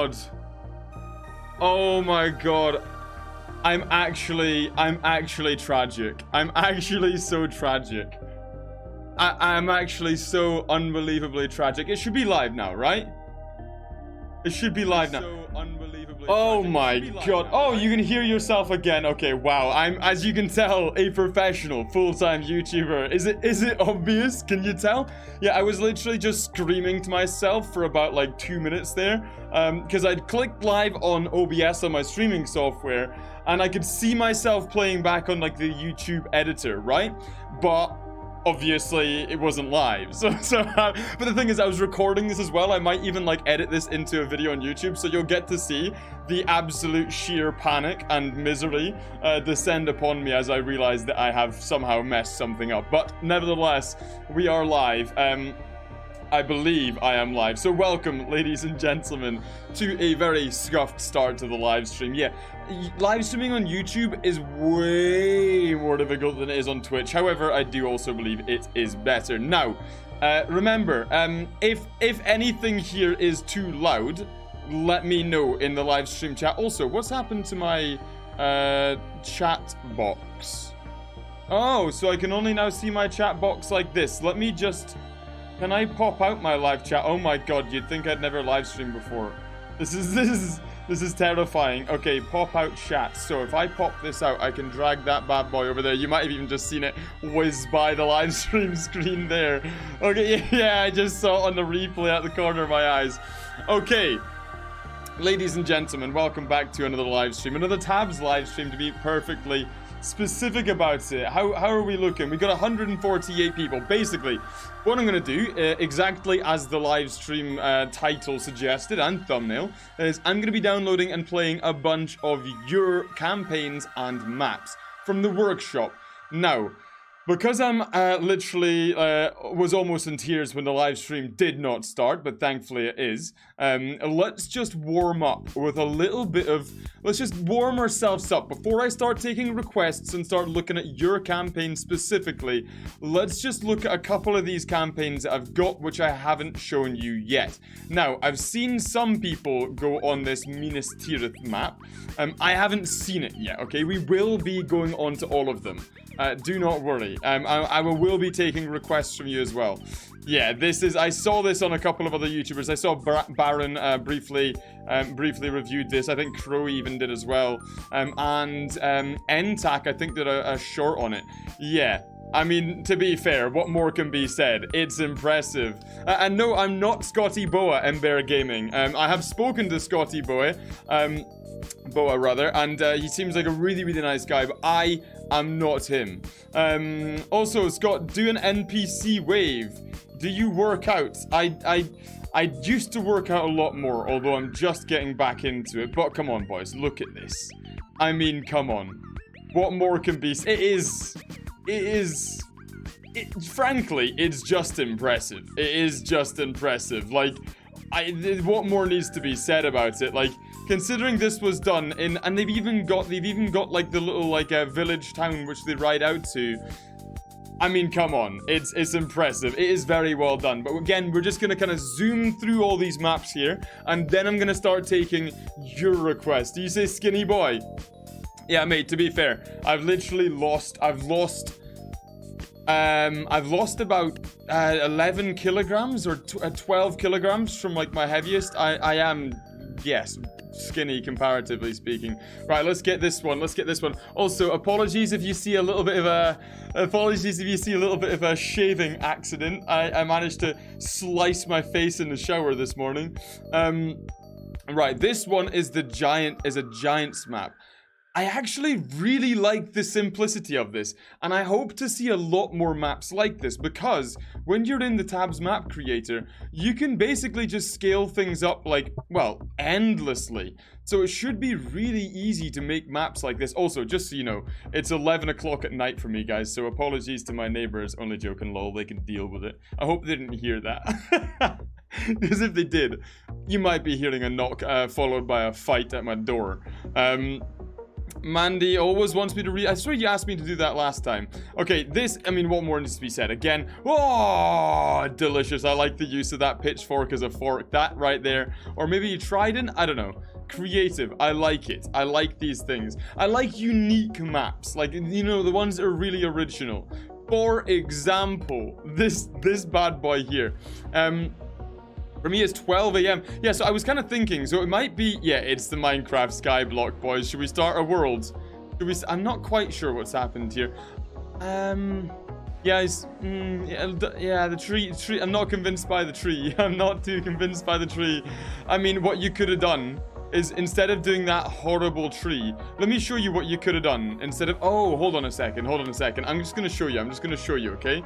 god. Oh my god. I'm actually tragic. I'm actually so tragic. I'm actually so unbelievably tragic. It should be live now, right? It should be live now. So unbelievably oh my god. Oh, you can hear yourself again. Okay, wow. I'm, as you can tell, a professional full-time YouTuber. Is it obvious? Can you tell? Yeah, I was literally just screaming to myself for about like 2 minutes there. Because I'd clicked live on OBS on my streaming software, and I could see myself playing back on like the YouTube editor, right? But obviously it wasn't live, but the thing is, I was recording this as well. I might even like edit this into a video on YouTube, so you'll get to see the absolute sheer panic and misery descend upon me as I realize that I have somehow messed something up. But nevertheless, we are live. I believe I am live. So welcome, ladies and gentlemen, to a very scuffed start to the live stream. Yeah, live streaming on YouTube is way more difficult than it is on Twitch. However, I do also believe it is better. Now, remember, if anything here is too loud, let me know in the live stream chat. Also, what's happened to my chat box? Oh, so I can only now see my chat box like this. Let me just... Can I pop out my live chat? Oh my god, you'd think I'd never live streamed before. This is terrifying. Okay, pop out chat. So if I pop this out, I can drag that bad boy over there. You might have even just seen it whiz by the live stream screen there. Okay, yeah, I just saw it on the replay at the corner of my eyes. Okay, ladies and gentlemen, welcome back to another live stream. Another Tabs live stream, to be perfectly specific about it. How are we looking? We got 148 people. Basically, what I'm going to do, exactly as the live stream title suggested and thumbnail, is I'm going to be downloading and playing a bunch of your campaigns and maps from the workshop. Now, because I'm literally was almost in tears when the live stream did not start, but thankfully it is, let's just warm up with a little bit of... Let's just warm ourselves up. Before I start taking requests and start looking at your campaign specifically, let's just look at a couple of these campaigns that I've got, which I haven't shown you yet. Now, I've seen some people go on this Minas Tirith map. I haven't seen it yet, okay? We will be going on to all of them. Do not worry. I will be taking requests from you as well. Yeah, this is... I saw this on a couple of other YouTubers. I saw Baron briefly reviewed this. I think Crow even did as well. And Entac, I think, did a short on it. Yeah. I mean, to be fair, what more can be said? It's impressive. And no, I'm not Scotty Boa, Ember Gaming. I have spoken to Scotty Boa, and he seems like a really, really nice guy, but I am not him. Also, Scott, do an NPC wave. Do you work out? I used to work out a lot more, although I'm just getting back into it. But come on, boys, look at this. I mean, come on. What more can be said? Frankly, it's just impressive. It is just impressive. Like, what more needs to be said about it? Like, considering this was done in, and they've even got like the little like village town which they ride out to. I mean, come on, it's impressive. It is very well done. But again, we're just gonna kind of zoom through all these maps here, and then I'm gonna start taking your requests. Do you say skinny boy? Yeah, mate. To be fair, I've literally lost. I've lost about 11 kilograms or 12 kilograms from like my heaviest. I am, yes, skinny comparatively speaking. Right, let's get this one. Also, apologies if you see a little bit of a shaving accident. I managed to slice my face in the shower this morning. Right, this one is a giant's map. I actually really like the simplicity of this, and I hope to see a lot more maps like this, because when you're in the Tabs map creator, you can basically just scale things up like, well, endlessly. So it should be really easy to make maps like this. Also, just so you know, it's 11 o'clock at night for me, guys, so apologies to my neighbors. Only joking, lol, they can deal with it. I hope they didn't hear that. Because if they did, you might be hearing a knock followed by a fight at my door. Mandy always wants me to read. I swear you asked me to do that last time. Okay, this, I mean, what more needs to be said? Again, oh, delicious. I like the use of that pitchfork as a fork. That right there. Or maybe trident? I don't know. Creative. I like it. I like these things. I like unique maps. Like, you know, the ones that are really original. For example, this bad boy here. For me, it's 12 a.m. Yeah, so I was kind of thinking, so it might be... Yeah, it's the Minecraft Skyblock, boys. Should we start a world? I'm not quite sure what's happened here. Yeah, the tree. I'm not convinced by the tree. I'm not too convinced by the tree. I mean, what you could have done is, instead of doing that horrible tree, let me show you what you could have done. Instead of... Oh, hold on a second. I'm just going to show you, okay?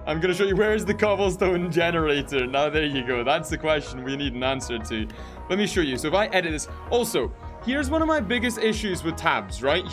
I'm going to show you, where is the cobblestone generator? Now, there you go. That's the question we need an answer to. Let me show you. So if I edit this... Also, here's one of my biggest issues with tabs, right?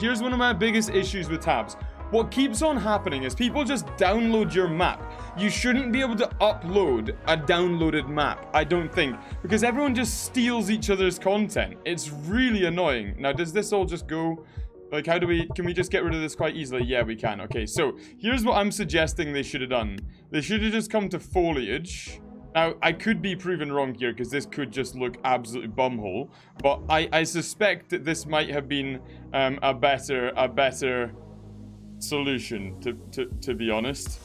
What keeps on happening is people just download your map. You shouldn't be able to upload a downloaded map, I don't think, because everyone just steals each other's content. It's really annoying. Now, does this all just go... Like, can we just get rid of this quite easily? Yeah, we can. Okay, so here's what I'm suggesting they should have done. They should have just come to foliage. Now, I could be proven wrong here, because this could just look absolutely bumhole, but I suspect that this might have been a better solution, to be honest.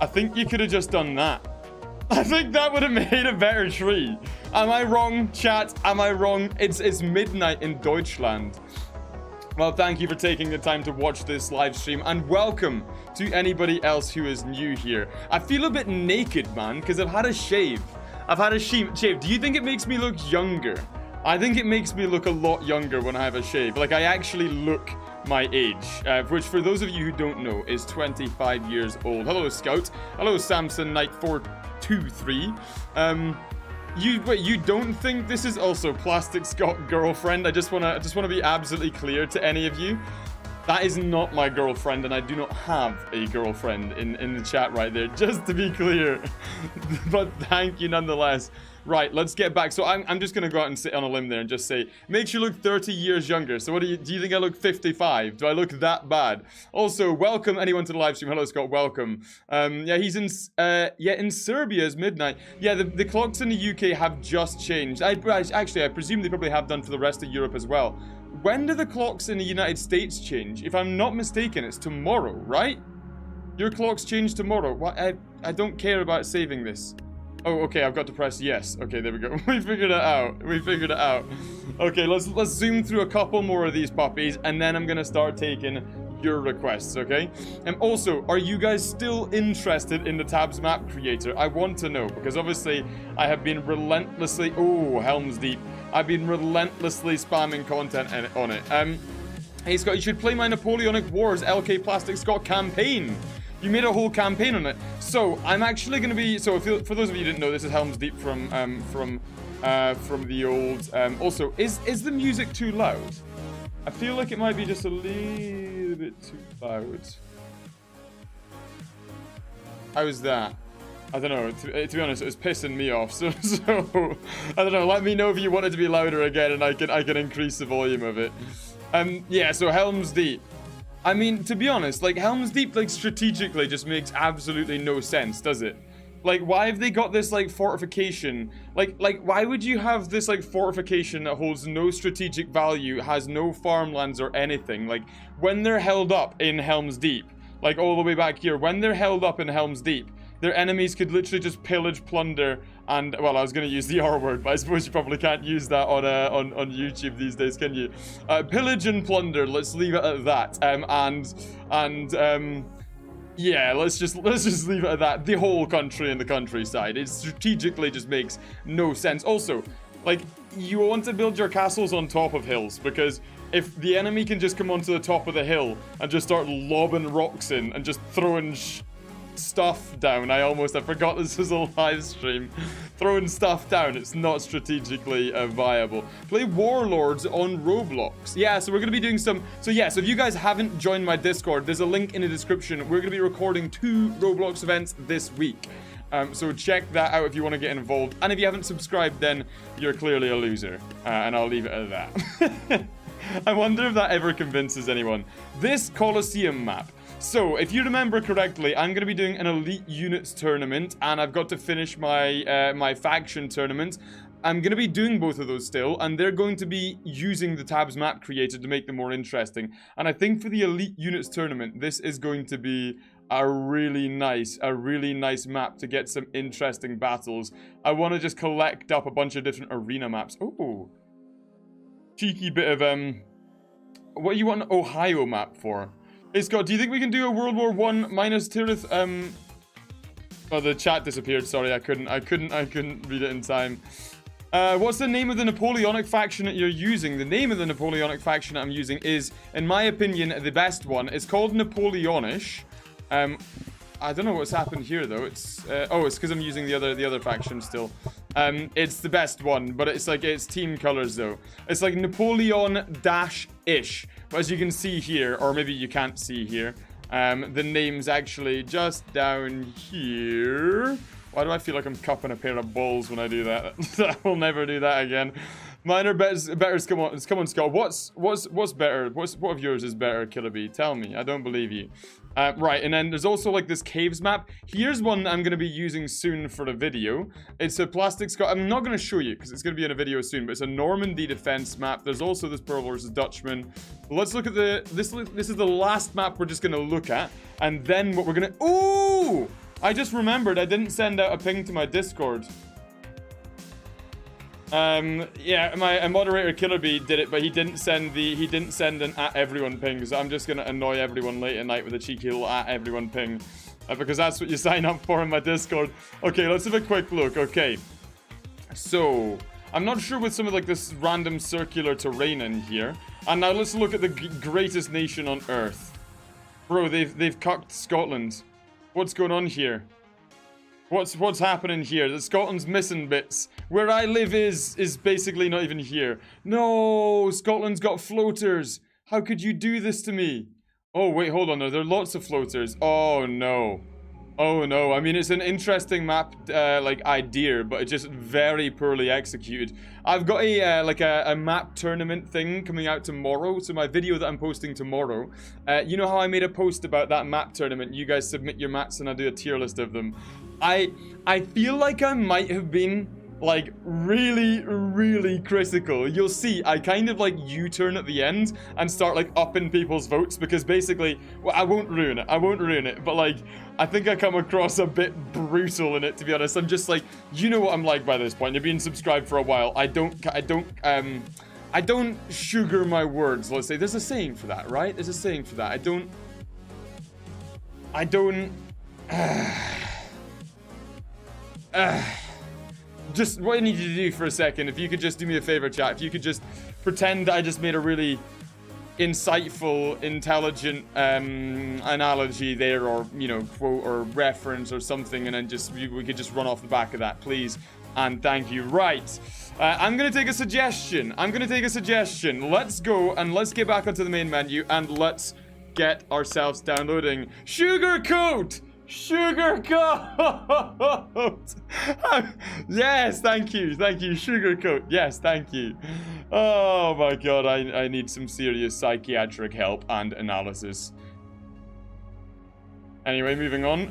I think you could have just done that. I think that would have made a better tree. Am I wrong, chat? Am I wrong? It's midnight in Deutschland. Well, thank you for taking the time to watch this live stream, and welcome to anybody else who is new here. I feel a bit naked, man, because I've had a shave. Do you think it makes me look younger? I think it makes me look a lot younger when I have a shave. Like, I actually look my age, which, for those of you who don't know, is 25 years old. Hello, Scot. Hello, Samson Knight 423. You don't think this is also Plastic Scot girlfriend? I just wanna be absolutely clear to any of you. That is not my girlfriend, and I do not have a girlfriend in the chat right there, just to be clear. But thank you nonetheless. Right, let's get back. So I'm just gonna go out and sit on a limb there and just say, makes you look 30 years younger. So what do you think I look 55? Do I look that bad? Also, welcome anyone to the live stream. Hello, Scott, welcome. Yeah, he's in Serbia is midnight. Yeah, the clocks in the UK have just changed. I presume they probably have done for the rest of Europe as well. When do the clocks in the United States change? If I'm not mistaken, it's tomorrow, right? Your clocks change tomorrow. Why? I don't care about saving this. Oh, okay, I've got to press yes. Okay, there we go. We figured it out. Okay, let's zoom through a couple more of these puppies, and then I'm gonna start taking your requests, okay? And also, are you guys still interested in the tabs map creator? I want to know, because obviously I have been relentlessly... Oh, Helm's Deep. I've been relentlessly spamming content on it. Hey, Scott, you should play my Napoleonic Wars LK Plastic Scott campaign. You made a whole campaign on it. So I'm actually going to be... So for those of you who didn't know, this is Helm's Deep from the old... Also, is the music too loud? I feel like it might be just a little bit too loud. How's that? I don't know. To be honest, it was pissing me off. So I don't know. Let me know if you want it to be louder again, and I can increase the volume of it. Yeah. So Helm's Deep. I mean, to be honest, like, Helm's Deep, like, strategically just makes absolutely no sense, does it? Like, why have they got this, like, fortification? Like, why would you have this, like, fortification that holds no strategic value, has no farmlands or anything? Like, when they're held up in Helm's Deep, like, all the way back here, when they're held up in Helm's Deep, their enemies could literally just pillage, plunder, and, well, I was going to use the R word, but I suppose you probably can't use that on YouTube these days, can you? Pillage and plunder, let's leave it at that. Yeah, let's just leave it at that. The whole country and the countryside. It strategically just makes no sense. Also, like, you want to build your castles on top of hills, because if the enemy can just come onto the top of the hill and just start lobbing rocks in and just throwing stuff down. I forgot this was a live stream. Throwing stuff down, it's not strategically viable. Play Warlords on Roblox. Yeah, so we're going to be doing some... So yeah, so if you guys haven't joined my Discord, there's a link in the description. We're going to be recording 2 Roblox events this week. So check that out if you want to get involved. And if you haven't subscribed, then you're clearly a loser. And I'll leave it at that. I wonder if that ever convinces anyone. This Colosseum map. So, if you remember correctly, I'm going to be doing an Elite Units tournament, and I've got to finish my my faction tournament. I'm going to be doing both of those still, and they're going to be using the tabs map created to make them more interesting. And I think for the Elite Units tournament, this is going to be a really nice map to get some interesting battles. I want to just collect up a bunch of different arena maps. Oh, cheeky bit of what do you want an Ohio map for? Hey Scott, do you think we can do a World War I minus Tirith? Oh, the chat disappeared. Sorry, I couldn't read it in time. What's the name of the Napoleonic faction that you're using? The name of the Napoleonic faction that I'm using is, in my opinion, the best one. It's called Napoleonish. I don't know what's happened here though. It's it's because I'm using the other faction still. It's the best one, but it's like it's team colors though. It's like Napoleon-ish. But as you can see here, or maybe you can't see here, the name's actually just down here. Why do I feel like I'm cupping a pair of balls when I do that? I will never do that again. Mine are better. Come on, Scott. What's better? What of yours is better, Killer B? Tell me. I don't believe you. Right, and then there's also like this caves map. Here's one that I'm going to be using soon for a video. It's a plastic Scot. I'm not going to show you because it's going to be in a video soon, but it's a Normandy defense map. There's also this Pearl versus Dutchman. Let's look at this is the last map we're just going to look at, and then what we're going to... Ooh! I just remembered I didn't send out a ping to my Discord. Yeah, my moderator Killer Bee did it, but he didn't send an at everyone ping, so I'm just gonna annoy everyone late at night with a cheeky little at everyone ping, because that's what you sign up for in my Discord. Okay, let's have a quick look. Okay, so I'm not sure with some of like this random circular terrain in here, and now let's look at the greatest nation on earth. Bro, they've cucked Scotland. What's going on here? What's happening here? The Scotland's missing bits. Where I live is basically not even here. No, Scotland's got floaters. How could you do this to me? Oh, wait, hold on. There are lots of floaters. Oh, no. Oh, no. I mean, it's an interesting map, like, idea, but it's just very poorly executed. I've got a map tournament thing coming out tomorrow, so my video that I'm posting tomorrow, you know how I made a post about that map tournament? You guys submit your maps and I do a tier list of them. I feel like I might have been, like, really critical. You'll see, I kind of, like, U-turn at the end and start, like, upping people's votes, because basically, well, I won't ruin it, but, like, I think I come across a bit brutal in it, to be honest. I'm just like, you know what I'm like by this point. You've been subscribed for a while. I don't sugar my words, let's say. There's a saying for that, right? There's a saying for that. Just what I need you to do for a second, if you could just do me a favor, chat, if you could just pretend that I just made a really insightful, intelligent analogy there, or, you know, quote or reference or something, and then just we could just run off the back of that, please, and thank you. Right, I'm gonna take a suggestion. Let's go and let's get back onto the main menu and let's get ourselves downloading Sugarcoat. Yes, thank you, Sugarcoat. Yes, thank you. Oh my god, I need some serious psychiatric help and analysis. Anyway, moving on.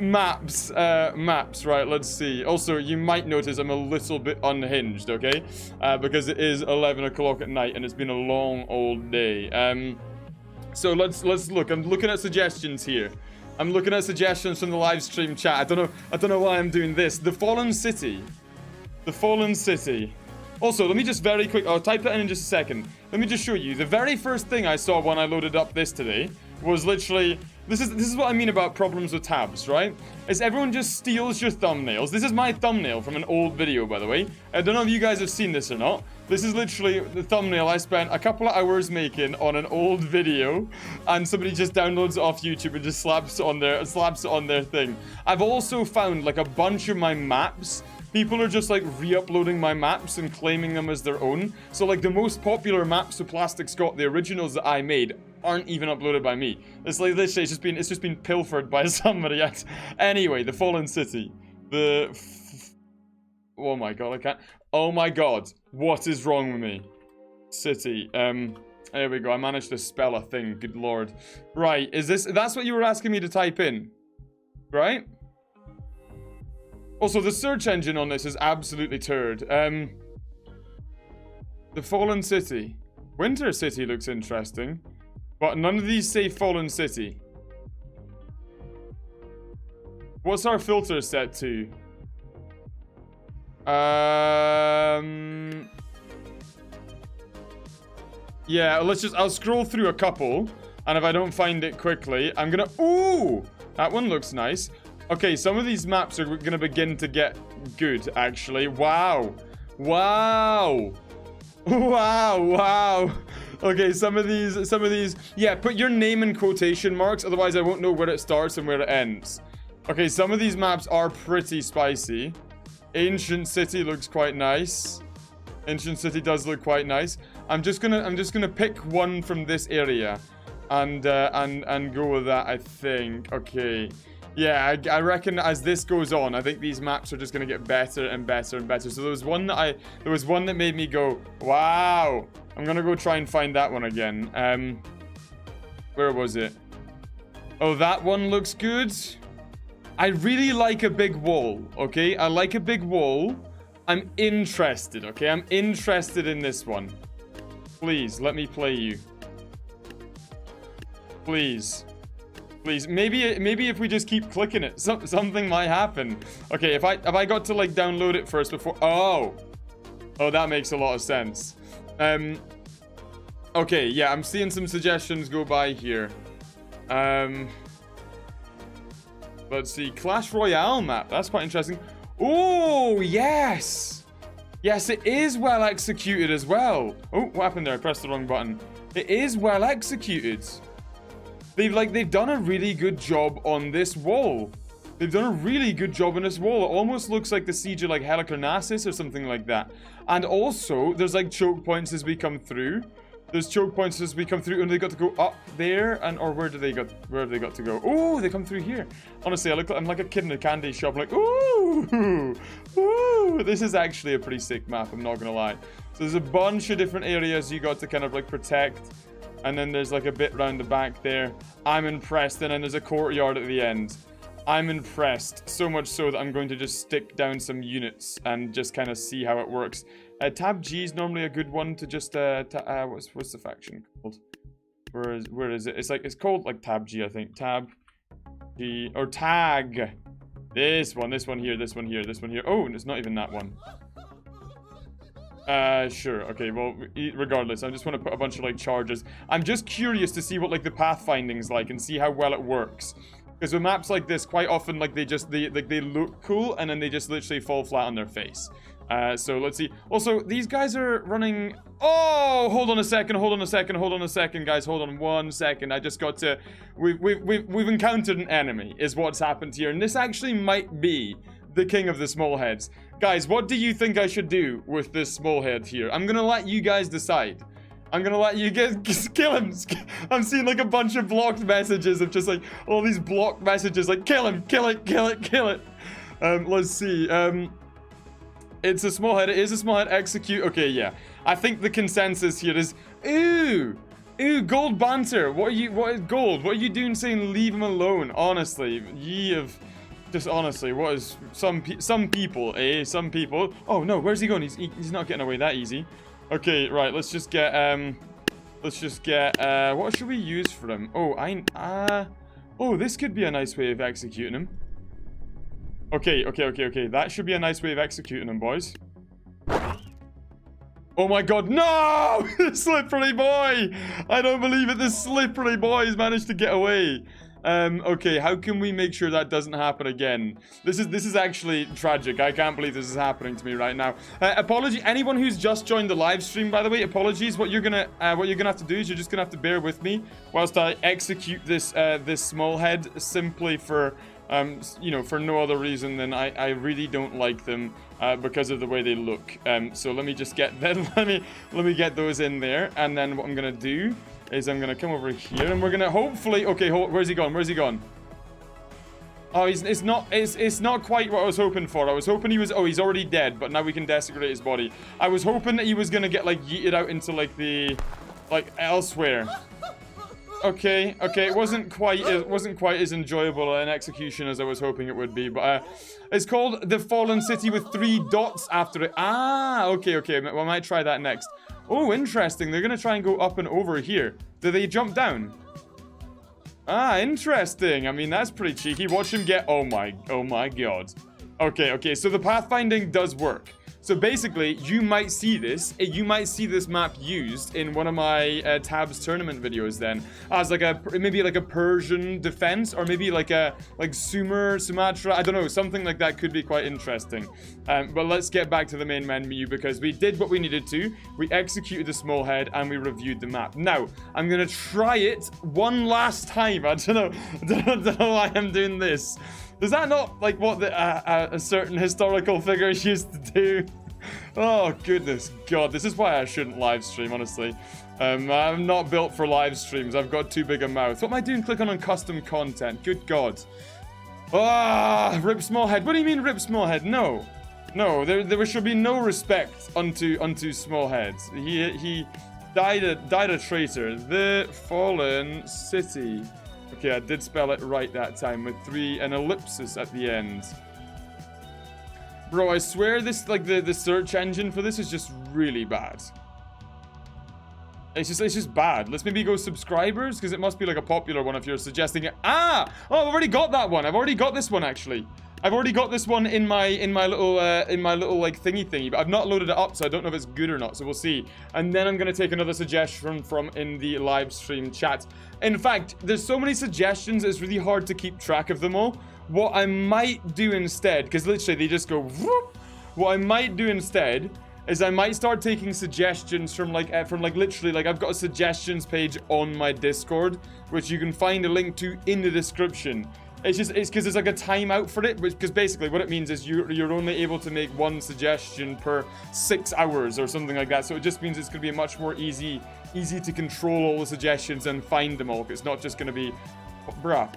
Maps, right, let's see. Also, you might notice I'm a little bit unhinged, okay? Because it is 11 o'clock at night and it's been a long old day. So let's look. I'm looking at suggestions here. I'm looking at suggestions from the live stream chat. I don't know why I'm doing this. The Fallen City. Also, let me just very quick, I'll type that in just a second. Let me just show you. The very first thing I saw when I loaded up this today was literally, this is what I mean about problems with tabs, right? Is everyone just steals your thumbnails. This is my thumbnail from an old video, by the way. I don't know if you guys have seen this or not. This is literally the thumbnail I spent a couple of hours making on an old video, and somebody just downloads it off YouTube and just slaps it on their thing. I've also found like a bunch of my maps. People are just like re-uploading my maps and claiming them as their own. So like the most popular maps of Plastic Scot, the originals that I made, aren't even uploaded by me. It's like literally it's just been pilfered by somebody else. Anyway, the Fallen City. Oh my god, I can't. Oh my god, what is wrong with me? City. There we go. I managed to spell a thing. Good lord. Right, that's what you were asking me to type in, right? Also, the search engine on this is absolutely turd. The Fallen City. Winter City looks interesting, but none of these say Fallen City. What's our filter set to? Yeah, I'll scroll through a couple, and if I don't find it quickly, I'm gonna... Ooh! That one looks nice. Okay, some of these maps are gonna begin to get good, actually. Wow. Wow. Wow, wow. Okay, some of these... Yeah, put your name in quotation marks, otherwise I won't know where it starts and where it ends. Okay, some of these maps are pretty spicy. Ancient City looks quite nice. Ancient City does look quite nice. I'm just gonna pick one from this area, and go with that. I think. Okay. Yeah, I reckon as this goes on, I think these maps are just gonna get better and better and better. So there was one that made me go, wow. I'm gonna go try and find that one again. Where was it? Oh, that one looks good. I really like a big wall. Okay, I like a big wall. I'm interested. Okay, I'm interested in this one. Please, let me play you. Please. Please. Maybe if we just keep clicking it, something might happen. Okay, if I got to, like, download it first before... Oh, that makes a lot of sense. Okay, yeah, I'm seeing some suggestions go by here. Let's see. Clash Royale map. That's quite interesting. Oh, yes! Yes, it is well executed as well. Oh, what happened there? I pressed the wrong button. It is well executed. They've done a really good job on this wall. They've done a really good job on this wall. It almost looks like the siege of, like, Halicarnassus or something like that. And also, there's, like, choke points as we come through. There's choke points as we come through, and they got to go up there, or where have they got to go? Oh, they come through here. Honestly, I'm like a kid in a candy shop, like, ooh, ooh. This is actually a pretty sick map, I'm not gonna lie. So there's a bunch of different areas you got to kind of, like, protect, and then there's, like, a bit round the back there. I'm impressed, and then there's a courtyard at the end. I'm impressed, so much so that I'm going to just stick down some units and just kind of see how it works. Tab G is normally a good one to just what's the faction called? Where is it? It's called like Tab G, I think. Tab G or Tag. This one here, this one here, this one here. Oh, it's not even that one. Sure. Okay, well, regardless, I just want to put a bunch of, like, charges. I'm just curious to see what, like, the pathfinding's like and see how well it works. Because with maps like this, quite often, like, they look cool and then they just literally fall flat on their face. So let's see. Also, these guys are running... Oh, hold on a second, guys. Hold on 1 second. I just got to... We've encountered an enemy, is what's happened here. And this actually might be the king of the small heads. Guys, what do you think I should do with this small head here? I'm gonna let you guys decide. I'm gonna let you guys kill him. I'm seeing, like, a bunch of blocked messages of just, like, all these blocked messages, like, kill him, kill it, kill it, kill it. Let's see. It's a small head. It is a small head. Execute. Okay, yeah. I think the consensus here is, ooh, gold banter. What is gold? What are you doing saying leave him alone? Honestly, ye have just honestly, what is some people, eh? Some people. Oh no, where's he going? He's not getting away that easy. Okay, right. Let's just get what should we use for him? Oh, this could be a nice way of executing him. Okay. That should be a nice way of executing him, boys. Oh my god, no! Slippery boy! I don't believe it, this slippery boy has managed to get away. Okay, how can we make sure that doesn't happen again? This is actually tragic. I can't believe this is happening to me right now. Apology, anyone who's just joined the live stream, by the way, apologies. What you're gonna have to do is you're just gonna have to bear with me whilst I execute this small head simply for you know, for no other reason than I really don't like them because of the way they look. So let me just get let me get those in there, and then what I'm gonna do is I'm going to come over here and we're going to hopefully... Okay, where's he gone? Where's he gone? Oh, it's not quite what I was hoping for. I was hoping he was... Oh, he's already dead, but now we can desecrate his body. I was hoping that he was going to get, like, yeeted out into, like, the... Like, elsewhere. Okay, it wasn't quite as enjoyable an execution as I was hoping it would be, but it's called The Fallen City with 3 dots after it. Ah, okay, well, I might try that next. Oh, interesting. They're gonna try and go up and over here. Do they jump down? Ah, interesting. I mean, that's pretty cheeky. Watch him get... Oh my god. Okay, so the pathfinding does work. So basically, you might see this map used in one of my Tabs tournament videos then, as like maybe like a Persian defense, or maybe like Sumatra, I don't know, something like that could be quite interesting. But let's get back to the main menu, because we did what we needed to. We executed the small head and we reviewed the map. Now, I'm gonna try it one last time. I don't know why I'm doing this. Is that not like what a certain historical figure used to do? Oh, goodness God. This is why I shouldn't live stream, honestly. I'm not built for live streams. I've got too big a mouth. What am I doing clicking on custom content? Good God. Ah, rip small head. What do you mean rip small head? No, there should be no respect unto small heads. He died a traitor. The Fallen City. Okay, I did spell it right that time with an ellipsis at the end. Bro, I swear this, like, the search engine for this is just really bad. It's just bad. Let's maybe go subscribers, because it must be like a popular one if you're suggesting it. Ah! Oh, I've already got that one. I've already got this one, actually. I've already got this one in my little like thingy, but I've not loaded it up, so I don't know if it's good or not, so we'll see. And then I'm gonna take another suggestion from in the live stream chat. In fact, there's so many suggestions, it's really hard to keep track of them all. What I might do instead, because literally they just go whoop, what I might do instead is I might start taking suggestions from literally, like, I've got a suggestions page on my Discord, which you can find a link to in the description. It's because there's like a timeout for it, because basically what it means is you're only able to make one suggestion per 6 hours or something like that. So it just means it's going to be much more easy to control all the suggestions and find them all. It's not just going to be, bruh.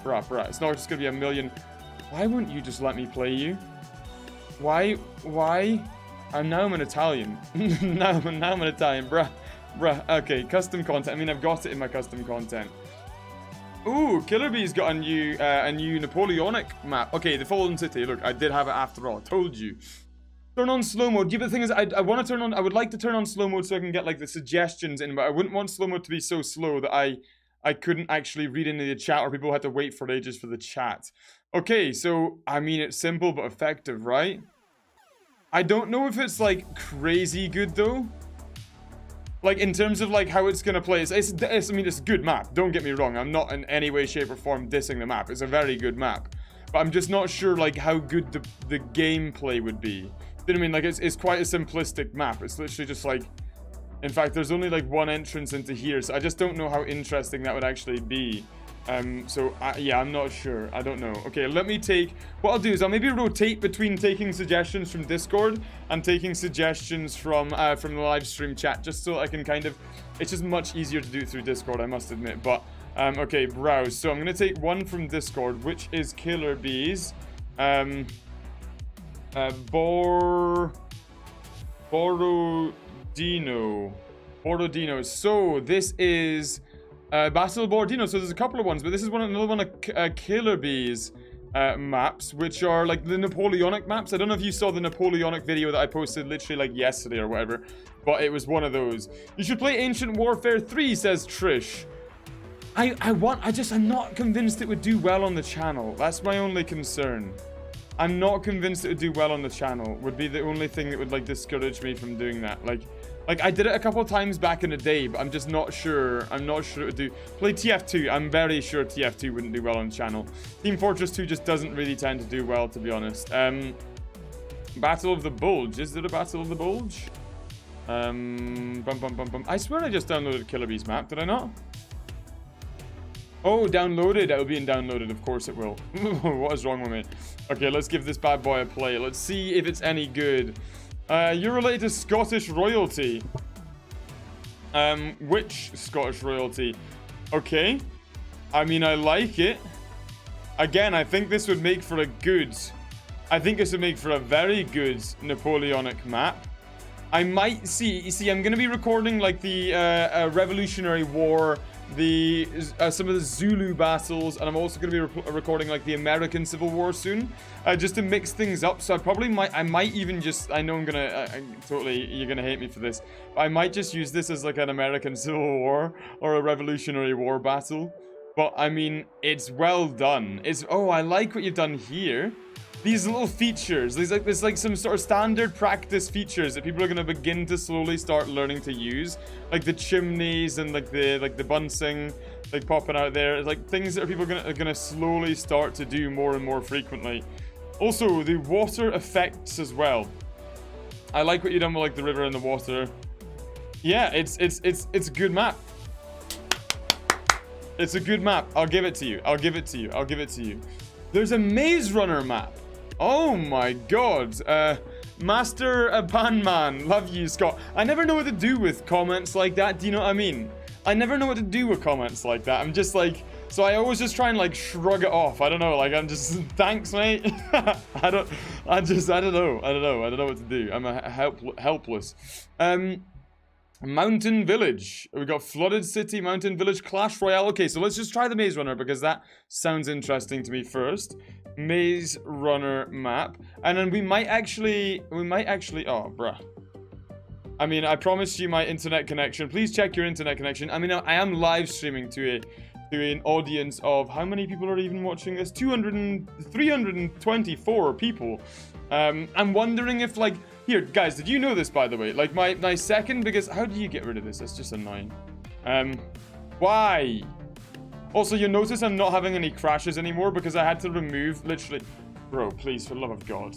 It's not just going to be a million. Why wouldn't you just let me play you? Why? And now I'm an Italian. now I'm an Italian, bruh. Okay, custom content. I mean, I've got it in my custom content. Ooh, Killer Bee's got a new Napoleonic map. Okay, the Fallen City. Look, I did have it after all. I told you. Turn on slow mode. Yeah, but the thing is, I want to turn on... I would like to turn on slow mode so I can get, like, the suggestions in, but I wouldn't want slow mode to be so slow that I couldn't actually read into the chat, or people had to wait for ages for the chat. Okay, so, I mean, it's simple but effective, right? I don't know if it's, like, crazy good, though. Like, in terms of, like, how it's gonna play. I mean, it's a good map. Don't get me wrong. I'm not in any way, shape, or form dissing the map. It's a very good map. But I'm just not sure, like, how good the gameplay would be. You know what I mean? Like, it's quite a simplistic map. It's literally just, like... In fact, there's only, like, one entrance into here. So I just don't know how interesting that would actually be. Yeah, I'm not sure. I don't know. Okay, let me take... What I'll do is I'll maybe rotate between taking suggestions from Discord and taking suggestions from the live stream chat, just so I can kind of... It's just much easier to do through Discord, I must admit. But, okay, browse. So I'm going to take one from Discord, which is Killer Bees. Borodino. So, this is... Battle of Borodino. So there's a couple of ones, but this is another one of Killer Bees maps, which are like the Napoleonic maps. I don't know if you saw the Napoleonic video that I posted literally like yesterday or whatever, but it was one of those. You should play Ancient Warfare 3, says Trish. I'm not convinced it would do well on the channel. That's my only concern. I'm not convinced it would do well on the channel. Would be the only thing that would like discourage me from doing that. Like I did it a couple of times back in the day, but I'm just not sure. I'm not sure it would do. Play TF2. I'm very sure TF2 wouldn't do well on the channel. Team Fortress 2 just doesn't really tend to do well, to be honest. Battle of the Bulge. Is there a Battle of the Bulge? I swear I just downloaded Killer Bees map. Did I not? Oh, downloaded. It'll be in downloaded. Of course it will. What is wrong with me? Okay, let's give this bad boy a play. Let's see if it's any good. You're related to Scottish royalty. Which Scottish royalty? Okay. I mean, I like it. Again, I think this would make for a good... I think this would make for a very good Napoleonic map. I might see... You see, I'm going to be recording, like, the Revolutionary War, some of the Zulu battles, and I'm also going to be recording, like, the American Civil War soon, just to mix things up. So I might even just... I know I'm going to... totally, you're going to hate me for this. But I might just use this as, like, an American Civil War or a Revolutionary War battle. But, I mean, it's well done. Oh, I like what you've done here. These little features, there's like some sort of standard practice features that people are going to begin to slowly start learning to use, like the chimneys and like the buncing, like popping out there. It's like things that people are going to slowly start to do more and more frequently. Also, the water effects as well. I like what you've done with like the river and the water. Yeah, it's a good map. It's a good map. I'll give it to you. I'll give it to you. I'll give it to you. There's a Maze Runner map. Oh my god. Master Panman. Love you, Scott. I never know what to do with comments like that. Do you know what I mean? I never know what to do with comments like that. I'm just like... So I always just try and like shrug it off. I don't know. Like I'm just... Thanks, mate. I don't know. I don't know what to do. I'm helpless. Mountain Village. We got Flooded City, Mountain Village, Clash Royale. Okay, so let's just try the Maze Runner because that sounds interesting to me first. Maze Runner map. And then we might actually... Oh, bruh. I mean, I promised you my internet connection. Please check your internet connection. I mean, I am live streaming to an audience of... How many people are even watching this? 324 people. I'm wondering if, like... Here, guys, did you know this, by the way? Like, my second biggest... How do you get rid of this? That's just annoying. Why? Also, you'll notice I'm not having any crashes anymore because I had to remove, literally... Bro, please, for the love of God.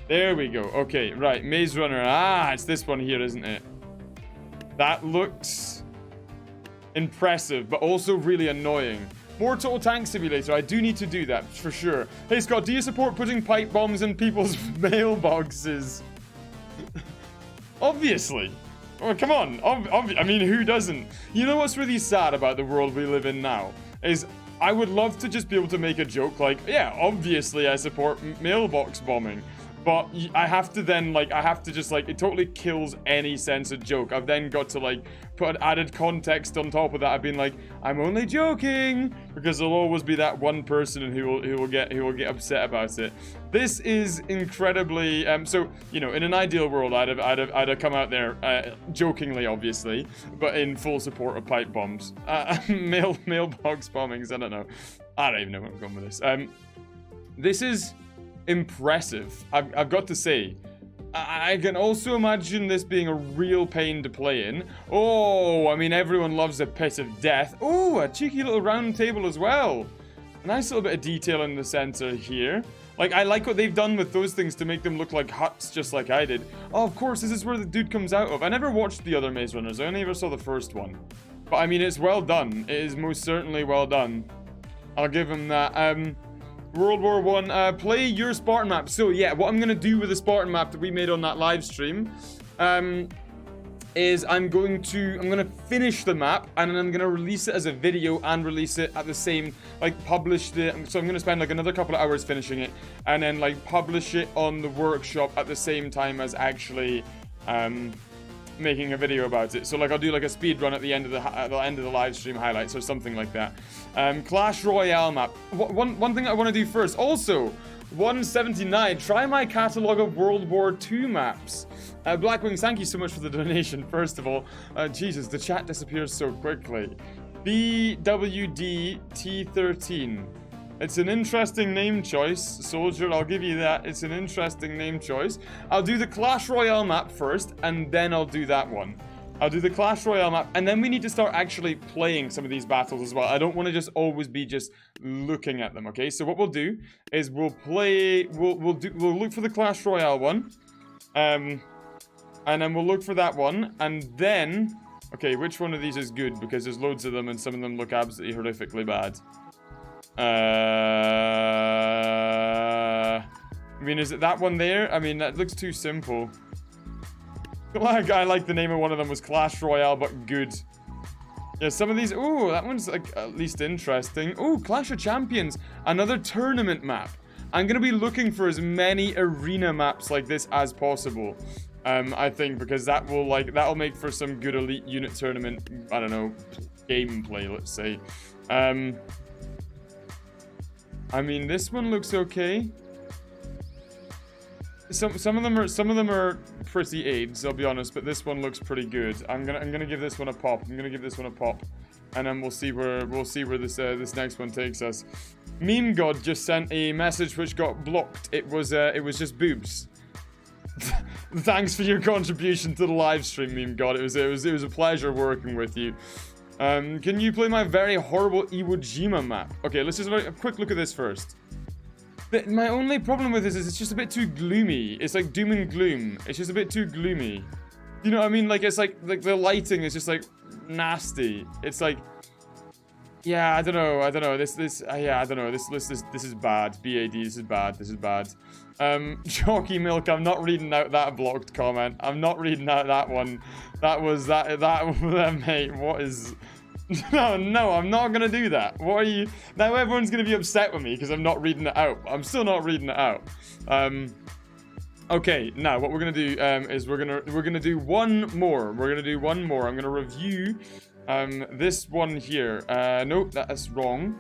There we go. Okay, right. Maze Runner. Ah, it's this one here, isn't it? That looks impressive, but also really annoying. More Total Tank Simulator. I do need to do that, for sure. Hey, Scott, do you support putting pipe bombs in people's mailboxes? Obviously. Oh, come on. I mean, who doesn't? You know what's really sad about the world we live in now? Is I would love to just be able to make a joke like, yeah, obviously I support mailbox bombing. But I have to then, like, it totally kills any sense of joke. I've then got to, like, put added context on top of that. I've been like, I'm only joking, because there'll always be that one person who will get upset about it. This is incredibly, so, you know, in an ideal world, I'd have come out there, jokingly, obviously, but in full support of pipe bombs. Mailbox bombings, I don't know. I don't even know where I'm going with this. This is impressive, I've got to say. I can also imagine this being a real pain to play in. Oh, I mean, everyone loves a pit of death. Oh, a cheeky little round table as well. A nice little bit of detail in the center here. Like, I like what they've done with those things to make them look like huts, just like I did. Oh, of course, this is where the dude comes out of. I never watched the other Maze Runners. I only ever saw the first one. But, I mean, it's well done. It is most certainly well done. I'll give him that. World War I, play your Spartan map. So yeah, what I'm going to do with the Spartan map that we made on that live stream is I'm going to finish the map and then I'm going to release it as a video and release it at the same, like publish it. So I'm going to spend like another couple of hours finishing it and then like publish it on the workshop at the same time as actually making a video about it. So like I'll do like a speed run at the end of the live stream highlights or something like that. Clash Royale map. One thing I want to do first. Also, 179. Try my catalog of World War II maps. Blackwings, thank you so much for the donation. First of all, Jesus, the chat disappears so quickly. BWDT13. It's an interesting name choice, Soldier. I'll give you that. It's an interesting name choice. I'll do the Clash Royale map first, and then I'll do that one. I'll do the Clash Royale map, and then we need to start actually playing some of these battles as well. I don't want to just always be just looking at them, okay? So what we'll do is we'll look for the Clash Royale one, and then we'll look for that one, and then, okay, which one of these is good? Because there's loads of them, and some of them look absolutely horrifically bad. I mean, is it that one there? I mean, that looks too simple. I like the name of one of them was Clash Royale, but good. Yeah, some of these... Ooh, that one's like at least interesting. Ooh, Clash of Champions. Another tournament map. I'm going to be looking for as many arena maps like this as possible. I think, because that'll make for some good elite unit tournament, I don't know, gameplay, let's say. I mean, this one looks okay. Some of them are pretty aids, I'll be honest, but this one looks pretty good. I'm gonna give this one a pop. And then we'll see where this next one takes us. Meme God just sent a message which got blocked. It was just boobs. Thanks for your contribution to the live stream, Meme God. It was a pleasure working with you. Can you play my very horrible Iwo Jima map? Okay, let's just have a quick look at this first. My only problem with this is it's just a bit too gloomy. It's like doom and gloom. It's just a bit too gloomy. You know what I mean? Like, it's like the lighting is just like nasty. It's like, yeah, I don't know. Yeah, I don't know. This is bad. BAD, this is bad. Chalky Milk, I'm not reading out that blocked comment. I'm not reading out that one. That mate, what is... No, I'm not gonna do that. What are you... Now everyone's gonna be upset with me because I'm not reading it out. I'm still not reading it out. Okay, now what we're gonna do is we're gonna do one more. I'm gonna review this one here. Nope, that's wrong.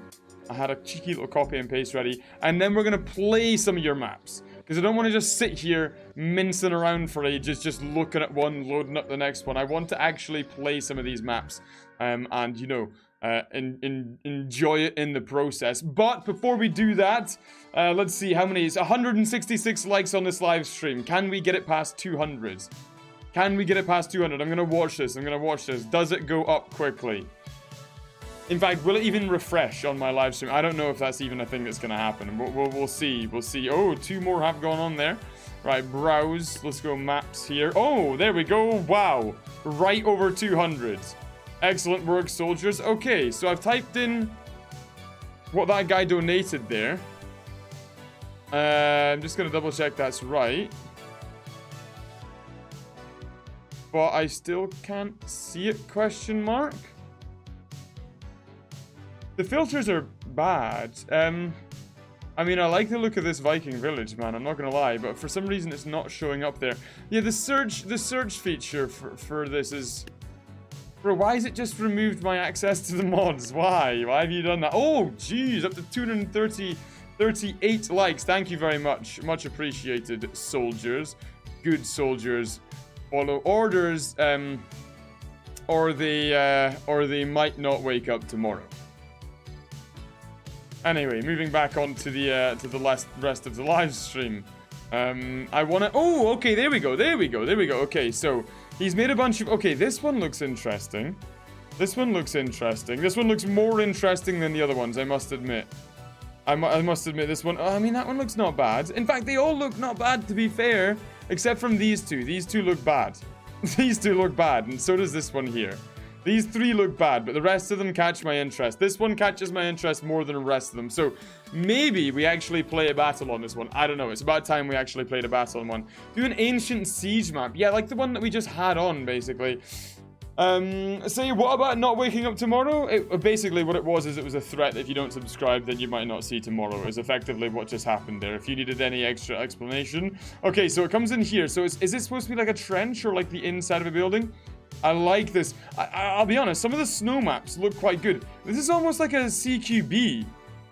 I had a cheeky little copy and paste ready. And then we're gonna play some of your maps. Because I don't want to just sit here mincing around for ages, just looking at one, loading up the next one. I want to actually play some of these maps. And, you know, enjoy it in the process. But before we do that, let's see how many. It's 166 likes on this live stream. Can we get it past 200? Can we get it past 200? I'm going to watch this. Does it go up quickly? In fact, will it even refresh on my live stream? I don't know if that's even a thing that's going to happen. We'll see. Oh, 2 more have gone on there. Right, browse. Let's go maps here. Oh, there we go. Wow. Right over 200. Excellent work, soldiers. Okay, so I've typed in what that guy donated there. I'm just going to double check that's right. But I still can't see it, question mark. The filters are bad. I mean, I like the look of this Viking village, man. I'm not gonna lie, but for some reason it's not showing up there. Yeah, the search feature for this is... Bro, why has it just removed my access to the mods? Why? Why have you done that? Oh, jeez, up to 238 likes. Thank you very much. Much appreciated, soldiers. Good soldiers. Follow orders, or they might not wake up tomorrow. Anyway, moving back on to the rest of the live stream. I want to... Oh, okay, there we go. Okay, so he's made a bunch of... Okay, this one looks interesting. This one looks more interesting than the other ones, I must admit. I must admit this one... I mean, that one looks not bad. In fact, they all look not bad, to be fair. Except from these two. These two look bad. These two look bad, and so does this one here. These 3 look bad, but the rest of them catch my interest. This one catches my interest more than the rest of them. So maybe we actually play a battle on this one. I don't know. It's about time we actually played a battle on one. Do an ancient siege map. Yeah, like the one that we just had on, basically. Say, what about not waking up tomorrow? Basically, what it was is it was a threat. If you don't subscribe, then you might not see tomorrow. Is effectively what just happened there. If you needed any extra explanation. Okay, so it comes in here. So is this supposed to be like a trench or like the inside of a building? I like this. I'll be honest, some of the snow maps look quite good. This is almost like a CQB,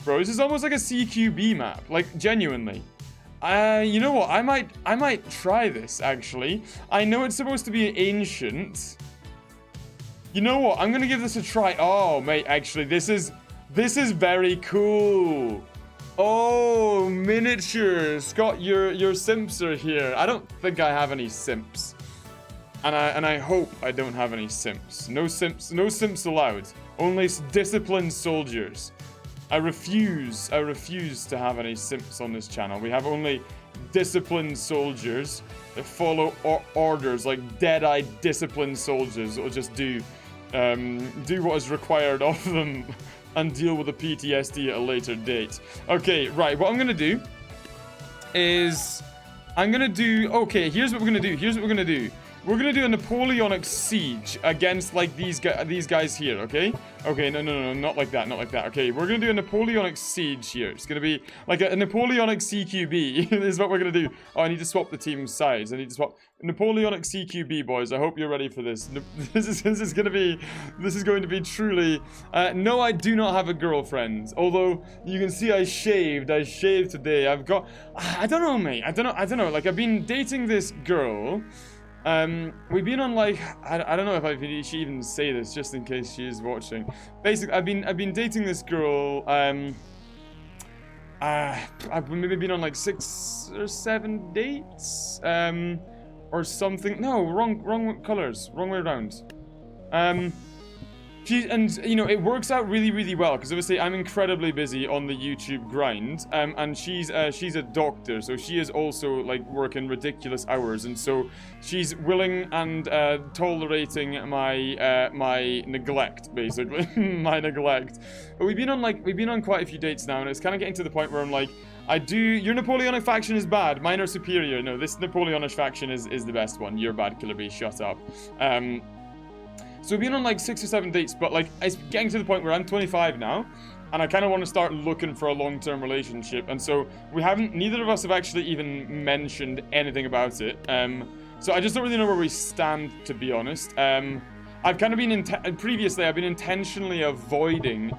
bro. This is almost like a CQB map, like genuinely. You know what? I might try this actually. I know it's supposed to be ancient. You know what? I'm gonna give this a try. Oh, mate, actually, this is very cool. Oh, miniatures. Scott, your simps are here. I don't think I have any simps. And I hope I don't have any simps. No simps allowed. Only disciplined soldiers. I refuse to have any simps on this channel. We have only disciplined soldiers that follow orders, like dead-eyed disciplined soldiers that will just do what is required of them and deal with the PTSD at a later date. Okay, right, what I'm gonna do is okay, here's what we're gonna do. We're gonna do a Napoleonic siege against, like, these guys here, okay? Okay, no, not like that, not like that. Okay, we're gonna do a Napoleonic siege here. It's gonna be like a Napoleonic CQB is what we're gonna do. Oh, I need to swap the team sides. I need to swap Napoleonic CQB, boys. I hope you're ready for this. This is going to be truly. No, I do not have a girlfriend. Although you can see I shaved today. I've got. I don't know, mate. I don't know. Like, I've been dating this girl. We've been on, like, I don't know if I should even say this just in case she is watching. Basically, I've been dating this girl. I've maybe been on like 6 or 7 dates. Or something. No, wrong colors. Wrong way around. And you know, it works out really, really well because obviously I'm incredibly busy on the YouTube grind. And she's a doctor, so she is also like working ridiculous hours, and so she's willing and tolerating my my neglect, basically. My neglect. But we've been on quite a few dates now, and it's kind of getting to the point where I'm like, your Napoleonic faction is bad. Mine are superior. No, this Napoleonic faction is the best one. You're bad, Killer Bee. Shut up. So we've been on like 6 or 7 dates, but like it's getting to the point where I'm 25 now, and I kind of want to start looking for a long-term relationship. And so neither of us have actually even mentioned anything about it. So I just don't really know where we stand, to be honest. I've kind of been previously I've been intentionally avoiding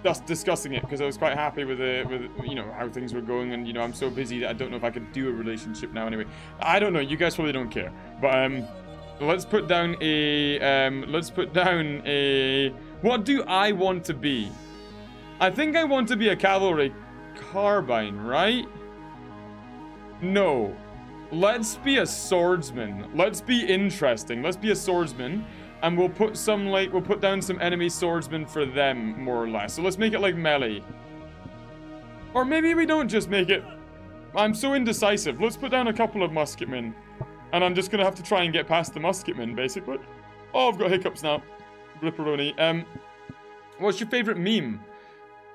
just discussing it because I was quite happy with you know how things were going, and you know I'm so busy that I don't know if I could do a relationship now. Anyway, I don't know. You guys probably don't care, but let's put down a what do I want to be? I think I want to be a cavalry carbine, right? No. Let's be a swordsman. Let's be interesting. Let's be a swordsman. And we'll put down some enemy swordsmen for them, more or less. So let's make it like melee. Or maybe we don't just make it. I'm so indecisive. Let's put down a couple of musketmen. And I'm just going to have to try and get past the musketmen, basically. Oh, I've got hiccups now. Ripperoni. What's your favorite meme?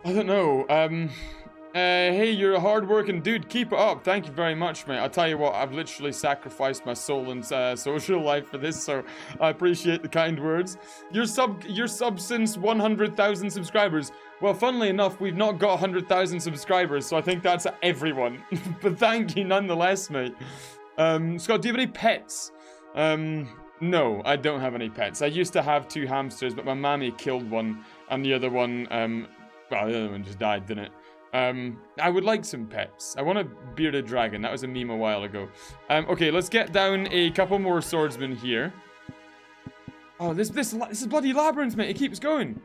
I don't know. Hey, you're a hard-working dude. Keep it up. Thank you very much, mate. I'll tell you what, I've literally sacrificed my soul and social life for this, so I appreciate the kind words. You're sub since 100,000 subscribers. Well, funnily enough, we've not got 100,000 subscribers, so I think that's everyone. But thank you nonetheless, mate. Scott, do you have any pets? No, I don't have any pets. I used to have 2 hamsters, but my mammy killed one, and the other one, well, the other one just died, didn't it? I would like some pets. I want a bearded dragon. That was a meme a while ago. Okay, let's get down a couple more swordsmen here. Oh, this is bloody labyrinth, mate. It keeps going.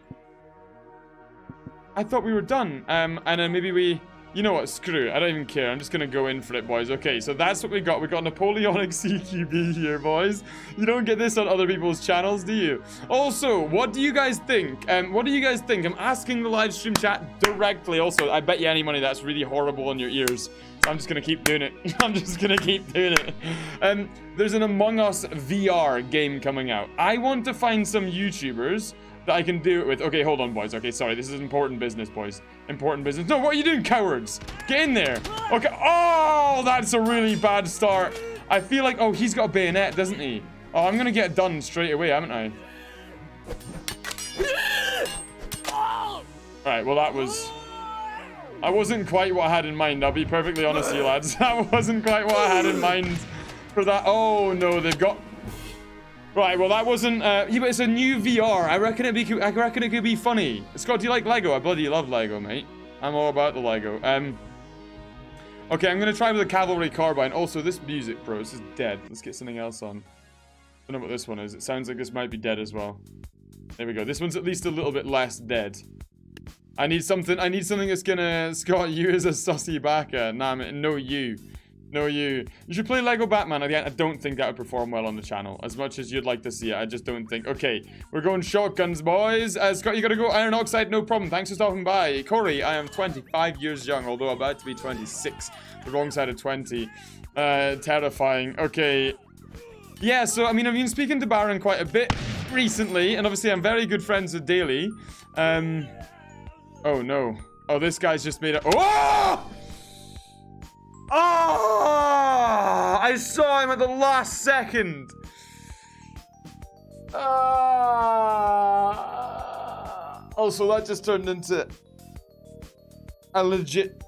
I thought we were done. And then maybe we... You know what? Screw it. I don't even care. I'm just going to go in for it, boys. Okay, so that's what we got. We got Napoleonic CQB here, boys. You don't get this on other people's channels, do you? Also, what do you guys think? What do you guys think? I'm asking the live stream chat directly. Also, I bet you any money that's really horrible on your ears. So I'm just going to keep doing it. I'm just going to keep doing it. There's an Among Us VR game coming out. I want to find some YouTubers that I can do it with. Okay, hold on, boys. Okay, sorry. This is important business, boys. Important business. No, what are you doing, cowards? Get in there. Okay. Oh, that's a really bad start. I feel like... Oh, he's got a bayonet, doesn't he? Oh, I'm going to get done straight away, haven't I? Alright, well, that was... I wasn't quite what I had in mind. I'll be perfectly honest with you, lads. That wasn't quite what I had in mind for that. Oh, no, they've got... Right, well, that wasn't... yeah, but it's a new VR. I reckon it could be funny. Scott, do you like Lego? I bloody love Lego, mate. I'm all about the Lego. Okay, I'm going to try with a cavalry carbine. Also, this music, bro, this is dead. Let's get something else on. I don't know what this one is. It sounds like this might be dead as well. There we go. This one's at least a little bit less dead. I need something that's gonna... Scott, you as a sussy backer. Nah, man, no you. No, you should play Lego Batman. Again, I don't think that would perform well on the channel. As much as you'd like to see it, I just don't think. Okay, we're going shotguns, boys. Scott, you gotta go iron oxide, no problem. Thanks for stopping by. Corey, I am 25 years young, although about to be 26. The wrong side of 20. Terrifying. Okay. Yeah, so, I mean, I've been speaking to Baron quite a bit recently, and obviously I'm very good friends with Daly. Oh, no. Oh, this guy's just made a... Oh! Oh! I saw him at the last second. Also, that just turned into a legit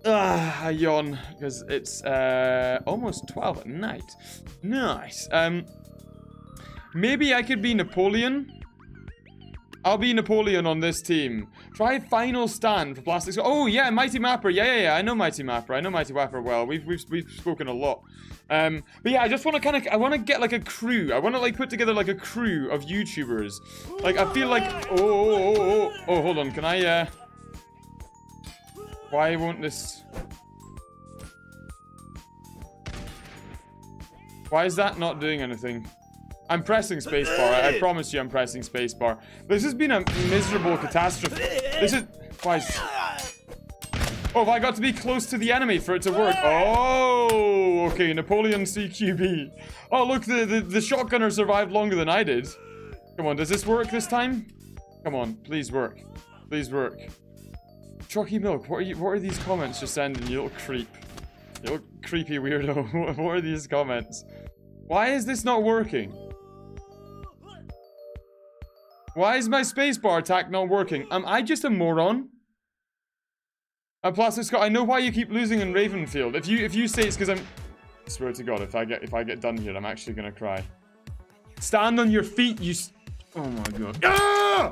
a yawn because it's almost 12 at night. Nice. Maybe I could be Napoleon. I'll be Napoleon on this team. Try final stand for plastics. Oh yeah, Mighty Mapper. Yeah. I know Mighty Mapper. I know Mighty Mapper well. We've spoken a lot. But yeah, I just want to I want to get like a crew. I want to like put together like a crew of YouTubers. Like I feel like oh, hold on. Can I why won't this? Why is that not doing anything? I'm pressing spacebar. I promise you I'm pressing spacebar. This has been a miserable catastrophe. This is... Why is... Oh, have I got to be close to the enemy for it to work? Oh, okay. Napoleon CQB. Oh, look, the shotgunner survived longer than I did. Come on, does this work this time? Come on, please work. Please work. Chalky Milk, what are these comments you're sending, you little creep? You little creepy weirdo. What are these comments? Why is this not working? Why is my spacebar attack not working? Am I just a moron? And Plastic Scott, I know why you keep losing in Ravenfield. If you say it's because I'm... I swear to God, if I get done here, I'm actually gonna cry. Stand on your feet, you... Oh my God. Ah!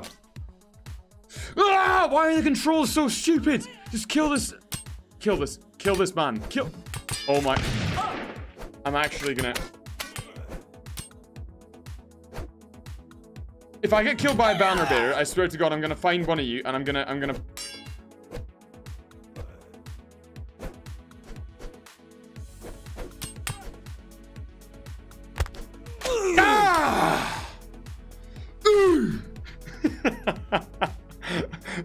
Ah! Why are the controls so stupid? Just kill this... Kill this. Kill this man. Kill... Oh my... I'm actually gonna... If I get killed by a banner bearer, I swear to God, I'm gonna find one of you and I'm gonna... Ah!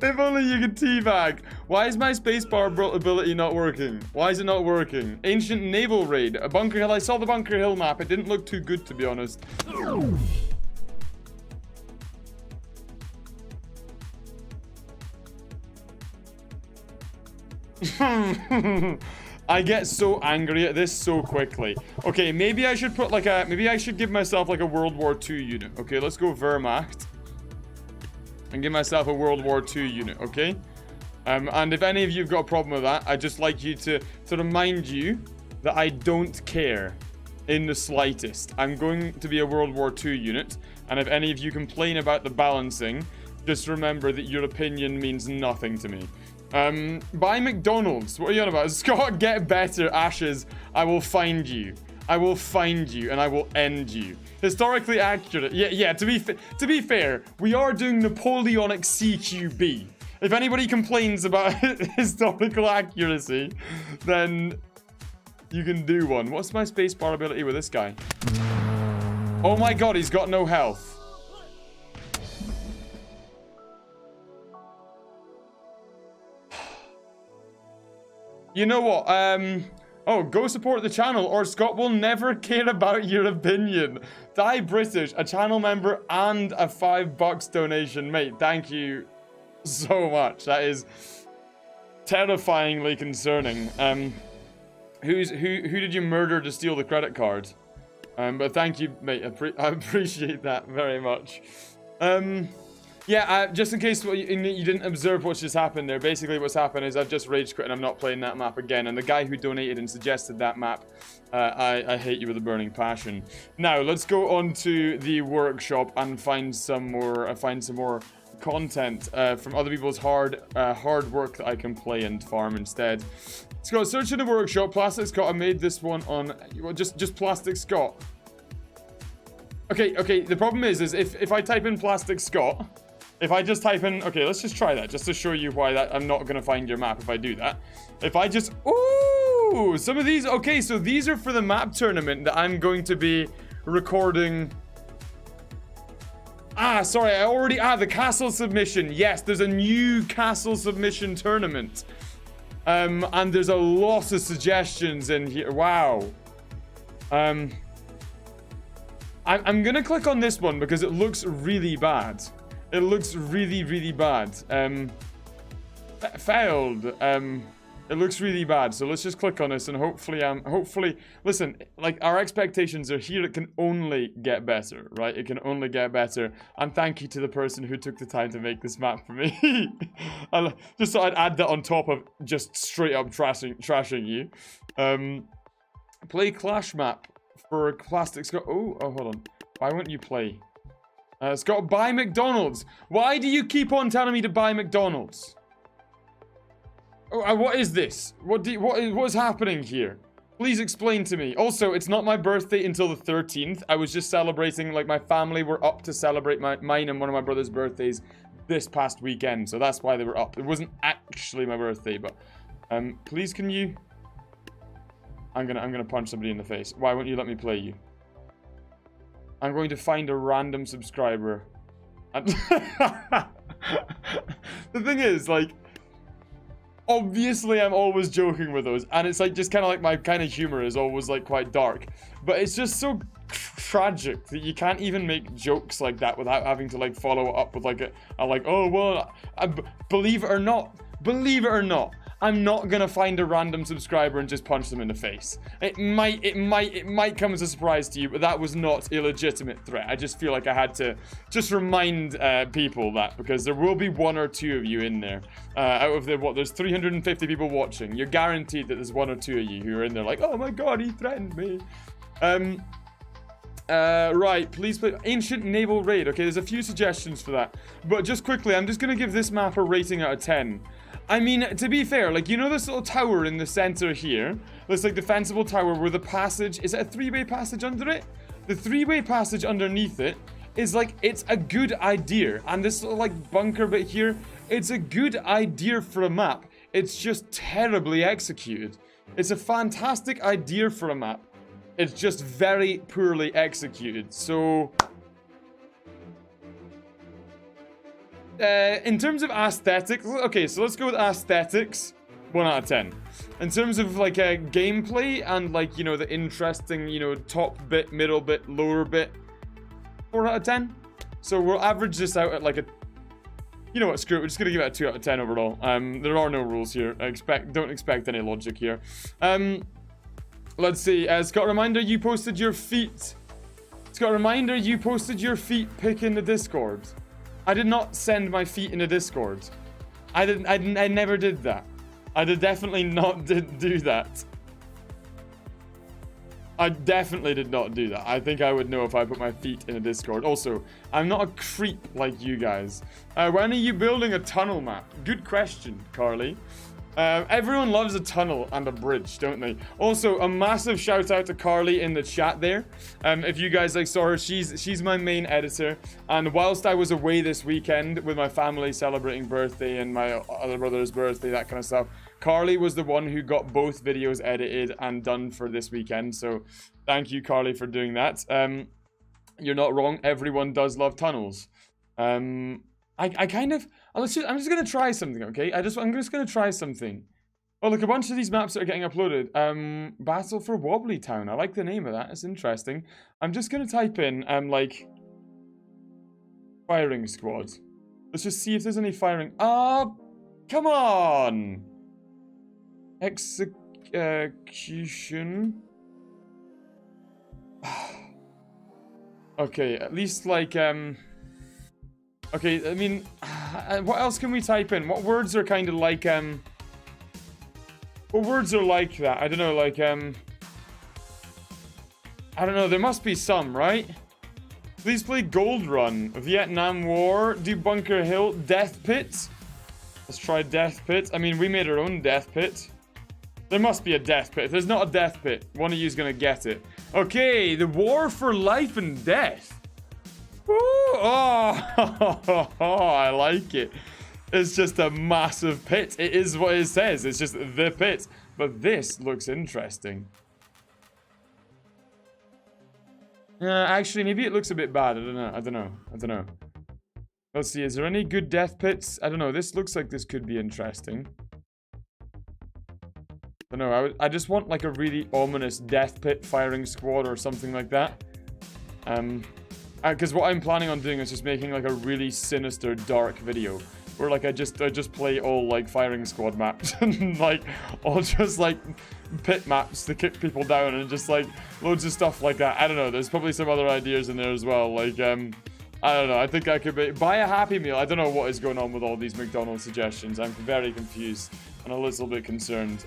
If only you could teabag. Why is my spacebar ability not working? Why is it not working? Ancient naval raid. A Bunker Hill. I saw the Bunker Hill map. It didn't look too good, to be honest. I get so angry at this so quickly. Okay, maybe I should put like a... Maybe I should give myself like a World War II unit. Okay, let's go Wehrmacht. And give myself a World War II unit, okay? And if any of you have got a problem with that, I'd just like you to remind you that I don't care in the slightest. I'm going to be a World War II unit. And if any of you complain about the balancing, just remember that your opinion means nothing to me. Buy McDonald's. What are you on about? Scott, get better, Ashes. I will find you. I will find you and I will end you. Historically accurate. Yeah, to be fair, we are doing Napoleonic CQB. If anybody complains about historical accuracy, then you can do one. What's my spacebar ability with this guy? Oh my God, he's got no health. You know what? Oh, go support the channel or Scott will never care about your opinion. Die British, a channel member and a $5 donation. Mate, thank you so much. That is terrifyingly concerning. Who did you murder to steal the credit card? But thank you, mate. I appreciate that very much. Yeah, just in case you didn't observe what just happened there, basically what's happened is I've just rage quit and I'm not playing that map again. And the guy who donated and suggested that map, I hate you with a burning passion. Now, let's go on to the workshop and find some more content from other people's hard work that I can play and farm instead. Scott, search in the workshop. Plastic Scott, I made this one on, well, just Plastic Scott. Okay, the problem is if I type in Plastic Scott, if I just type in, okay, let's just try that, just to show you why that I'm not gonna find your map if I do that. If I just, ooh, some of these, okay, so these are for the map tournament that I'm going to be recording. Sorry, the castle submission. Yes, there's a new castle submission tournament. And there's a lot of suggestions in here. Wow. I'm gonna click on this one because it looks really bad. It looks really, really bad. Failed. It looks really bad, so let's just click on this and hopefully, listen, like, our expectations are here. It can only get better, right? It can only get better. And thank you to the person who took the time to make this map for me. Just thought I'd add that on top of just straight up trashing you. Play Clash map for Plastic Scot. Oh, hold on. Why won't you play? Scott, buy McDonald's. Why do you keep on telling me to buy McDonald's? Oh, what is this? What is happening here? Please explain to me. Also, it's not my birthday until the 13th. I was just celebrating, like, my family were up to celebrate mine and one of my brother's birthdays this past weekend. So that's why they were up. It wasn't actually my birthday, but please can you? I'm gonna punch somebody in the face. Why won't you let me play you? I'm going to find a random subscriber. The thing is, like, obviously I'm always joking with those, and it's like just kind of like my kind of humor is always like quite dark, but it's just so tragic that you can't even make jokes like that without having to like follow it up with like a like, oh well, believe it or not, I'm not gonna find a random subscriber and just punch them in the face. It might come as a surprise to you, but that was not a legitimate threat. I just feel like I had to just remind people that, because there will be 1 or 2 of you in there. Out of there's 350 people watching. You're guaranteed that there's 1 or 2 of you who are in there like, oh my god, he threatened me. Right, please play Ancient Naval Raid. Okay, there's a few suggestions for that. But just quickly, I'm just gonna give this map a rating out of 10. I mean, to be fair, like, you know this little tower in the center here? This, like, defensible tower where the passage... Is it a 3-way passage under it? The 3-way passage underneath it is, like, it's a good idea. And this little, like, bunker bit here, it's a good idea for a map. It's just terribly executed. It's a fantastic idea for a map. It's just very poorly executed. So... in terms of aesthetics, okay, so let's go with aesthetics. 1 out of 10. In terms of like gameplay and like, you know, the interesting, you know, top bit, middle bit, lower bit, 4 out of 10. So we'll average this out at like a, you know what, screw it, we're just gonna give it a 2 out of 10 overall. There are no rules here. Don't expect any logic here. Let's see. Scott, reminder, you posted your feet. Scott, reminder, you posted your feet pic in the Discord. I did not send my feet in a Discord. I never did that. I definitely not do that. I definitely did not do that. I think I would know if I put my feet in a Discord. Also, I'm not a creep like you guys. When are you building a tunnel map? Good question, Carly. Everyone loves a tunnel and a bridge, don't they? Also, a massive shout out to Carly in the chat there. If you guys like saw her, she's my main editor. And whilst I was away this weekend with my family celebrating birthday and my other brother's birthday, that kind of stuff, Carly was the one who got both videos edited and done for this weekend. So thank you, Carly, for doing that. You're not wrong. Everyone does love tunnels. I kind of... I'm just going to try something, okay? I'm just going to try something. Oh, look, a bunch of these maps that are getting uploaded. Battle for Wobbly Town. I like the name of that. It's interesting. I'm just going to type in, like... Firing squad. Let's just see if there's any firing... Oh, come on! Execution. Okay, at least, like, okay, I mean, what else can we type in? What words are kind of like, what words are like that? I don't know, like, I don't know, there must be some, right? Please play Gold Run, Vietnam War, do Bunker Hill, Death Pit. Let's try Death Pit. I mean, we made our own Death Pit. There must be a Death Pit. If there's not a Death Pit, one of you is going to get it. Okay, the War for Life and Death. Ooh, oh, I like it. It's just a massive pit. It is what it says. It's just the pit. But this looks interesting. Actually, maybe it looks a bit bad. I don't know. Let's see. Is there any good death pits? I don't know. This looks like this could be interesting. I don't know. I just want like a really ominous death pit firing squad or something like that. Because what I'm planning on doing is just making like a really sinister, dark video where like I just play all like firing squad maps and like all just like pit maps to kick people down and just like loads of stuff like that. I don't know. There's probably some other ideas in there as well. Like I don't know. I think I could buy a Happy Meal. I don't know what is going on with all these McDonald's suggestions. I'm very confused and a little bit concerned.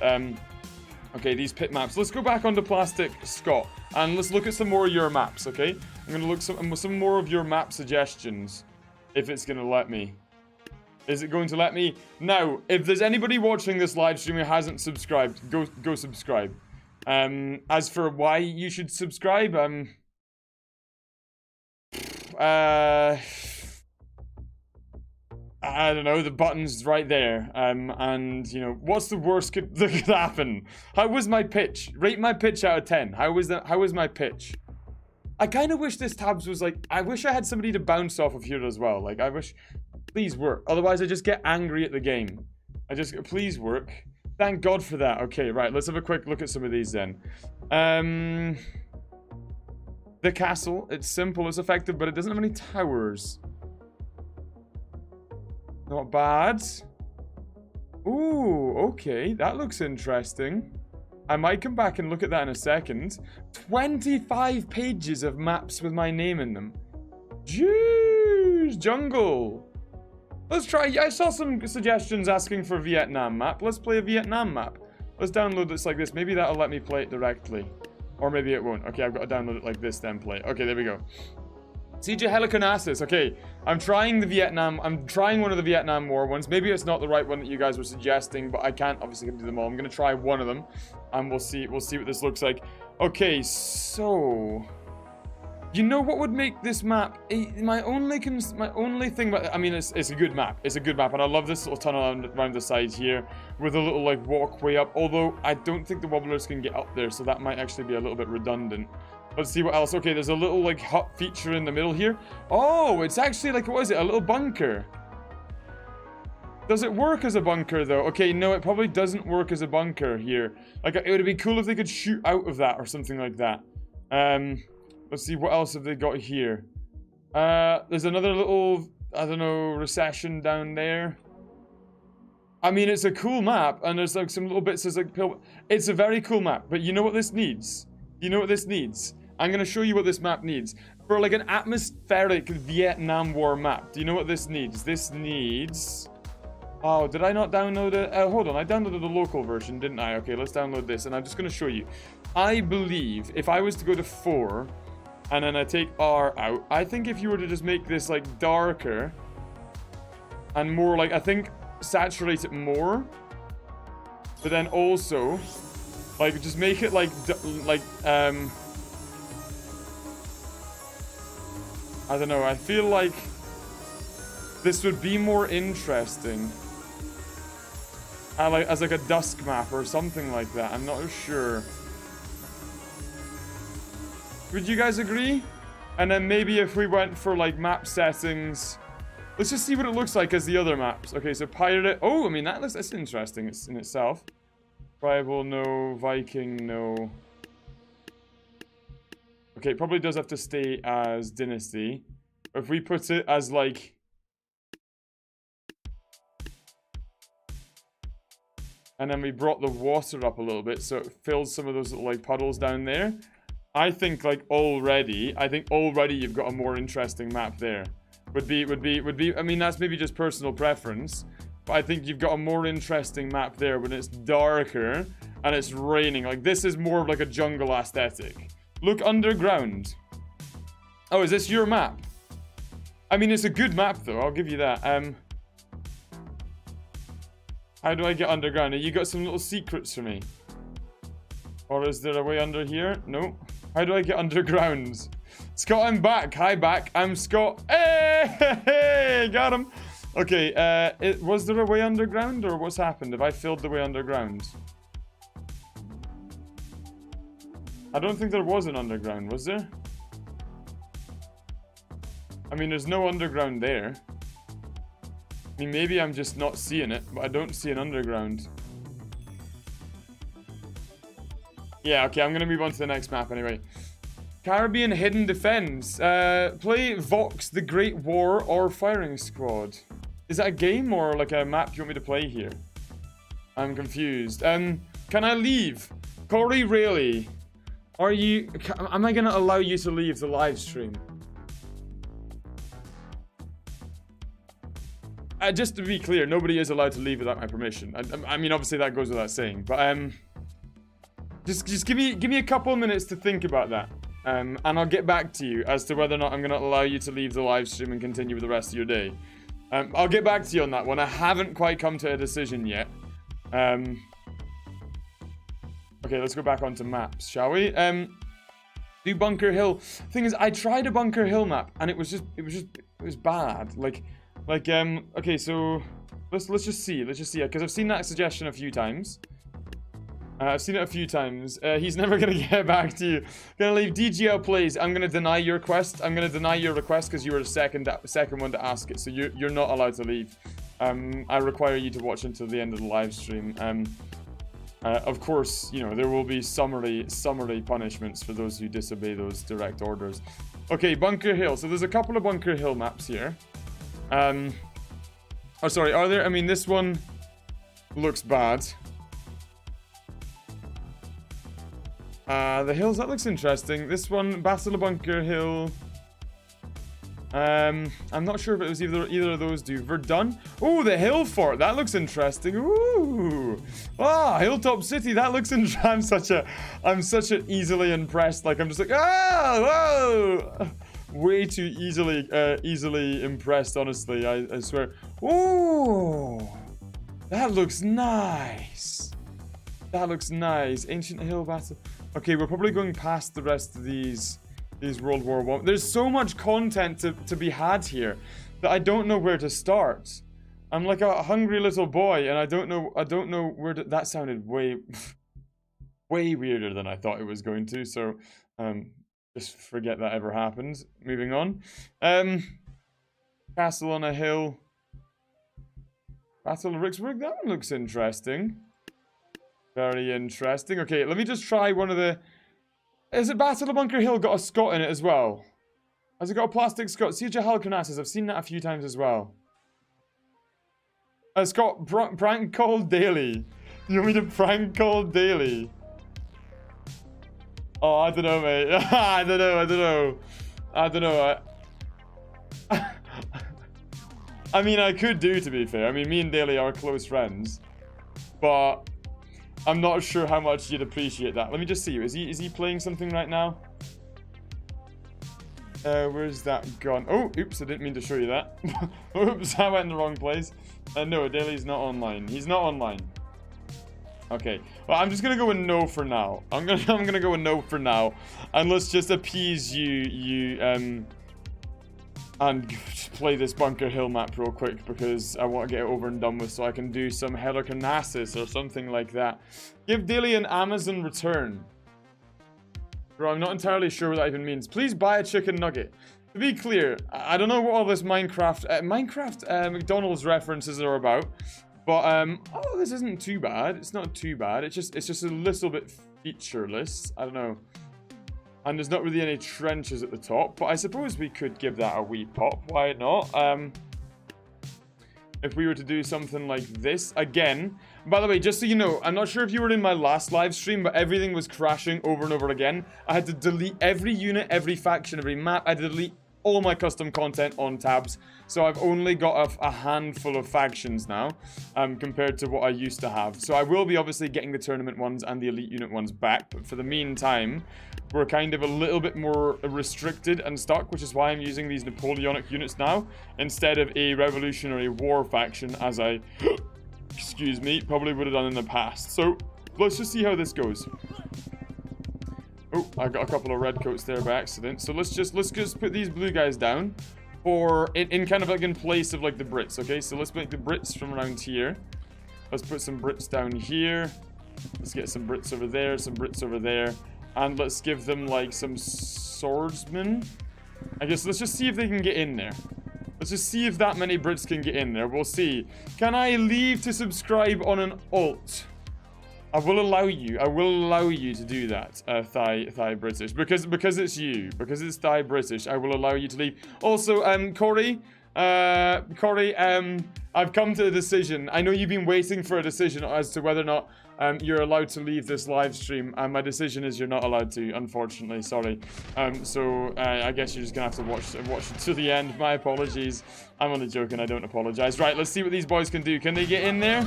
Okay, these pit maps. Let's go back onto Plastic Scot and let's look at some more of your maps. Okay, I'm gonna look some more of your map suggestions. If it's gonna let me. Is it going to let me? Now, if there's anybody watching this live stream who hasn't subscribed, go subscribe. As for why you should subscribe, I don't know, the button's right there. And, you know, what's the worst that could happen? How was my pitch? Rate my pitch out of 10. How was my pitch? I kind of wish this tabs was like, I wish I had somebody to bounce off of here as well. Like, I wish, please work. Otherwise, I just get angry at the game. Please work. Thank God for that. Okay, right, let's have a quick look at some of these then. The castle, it's simple, it's effective, but it doesn't have any towers. Not bad. Ooh, okay, that looks interesting. I might come back and look at that in a second. 25 pages of maps with my name in them. Jeez, jungle. Let's try. I saw some suggestions asking for a Vietnam map. Let's play a Vietnam map. Let's download this like this. Maybe that'll let me play it directly. Or maybe it won't. Okay, I've got to download it like this, then play. Okay, there we go. CJ Heliconasis. Okay, I'm trying one of the Vietnam War ones. Maybe it's not the right one that you guys were suggesting, but I can't obviously do them all. I'm gonna try one of them, and we'll see what this looks like. Okay, so you know what would make this map? My only thing about it, I mean, it's a good map. It's a good map, and I love this little tunnel around the side here with a little like walkway up. Although I don't think the wobblers can get up there, so that might actually be a little bit redundant. Let's see what else. Okay, there's a little like hut feature in the middle here. Oh, it's actually like, what is it? A little bunker. Does it work as a bunker though? Okay, no, it probably doesn't work as a bunker here. Like, it would be cool if they could shoot out of that or something like that. Let's see, what else have they got here? There's another little, I don't know, recession down there. I mean, it's a cool map, and there's like some little bits, there's like, it's a very cool map, but you know what this needs? You know what this needs? I'm going to show you what this map needs. For like an atmospheric Vietnam War map, do you know what this needs? This needs... Oh, did I not download it? Hold on, I downloaded the local version, didn't I? Okay, let's download this, and I'm just going to show you. I believe if I was to go to 4, and then I take R out, I think if you were to just make this like darker, and more like, I think, saturate it more, but then also... like, just make it like, I don't know, I feel like this would be more interesting. As like a dusk map or something like that, I'm not sure. Would you guys agree? And then maybe if we went for like map settings, let's just see what it looks like as the other maps. Okay, so pirate, oh, I mean, that's interesting in itself. Tribal, no. Viking, no. Okay, it probably does have to stay as Dynasty. If we put it as, like... and then we brought the water up a little bit, so it fills some of those little, like, puddles down there. I think, like, already you've got a more interesting map there. Would be, I mean, that's maybe just personal preference. But I think you've got a more interesting map there when it's darker and it's raining. Like, this is more of like a jungle aesthetic. Look underground. Oh, is this your map? I mean, it's a good map though, I'll give you that. How do I get underground? You got some little secrets for me? Or is there a way under here? No. How do I get underground? Scott, I'm back. Hi, back. I'm Scott. Hey, got him. Okay, was there a way underground, or what's happened? Have I filled the way underground? I don't think there was an underground, was there? I mean, there's no underground there. I mean, maybe I'm just not seeing it, but I don't see an underground. Yeah, okay, I'm gonna move on to the next map anyway. Caribbean Hidden Defense. Play Vox, The Great War, or Firing Squad. Is that a game or like a map you want me to play here? I'm confused. Can I leave? Corey Rayleigh, am I going to allow you to leave the live stream? Just to be clear, nobody is allowed to leave without my permission. I mean, obviously that goes without saying, but just give me a couple of minutes to think about that, and I'll get back to you as to whether or not I'm going to allow you to leave the live stream and continue with the rest of your day. I'll get back to you on that one. I haven't quite come to a decision yet. Okay, let's go back onto maps, shall we? Do Bunker Hill. Thing is, I tried a Bunker Hill map and it was bad. Okay, so let's just see, because I've seen that suggestion a few times. He's never gonna get back to you. Gonna leave DGL plays. I'm gonna deny your request. I'm gonna deny your request because you were the second one to ask it. So you're not allowed to leave. I require you to watch until the end of the live stream. Of course, you know there will be summary punishments for those who disobey those direct orders. Okay, Bunker Hill. So there's a couple of Bunker Hill maps here. Oh, sorry. Are there? I mean, this one looks bad. The hills, that looks interesting. This one, Battle of Bunker Hill. I'm not sure if it was either of those do. Verdun. Oh, the Hill Fort. That looks interesting. Ooh. Ah, Hilltop City. That looks interesting. I'm such an easily impressed. Like, I'm just like, whoa. Way too easily impressed, honestly. I swear. Ooh. That looks nice. That looks nice. Ancient Hill Battle. Okay, we're probably going past the rest of these World War I. There's so much content to be had here that I don't know where to start. I'm like a hungry little boy, and I don't know where to... That sounded way weirder than I thought it was going to. So, just forget that ever happened. Moving on. Castle on a Hill. Battle of Ricksburg. That one looks interesting. Very interesting. Okay, let me just try one of the... Is it Battle of Bunker Hill got a Scot in it as well? Has it got a plastic Scot? Siege of Halicarnassus. I've seen that a few times as well. Scott, prank call daily. You want me to prank call daily? Oh, I don't know, mate. I don't know. I mean, I could do, to be fair. I mean, me and Daly are close friends. But... I'm not sure how much you'd appreciate that. Let me just see. Is he playing something right now? Where's that gone? Oh, oops, I didn't mean to show you that. Oops, I went in the wrong place. No, Daly's not online. He's not online. Okay. Well, I'm just gonna go with no for now. I'm gonna go with no for now. And let's just appease you and just play this Bunker Hill map real quick because I want to get it over and done with so I can do some Halicarnassus or something like that. Give Daly an Amazon return. Bro, I'm not entirely sure what that even means. Please buy a chicken nugget. To be clear, I don't know what all this Minecraft McDonald's references are about, but oh, this isn't too bad. It's not too bad. It's just a little bit featureless. I don't know. And there's not really any trenches at the top, but I suppose we could give that a wee pop. Why not? If we were to do something like this again. By the way, just so you know, I'm not sure if you were in my last live stream, but everything was crashing over and over again. I had to delete every unit, every faction, every map. I had to delete all my custom content on tabs. So I've only got a handful of factions now, compared to what I used to have. So I will be obviously getting the tournament ones and the elite unit ones back, but for the meantime, we're kind of a little bit more restricted and stuck, which is why I'm using these Napoleonic units now, instead of a Revolutionary War faction, as I, excuse me, probably would have done in the past. So let's just see how this goes. Oh, I got a couple of red coats there by accident. So let's just put these blue guys down, or in kind of like in place of like the Brits. Okay, so let's make the Brits from around here. Let's put some Brits down here. Let's get some Brits over there, some Brits over there. And let's give them, like, some swordsmen. I guess let's just see if they can get in there. Let's just see if that many Brits can get in there. We'll see. Can I leave to subscribe on an alt? I will allow you. I will allow you to do that, Thai British. Because it's you. Because it's Thai British. I will allow you to leave. Also, Corey, Corey, I've come to a decision. I know you've been waiting for a decision as to whether or not you're allowed to leave this live stream. And my decision is you're not allowed to, unfortunately. Sorry. So I guess you're just gonna have to watch it to the end. My apologies. I'm only joking. I don't apologize. Right, let's see what these boys can do. Can they get in there?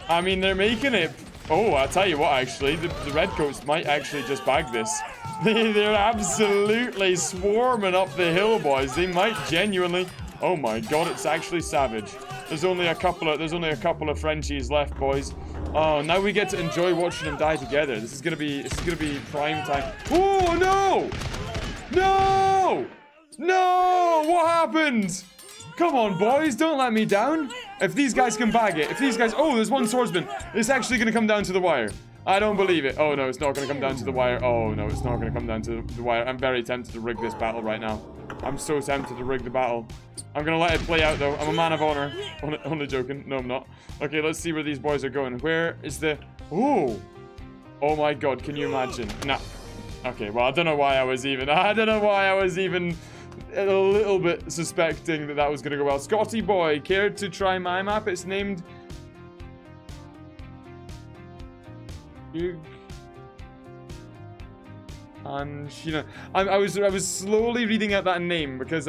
I mean, they're making it. Oh, I'll tell you what, actually. The Redcoats might actually just bag this. They're absolutely swarming up the hill, boys. They might genuinely... Oh my god, it's actually savage. There's only a couple of Frenchies left, boys. Oh, now we get to enjoy watching them die together. This is gonna be prime time. Oh no! No! No! What happened? Come on, boys, don't let me down. If these guys can bag it, if these guys... Oh, there's one swordsman. It's actually gonna come down to the wire. I don't believe it. Oh no, it's not gonna come down to the wire. Oh no, it's not gonna come down to the wire. I'm very tempted to rig this battle right now. I'm so tempted to rig the battle. I'm gonna let it play out though. I'm a man of honor. Only joking. No, I'm not. Okay, let's see where these boys are going. Where is the... Oh! Oh my god, can you imagine? Nah. Okay, well, I don't know why I was even a little bit suspecting that was gonna go well. Scotty boy, care to try my map? It's named... And you know, I was slowly reading out that name because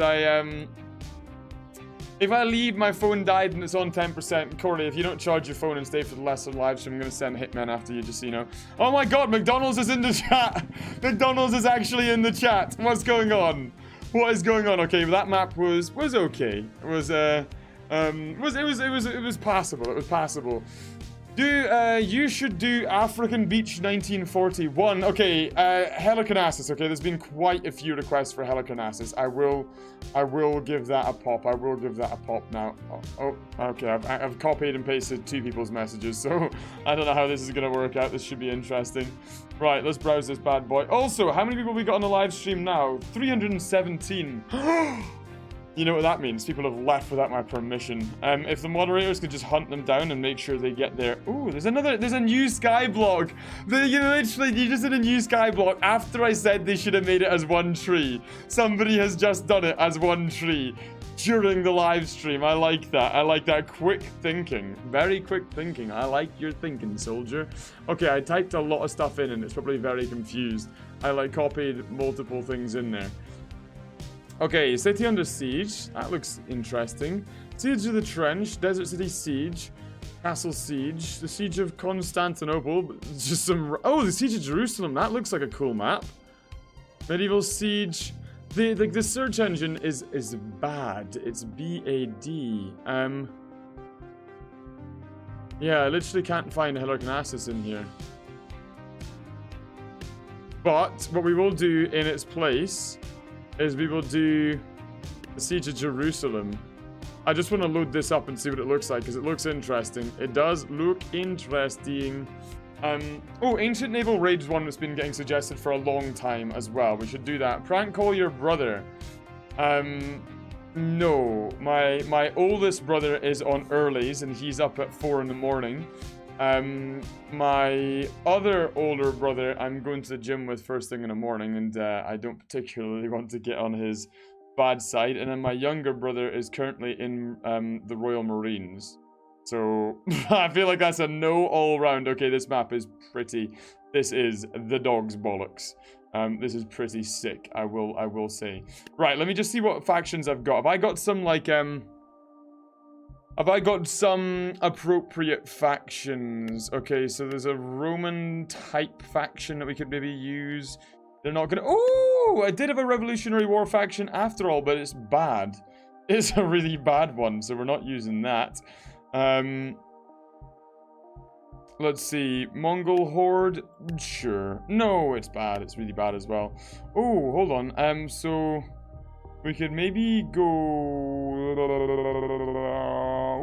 if I leave my phone died and it's on 10%, Corey, if you don't charge your phone and stay for the rest of the live stream, I'm gonna send Hitman after you, just so you know. Oh my god, McDonald's is in the chat. McDonald's is actually in the chat. What's going on? What is going on? Okay, that map was okay. It was passable. It was passable. You should do African Beach 1941. Okay, Helicarnassus. Okay, there's been quite a few requests for Helicarnassus. I will give that a pop. I will give that a pop now. Oh, okay. I've copied and pasted two people's messages, so I don't know how this is gonna work out. This should be interesting. Right, let's browse this bad boy. Also, how many people we got on the live stream now? 317. You know what that means? People have left without my permission. If the moderators could just hunt them down and make sure they get there. Ooh, there's a new skyblock. You just did a new skyblock after I said they should have made it as one tree. Somebody has just done it as one tree during the live stream. I like that. I like that quick thinking. Very quick thinking. I like your thinking, soldier. Okay, I typed a lot of stuff in and it's probably very confused. I copied multiple things in there. Okay, City under Siege. That looks interesting. Siege of the Trench, Desert City Siege, Castle Siege, the Siege of Constantinople. Just some... Oh, the Siege of Jerusalem. That looks like a cool map. Medieval Siege. The search engine is bad. It's B-A-D. Yeah, I literally can't find Helicarnassus in here. But what we will do in its place is we will do the Siege of Jerusalem. I just want to load this up and see what it looks like, because it looks interesting. It does look interesting. Oh, Ancient Naval Raids 1 has been getting suggested for a long time as well. We should do that. Prank call your brother. No. My oldest brother is on earlies, and he's up at 4 in the morning. My other older brother, I'm going to the gym with first thing in the morning, and I don't particularly want to get on his bad side. And then my younger brother is currently in the Royal Marines. So I feel like that's a no all round. Okay, this map is pretty. This is the dog's bollocks. This is pretty sick, I will say. Right, let me just see what factions I've got. Have I got some like Have I got some appropriate factions? Okay, so there's a Roman type faction that we could maybe use. They're not gonna... Oh, I did have a Revolutionary War faction after all, but it's bad. It's a really bad one, so we're not using that. Let's see. Mongol Horde? Sure. No, it's bad. It's really bad as well. Oh, hold on. So... we could maybe go...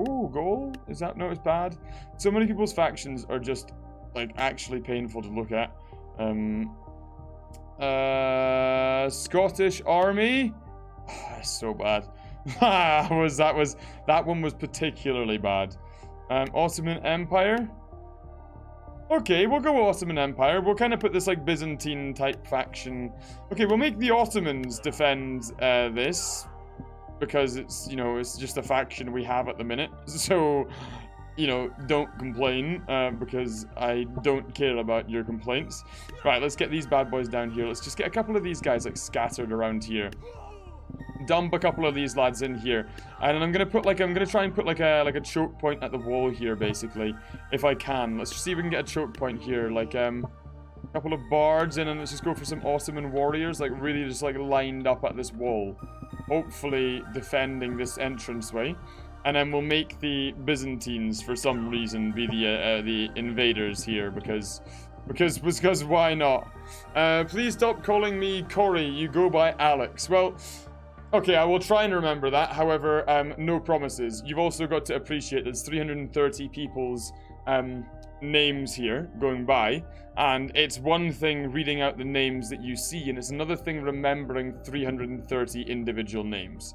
Ooh, goal? Is that... No, it's bad. So many people's factions are just, like, actually painful to look at. Scottish Army? Oh, that's so bad. That one was particularly bad. Ottoman Empire? Okay, we'll go Ottoman Empire. We'll kind of put this, like, Byzantine-type faction. Okay, we'll make the Ottomans defend this. because it's, you know, it's just a faction we have at the minute. So, you know, don't complain, because I don't care about your complaints. Right, let's get these bad boys down here. Let's just get a couple of these guys, like, scattered around here. Dump a couple of these lads in here. And I'm gonna try and put like a choke point at the wall here, basically, if I can. Let's just see if we can get a choke point here, like, a couple of bards in, and let's just go for some Ottoman warriors, like, really just, like, lined up at this wall. Hopefully defending this entranceway. And then we'll make the Byzantines, for some reason, be the invaders here, because why not? Please stop calling me Corey, you go by Alex. Well, okay, I will try and remember that. However, no promises. You've also got to appreciate there's 330 people's names here going by, and it's one thing reading out the names that you see, and it's another thing remembering 330 individual names.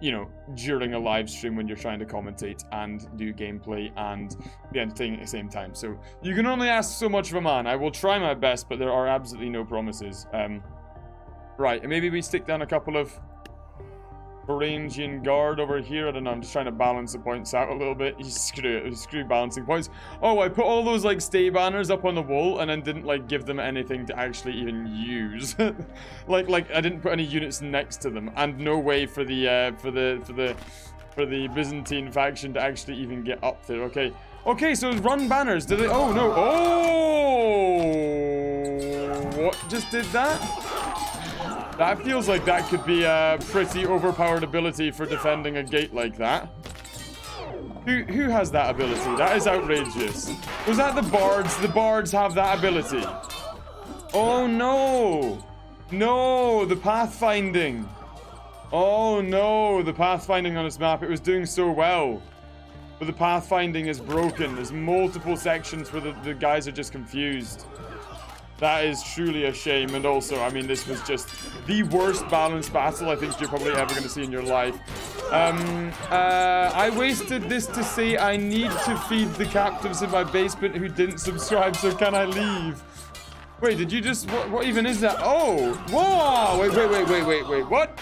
You know, during a live stream when you're trying to commentate and do gameplay and be entertaining at the same time. So you can only ask so much of a man. I will try my best, but there are absolutely no promises. Right, and maybe we stick down a couple of Varangian guard over here. I don't know, I'm just trying to balance the points out a little bit. Screw balancing points. Oh, I put all those, like, stay banners up on the wall and then didn't, like, give them anything to actually even use. like I didn't put any units next to them, and no way for the Byzantine faction to actually even get up there. Okay, so run banners. Did they? Oh no. Oh, what just did that? That feels like that could be a pretty overpowered ability for defending a gate like that. Who has that ability? That is outrageous. Was that the bards? The bards have that ability. Oh no! No, the pathfinding. Oh no, the pathfinding on this map. It was doing so well. But the pathfinding is broken. There's multiple sections where the guys are just confused. That is truly a shame, and also, I mean, this was just the worst balanced battle I think you're probably ever going to see in your life. I wasted this to say I need to feed the captives in my basement who didn't subscribe, so can I leave? Wait, did you just... What even is that? Oh! Whoa! Wait, what?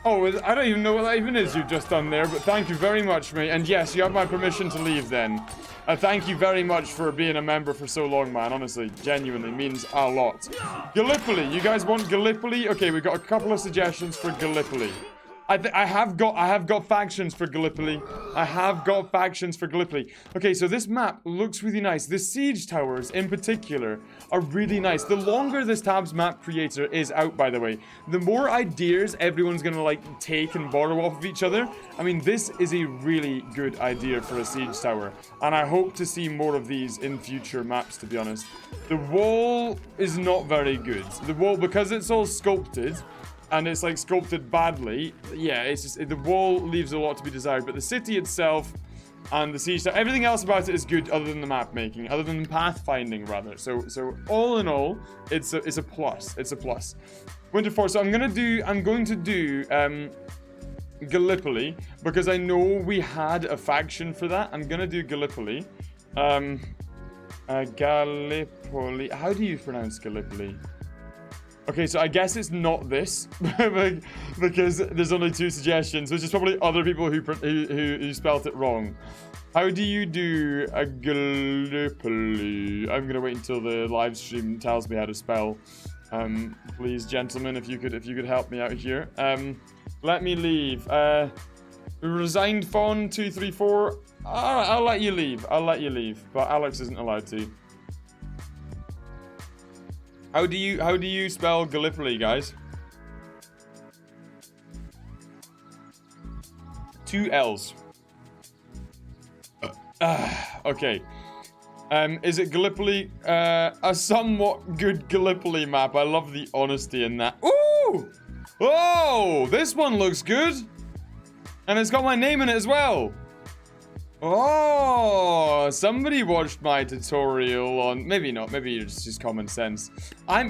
Oh, I don't even know what that even is you've just done there, but thank you very much, mate. And yes, you have my permission to leave then. Thank you very much for being a member for so long, man. Honestly, genuinely means a lot. Gallipoli. You guys want Gallipoli? Okay, we've got a couple of suggestions for Gallipoli. I have got factions for Gallipoli. Okay, so this map looks really nice. The siege towers, in particular, are really nice. The longer this tab's map creator is out, by the way, the more ideas everyone's gonna, like, take and borrow off of each other. I mean, this is a really good idea for a siege tower, and I hope to see more of these in future maps, to be honest. The wall is not very good. The wall, because it's all sculpted, and it's, like, sculpted badly, yeah, it's just, the wall leaves a lot to be desired, but the city itself and the siege tower, everything else about it is good other than the map making, other than pathfinding, rather. So all in all, it's a plus. It's a plus. Winter Force. So I'm going to do Gallipoli, because I know we had a faction for that. I'm going to do Gallipoli. Gallipoli. How do you pronounce Gallipoli? Okay, so I guess it's not this, because there's only 2 suggestions, which is probably other people who spelt it wrong. How do you do a Gallipoli? I'm gonna wait until the live stream tells me how to spell. Please, gentlemen, if you could help me out here. Let me leave. Resigned phone 234. I'll let you leave. But Alex isn't allowed to. How do you spell Gallipoli, guys? 2 L's. Okay. Is it Gallipoli? A somewhat good Gallipoli map. I love the honesty in that. Ooh! Oh! This one looks good! And it's got my name in it as well. Oh, somebody watched my tutorial on, maybe not, maybe it's just common sense.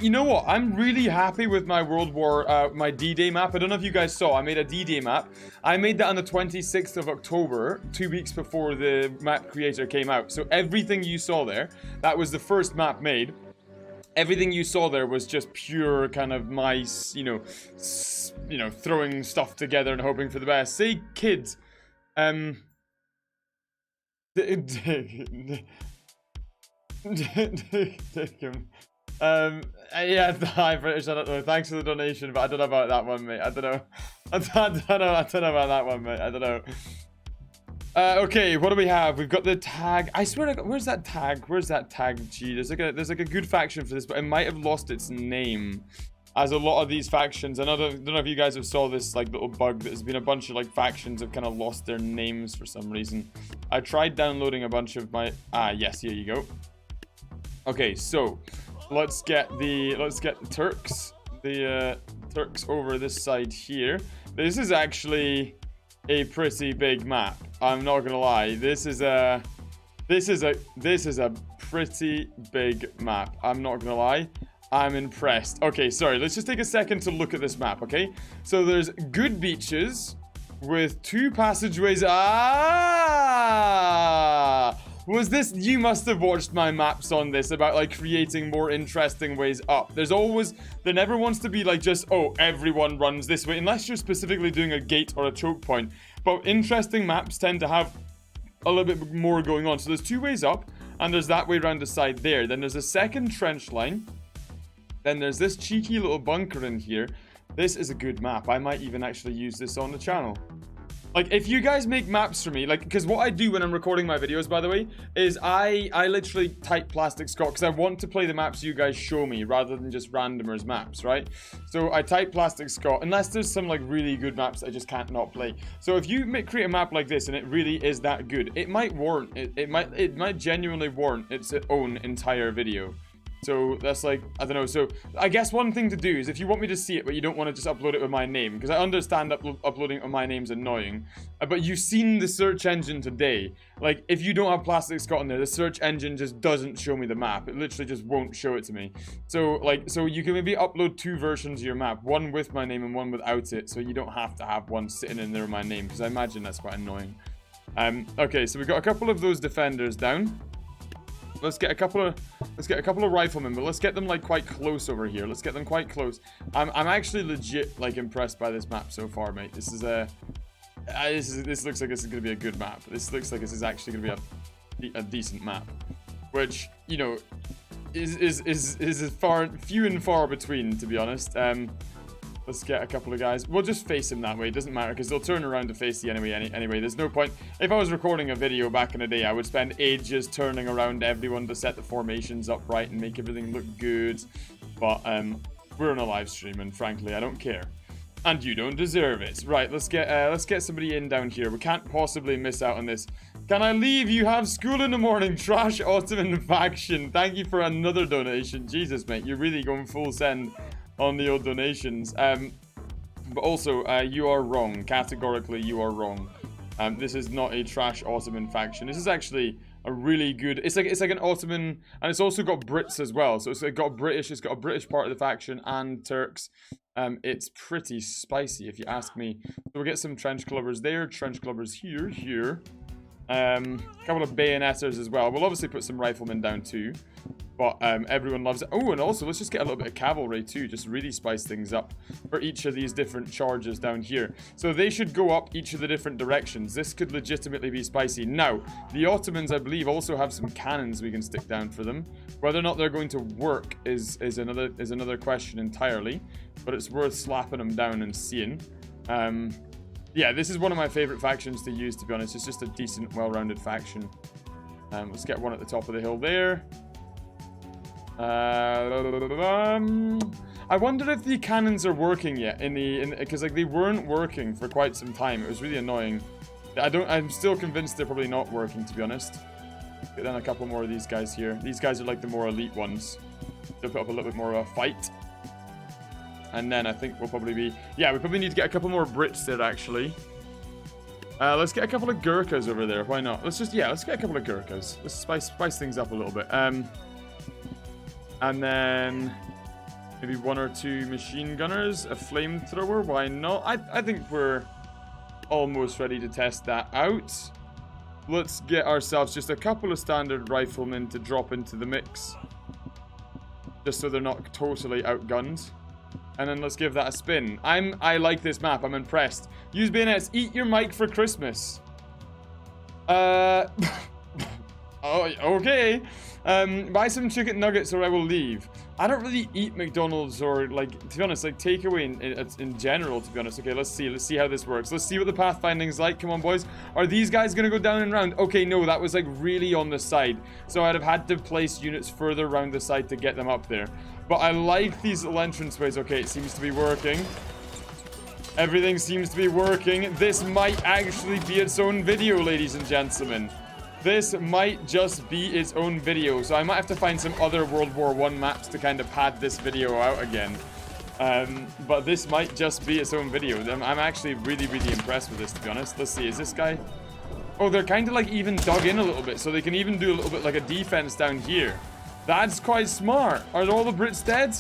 You know what, I'm really happy with my my D-Day map. I don't know if you guys saw, I made a D-Day map. I made that on the 26th of October, 2 weeks before the map creator came out. So everything you saw there, that was the first map made. everything you saw there was just pure kind of mice, you know, throwing stuff together and hoping for the best. Say, kids, yeah, hi British, I don't know. Thanks for the donation, but I don't know about that one, mate. I don't know. I don't know about that one, mate. I don't know. Okay, what do we have? We've got the tag. I swear, where's that tag? Where's that tag? Gee, there's like a good faction for this, but it might have lost its name. As a lot of these factions, I don't know if you guys have saw this like little bug. There's been a bunch of like factions have kind of lost their names for some reason. I tried downloading a bunch of my. Yes, here you go. Okay, so let's get the Turks. The Turks over this side here. This is actually a pretty big map. I'm not gonna lie. This is a pretty big map. I'm not gonna lie. I'm impressed. Okay, sorry. Let's just take a second to look at this map, okay? So there's good beaches with 2 passageways. Was this... You must have watched my maps on this about, like, creating more interesting ways up. There's always... There never wants to be, like, just, oh, everyone runs this way. Unless you're specifically doing a gate or a choke point. But interesting maps tend to have a little bit more going on. So there's 2 ways up, and there's that way around the side there. Then there's a second trench line. Then there's this cheeky little bunker in here. This is a good map. I might even actually use this on the channel. Like, if you guys make maps for me, like, because what I do when I'm recording my videos, by the way, is I literally type Plastic Scot, because I want to play the maps you guys show me, rather than just randomers maps, right? So I type Plastic Scot, unless there's some, like, really good maps I just can't not play. So if you create a map like this, and it really is that good, it might warrant, it might genuinely warrant its own entire video. So that's like, I don't know. So I guess one thing to do is if you want me to see it, but you don't want to just upload it with my name, because I understand uploading it with my name's annoying. But you've seen the search engine today. Like, if you don't have Plastic Scot in there, the search engine just doesn't show me the map. It literally just won't show it to me. So, like, so you can maybe upload 2 versions of your map, one with my name and one without it, so you don't have to have one sitting in there with my name, because I imagine that's quite annoying. Okay, so we've got a couple of those defenders down. Let's get a couple of riflemen, but let's get them like quite close over here. Let's get them quite close. I'm actually legit like impressed by this map so far, mate. This is this looks like this is gonna be a good map. This looks like this is actually gonna be a decent map, which, you know, is few and far between, to be honest. Let's get a couple of guys. We'll just face him that way. It doesn't matter, because they'll turn around to face the enemy anyway. There's no point. If I was recording a video back in the day, I would spend ages turning around everyone to set the formations up right and make everything look good. But we're on a live stream, and frankly, I don't care. And you don't deserve it. Right, let's get somebody in down here. We can't possibly miss out on this. Can I leave? You have school in the morning. Trash Ottoman faction. Thank you for another donation. Jesus, mate, you're really going full send on the old donations. But also, you are wrong. Categorically, you are wrong. This is not a trash Ottoman faction. This is actually a really good... It's like an Ottoman, and it's also got Brits as well. So it's got a British part of the faction and Turks. It's pretty spicy, if you ask me. So we'll get some trench clubbers there, trench clubbers here. A couple of bayonetters as well. We'll obviously put some riflemen down too. But everyone loves it. Oh, and also, let's just get a little bit of cavalry too. Just really spice things up for each of these different charges down here. So they should go up each of the different directions. This could legitimately be spicy. Now, the Ottomans, I believe, also have some cannons we can stick down for them. Whether or not they're going to work is another question entirely. But it's worth slapping them down and seeing. Yeah, this is one of my favorite factions to use, to be honest. It's just a decent, well-rounded faction. Let's get one at the top of the hill there. I wonder if the cannons are working yet because like they weren't working for quite some time. It was really annoying. I'm still convinced they're probably not working, to be honest. Get down a couple more of these guys here. These guys are like the more elite ones. They'll put up a little bit more of a fight. And then I think we'll probably be... Yeah, we probably need to get a couple more Brits there, actually. Let's get a couple of Gurkhas over there. Why not? Let's get a couple of Gurkhas. Let's spice things up a little bit. And then maybe 1 or 2 machine gunners, a flamethrower. Why not? I think we're almost ready to test that out. Let's get ourselves just a couple of standard riflemen to drop into the mix. just so they're not totally outgunned. And then let's give that a spin. I like this map. I'm impressed. Use bayonets. Eat your mic for Christmas. Oh, okay. Buy some chicken nuggets or I will leave. I don't really eat McDonald's or, like, to be honest, like, takeaway in general, to be honest. Okay, let's see how this works. Let's see what the pathfinding's like. Come on, boys. Are these guys gonna go down and round? Okay, no, that was, like, really on the side. So I'd have had to place units further around the side to get them up there. But I like these little entranceways. Okay, it seems to be working. Everything seems to be working. This might actually be its own video, ladies and gentlemen. This might just be its own video. So I might have to find some other World War I maps to kind of pad this video out again. But this might just be its own video. I'm actually really, really impressed with this, to be honest. Let's see, is this guy... Oh, they're kind of like even dug in a little bit. So they can even do a little bit like a defense down here. That's quite smart. Are all the Brits dead?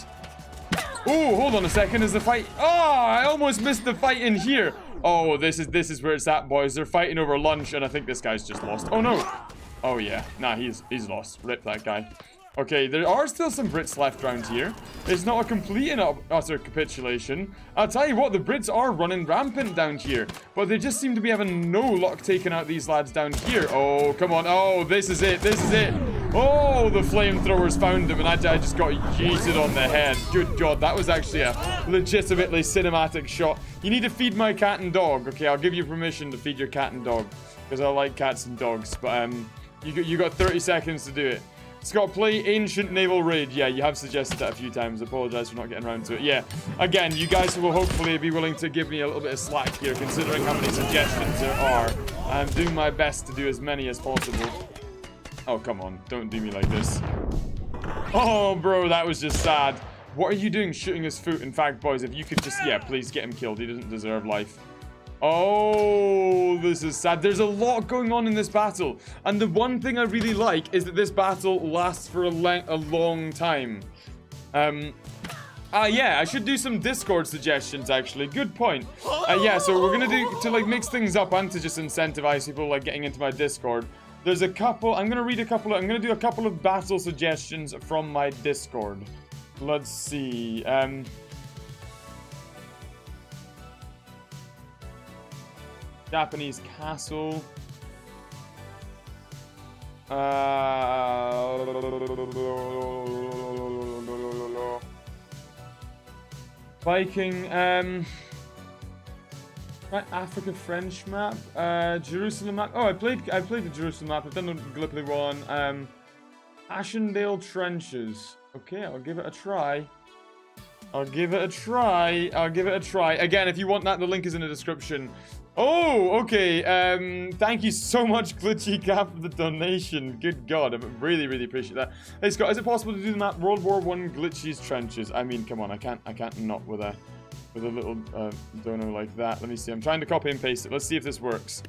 Oh, hold on a second. Is the fight... Oh, I almost missed the fight in here. Oh, this is where it's at, boys. They're fighting over lunch, and I think this guy's just lost. Oh, no. Oh, yeah. Nah, he's lost. Rip that guy. Okay, there are still some Brits left around here. It's not a complete and utter capitulation. I'll tell you what, the Brits are running rampant down here. But they just seem to be having no luck taking out these lads down here. Oh, come on. Oh, this is it. This is it. Oh, the flamethrowers found him, and I just got yeeted on the head. Good God, that was actually a legitimately cinematic shot. You need to feed my cat and dog. Okay, I'll give you permission to feed your cat and dog, because I like cats and dogs. But you got 30 seconds to do it. Scott, play Ancient Naval Raid. Yeah, you have suggested that a few times. I apologize for not getting around to it. Yeah, again, you guys will hopefully be willing to give me a little bit of slack here, considering how many suggestions there are. I'm doing my best to do as many as possible. Oh, come on. Don't do me like this. Oh, bro, that was just sad. What are you doing shooting his foot? In fact, boys, if you could just... Yeah, please get him killed. He doesn't deserve life. Oh, this is sad. There's a lot going on in this battle. And the one thing I really like is that this battle lasts for a long time. Yeah, I should do some Discord suggestions, actually. Good point. Yeah, so we're going to do... To, like, mix things up and to just incentivize people, like, getting into my Discord. There's a couple... I'm going to read a couple... I'm going to do a couple of battle suggestions from my Discord. Let's see. Japanese castle. Viking. Right, Africa French map. Jerusalem map. Oh, I played the Jerusalem map. I've done the Gallipoli one. Ashendale Trenches. Okay, I'll give it a try. I'll give it a try. I'll give it a try. Again, if you want that, the link is in the description. Oh, okay. Thank you so much, Glitchy Cap, for the donation. Good God, I really, really appreciate that. Hey, Scott, is it possible to do the map World War I Glitchy's Trenches? I mean, come on, I can't not with a little dono like that. Let me see. I'm trying to copy and paste it. Let's see if this works.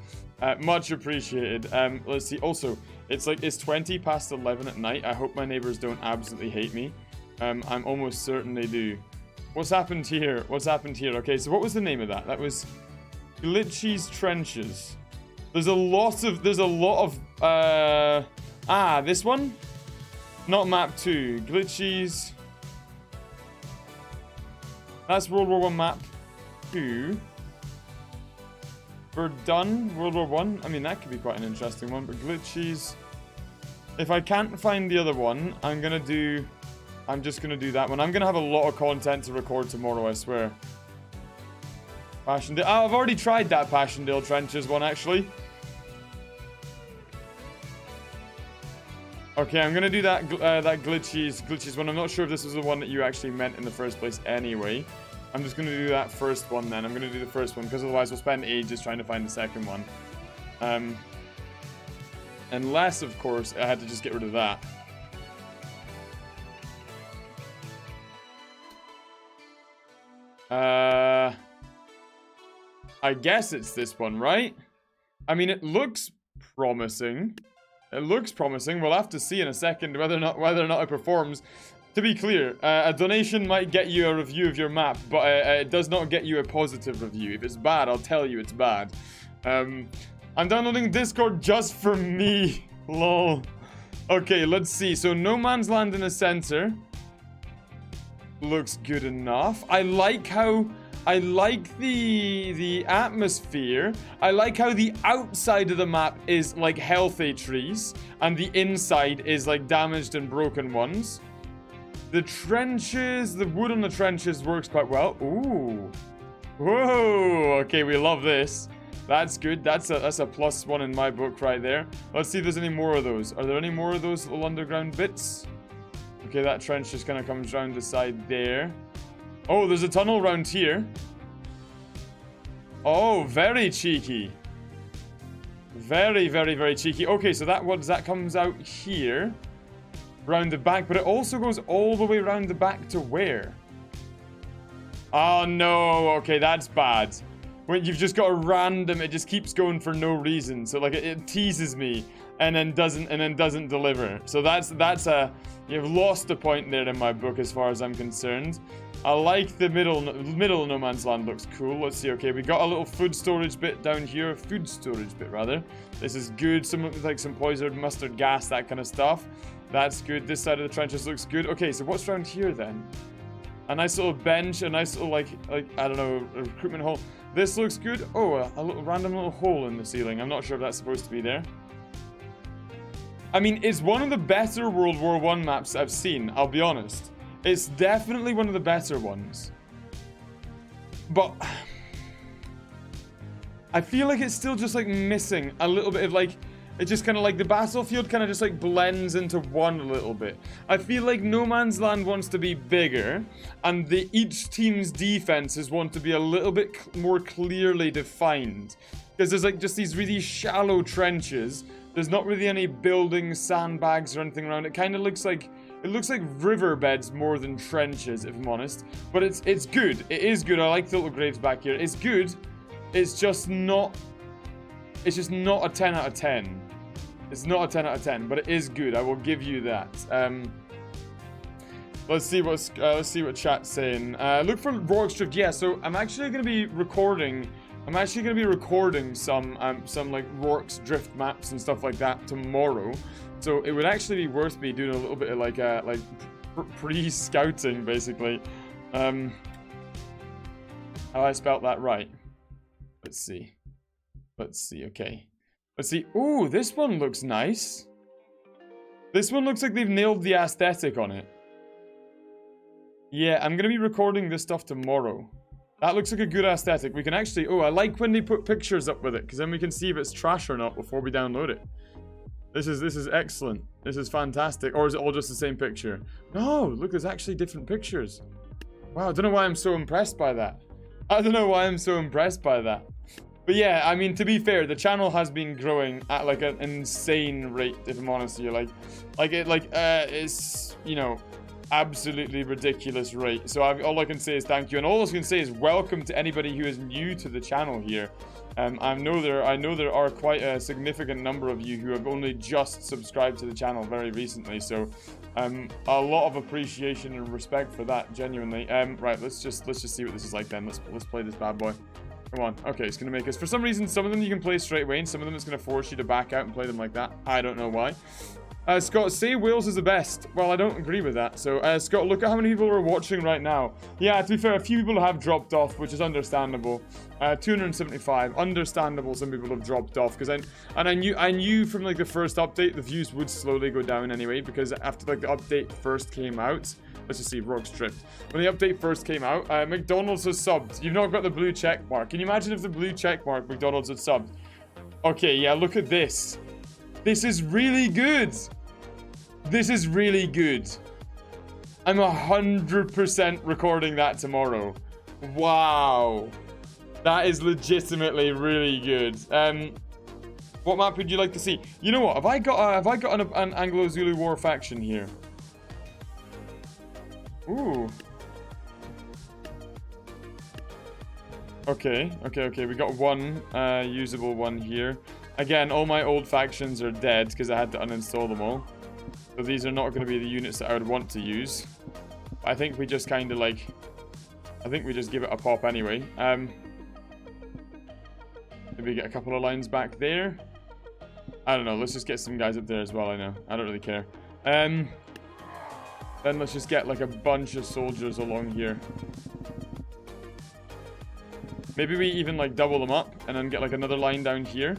Much appreciated. Let's see. Also, it's 20 past 11 at night. I hope my neighbors don't absolutely hate me. I'm almost certain they do. What's happened here? What's happened here? Okay, so what was the name of that? That was Glitchy's Trenches. There's a lot of this one? Not map 2. Glitchy's. That's World War I map 2. Verdun, World War I. I mean, that could be quite an interesting one, but Glitchy's. If I can't find the other one, I'm just gonna do that one. I'm gonna have a lot of content to record tomorrow, I swear. Passchendaele. Oh, I've already tried that Passchendaele Trenches one, actually. Okay, I'm gonna do that glitchies one. I'm not sure if this was the one that you actually meant in the first place anyway. I'm just gonna do that first one then. I'm gonna do the first one because otherwise we'll spend ages trying to find the second one. Unless, of course, I had to just get rid of that. I guess it's this one, right? I mean, it looks promising. It looks promising. We'll have to see in a second whether or not it performs. To be clear, a donation might get you a review of your map, but it does not get you a positive review. If it's bad, I'll tell you it's bad. I'm downloading Discord just for me. Lol. Okay, let's see. So, no man's land in the center. looks good enough. I like the atmosphere. I like how the outside of the map is like healthy trees and the inside is like damaged and broken ones. The trenches, the wood on the trenches works quite well. Ooh. Whoa. Okay, we love this. That's good. That's a +1 in my book right there. Let's see if there's any more of those. Are there any more of those little underground bits? Okay, that trench just kind of comes around the side there. Oh, there's a tunnel around here. Oh, very cheeky. Very, very, very cheeky. Okay, so that comes out here. Round the back, but it also goes all the way around the back to where? Oh, no. Okay, that's bad. When you've just got a random, it just keeps going for no reason. So, like, it teases me and then doesn't deliver. So you've lost a point there in my book as far as I'm concerned. I like the middle no man's land looks cool. Let's see. Okay, we got a little food storage bit down here. Food storage bit, rather. This is good. Some poison mustard gas, that kind of stuff. That's good. This side of the trenches looks good. Okay, so what's around here then? A nice little bench, a nice little, like I don't know, a recruitment hole. This looks good. Oh, a little random little hole in the ceiling. I'm not sure if that's supposed to be there. I mean, it's one of the better World War I maps I've seen, I'll be honest. It's definitely one of the better ones. But I feel like it's still just like missing a little bit of like, it's just kind of like the battlefield kind of just like blends into one a little bit. I feel like No Man's Land wants to be bigger and each team's defenses want to be a little bit more clearly defined. Because there's like just these really shallow trenches. There's not really any buildings, sandbags or anything around. It kind of looks like riverbeds more than trenches, if I'm honest. But it's good. It is good. I like the little graves back here. It's good. It's just not a 10 out of 10. It's not a 10 out of 10, but it is good. I will give you that. Let's see what chat's saying. Look for Rorke's Drift. Yeah, so I'm actually going to be recording some like Rorke's Drift maps and stuff like that tomorrow. So it would actually be worth me doing a little bit of like pre-scouting, basically. Have I spelt that right? Let's see. Okay. Let's see. Ooh, this one looks nice. This one looks like they've nailed the aesthetic on it. Yeah, I'm going to be recording this stuff tomorrow. That looks like a good aesthetic. We can actually... Oh, I like when they put pictures up with it, because then we can see if it's trash or not before we download it. This is excellent. This is fantastic. Or is it all just the same picture? No, look, there's actually different pictures. Wow, I don't know why I'm so impressed by that. But yeah, I mean, to be fair, the channel has been growing at like an insane rate, if I'm honest with you. It's, you know, absolutely ridiculous rate. So all I can say is thank you, and all I can say is welcome to anybody who is new to the channel here. I know there are quite a significant number of you who have only just subscribed to the channel very recently. So a lot of appreciation and respect for that, genuinely. Right, let's just see what this is like then. Let's play this bad boy. Come on. Okay, it's going to make us... For some reason, some of them you can play straight away, and some of them it's going to force you to back out and play them like that. I don't know why. Scott, say Wales is the best. Well, I don't agree with that. So, Scott, look at how many people are watching right now. Yeah, to be fair, a few people have dropped off, which is understandable. 275. Understandable some people have dropped off. Because I knew from, like, the first update, the views would slowly go down anyway. Because after, like, the update first came out... Let's just see, Rorke's Drift. When the update first came out, McDonald's has subbed. You've not got the blue check mark. Can you imagine if the blue check mark McDonald's had subbed? Okay, yeah, look at this. This is really good. This is really good. I'm 100% recording that tomorrow. Wow. That is legitimately really good. What map would you like to see? You know what? Have I got an Anglo-Zulu War faction here? Ooh. Okay. We got one usable one here. Again, all my old factions are dead because I had to uninstall them all. So these are not going to be the units that I would want to use. I think we just kind of like... I think we just give it a pop anyway. Maybe get a couple of lines back there. I don't know. Let's just get some guys up there as well, I know. I don't really care. Then let's just get like a bunch of soldiers along here. Maybe we even like double them up and then get like another line down here.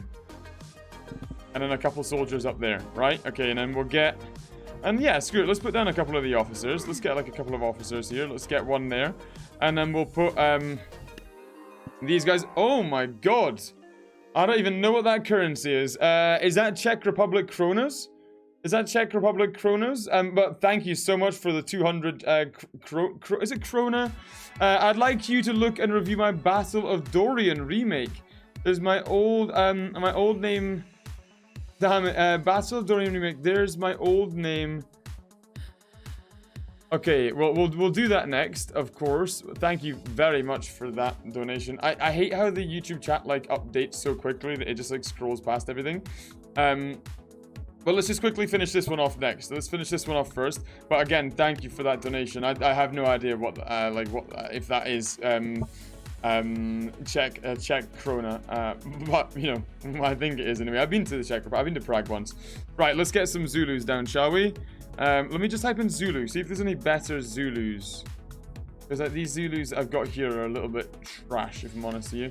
And then a couple soldiers up there, right? Okay, and then we'll get... And yeah, screw it. Let's put down a couple of the officers. Let's get like a couple of officers here. Let's get one there. And then we'll put these guys... Oh my god! I don't even know what that currency is. Is that Czech Republic kronas? Is that Czech Republic kronas? But thank you so much for the 200 is it krona? I'd like you to look and review my Battle of Dorian remake. There's my old name. Damn it, Battle of Dorian remake. There's my old name. Okay, well, we'll do that next, of course. Thank you very much for that donation. I hate how the YouTube chat, like, updates so quickly that it just, like, scrolls past everything. But let's just quickly finish this one off next. Let's finish this one off first. But again, thank you for that donation. I have no idea what, if that is, Czech krona. But, you know, I think it is anyway. I've been to the Czech Republic. I've been to Prague once. Right, let's get some Zulus down, shall we? Let me just type in Zulu, see if there's any better Zulus. Because like, these Zulus I've got here are a little bit trash, if I'm honest with you.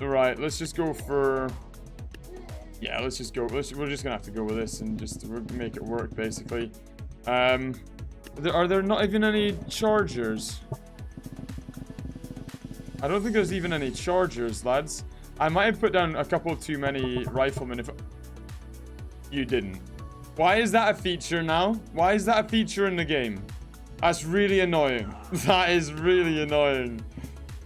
Right, let's just go for... Yeah, let's just go. We're just going to have to go with this and just make it work, basically. Are there not even any chargers? I don't think there's even any chargers, lads. I might have put down a couple too many riflemen if... You didn't. Why is that a feature now? Why is that a feature in the game? That's really annoying. That is really annoying.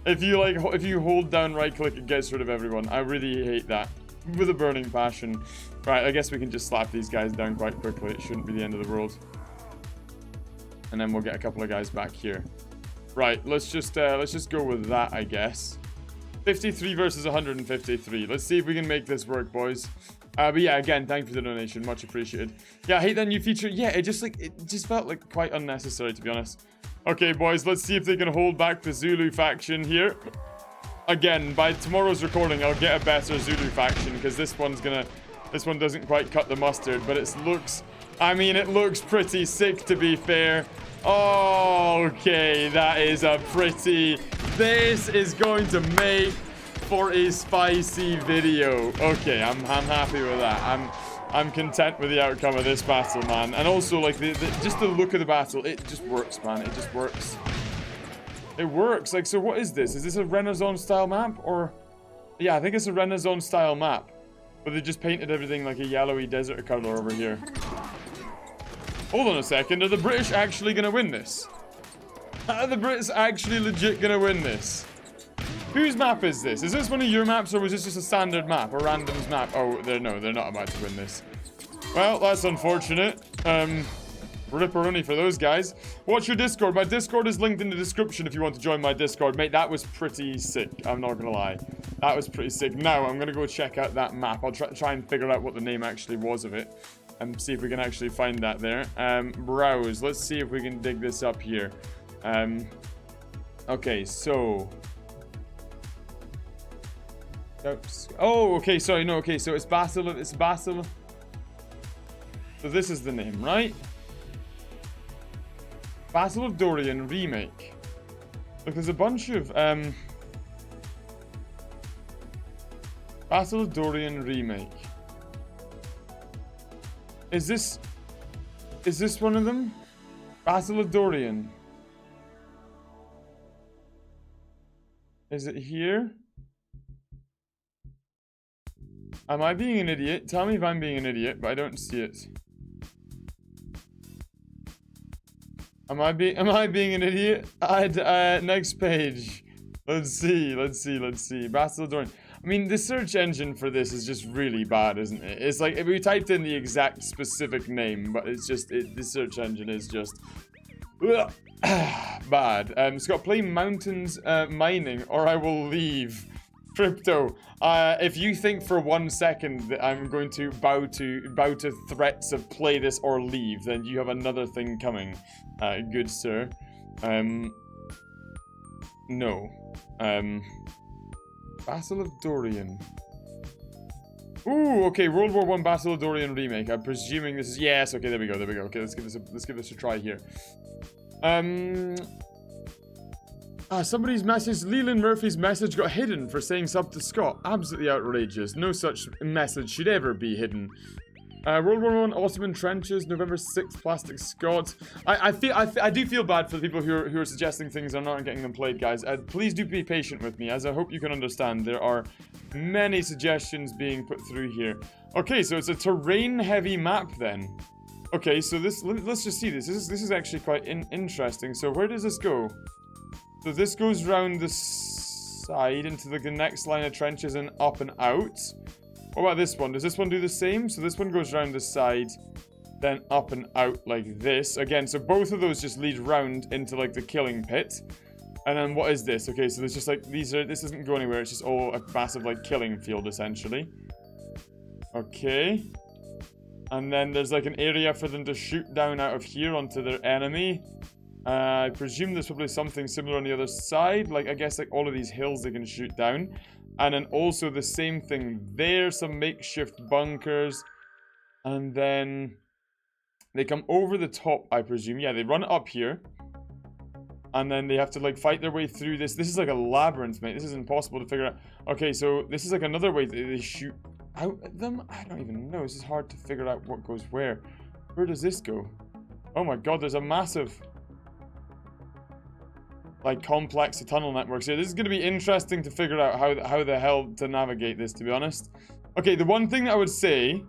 If you hold down right click, it gets rid of everyone. I really hate that. With a burning passion. Right, I guess we can just slap these guys down quite quickly. It shouldn't be the end of the world. And then we'll get a couple of guys back here. Right, let's just go with that, I guess. 53 versus 153. Let's see if we can make this work, boys. But yeah, again, thank you for the donation. Much appreciated. Yeah, I hate that new feature. Yeah, it just felt like quite unnecessary, to be honest. Okay, boys, let's see if they can hold back the Zulu faction here. Again, by tomorrow's recording, I'll get a better Zulu faction because this one doesn't quite cut the mustard, but it looks pretty sick, to be fair. Oh, okay, that is a pretty... This is going to make for a spicy video. Okay, I'm happy with that. I'm content with the outcome of this battle, man. And also, like, just the look of the battle, it just works, man. It just works. It works. Like, so what is this? Is this a Renaissance style map? Or... Yeah, I think it's a Renaissance style map. But they just painted everything like a yellowy desert color over here. Hold on a second. Are the British actually going to win this? Are the Brits actually legit going to win this? Whose map is this? Is this one of your maps, or was this just a standard map? A randoms map? Oh, they're not about to win this. Well, that's unfortunate. Ripperoni for those guys. Watch your Discord. My Discord is linked in the description if you want to join my Discord. Mate, that was pretty sick. I'm not gonna lie. That was pretty sick. Now, I'm gonna go check out that map. I'll try and figure out what the name actually was of it. And see if we can actually find that there. Browse. Let's see if we can dig this up here. Okay, so... Oops. Oh, okay, sorry, no, okay, so it's Basil. So this is the name, right? Battle of Dorian remake. Look, there's a bunch of Battle of Dorian remake. Is this one of them? Battle of Dorian. Is it here? Am I being an idiot? Tell me if I'm being an idiot, but I don't see it. Am I being an idiot? Next page. Let's see. Battle of Dorian. I mean, the search engine for this is just really bad, isn't it? It's like if we typed in the exact specific name, but it's just the search engine is just bad. Scott, play Mountains Mining, or I will leave. Crypto. If you think for 1 second that I'm going to bow to threats of play this or leave, then you have another thing coming, good sir. No. Battle of Dorian. Ooh, okay, World War I Battle of Dorian remake. I'm presuming this is... Yes, okay, there we go, there we go. Okay, let's give this a try here. Somebody's message, Leland Murphy's message got hidden for saying sub to Scot. Absolutely outrageous. No such message should ever be hidden. World War I, Ottoman trenches, November 6th, plastic Scot. I do feel bad for the people who are suggesting things and aren't getting them played, guys. Please do be patient with me, as I hope you can understand. There are many suggestions being put through here. Okay, so it's a terrain-heavy map then. Okay, so let's just see this. This is actually quite interesting. So where does this go? So this goes round the side into the next line of trenches and up and out. What about this one? Does this one do the same? So this one goes round the side, then up and out like this. Again, so both of those just lead round into like the killing pit. And then what is this? Okay, so there's just like, this doesn't go anywhere. It's just all a massive like killing field essentially. Okay. And then there's like an area for them to shoot down out of here onto their enemy. I presume there's probably something similar on the other side. Like, I guess like all of these hills they can shoot down. And then also the same thing there, some makeshift bunkers. And then they come over the top, I presume. Yeah, they run up here. And then they have to like fight their way through this. This is like a labyrinth, mate. This is impossible to figure out. Okay, so this is like another way that they shoot out at them. I don't even know. This is hard to figure out what goes where. Where does this go? Oh my god, there's a massive... like complex tunnel networks here. This is going to be interesting to figure out how the hell to navigate this, to be honest. Okay, the one thing that I would say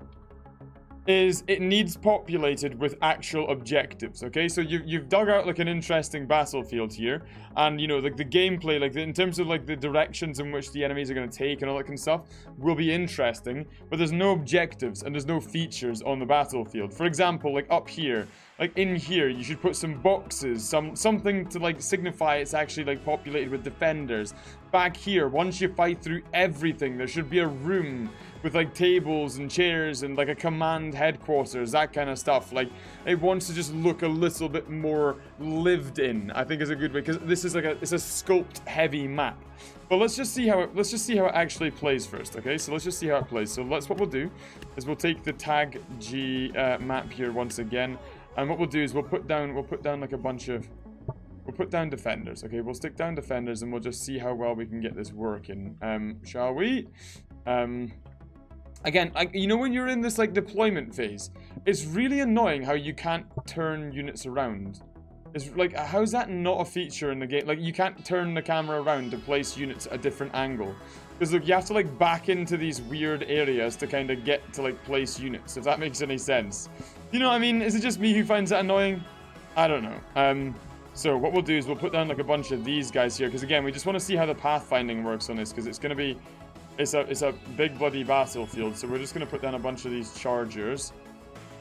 is it needs populated with actual objectives, okay? So you've dug out like an interesting battlefield here, and you know, like the gameplay, like in terms of like the directions in which the enemies are going to take and all that kind of stuff will be interesting, but there's no objectives and there's no features on the battlefield. For example, like up here, like in here, you should put some boxes, something to like signify it's actually like populated with defenders. Back here, once you fight through everything, there should be a room with like tables and chairs and like a command headquarters, that kind of stuff. Like it wants to just look a little bit more lived in, I think is a good way, because this is like it's a sculpt heavy map. But let's just see how it actually plays first, okay? So let's just see how it plays. So what we'll do is we'll take the tag G map here once again, and what we'll do is we'll put down like a bunch of defenders, okay? We'll stick down defenders and we'll just see how well we can get this working. Shall we? Again, you know when you're in this like deployment phase, it's really annoying how you can't turn units around. It's like, how's that not a feature in the game? Like, you can't turn the camera around to place units at a different angle. Because look, you have to like back into these weird areas to kind of get to like place units, if that makes any sense. You know what I mean? Is it just me who finds that annoying? I don't know. So what we'll do is we'll put down like a bunch of these guys here, because again, we just want to see how the pathfinding works on this, because it's going to be... It's a big bloody battlefield, so we're just going to put down a bunch of these chargers.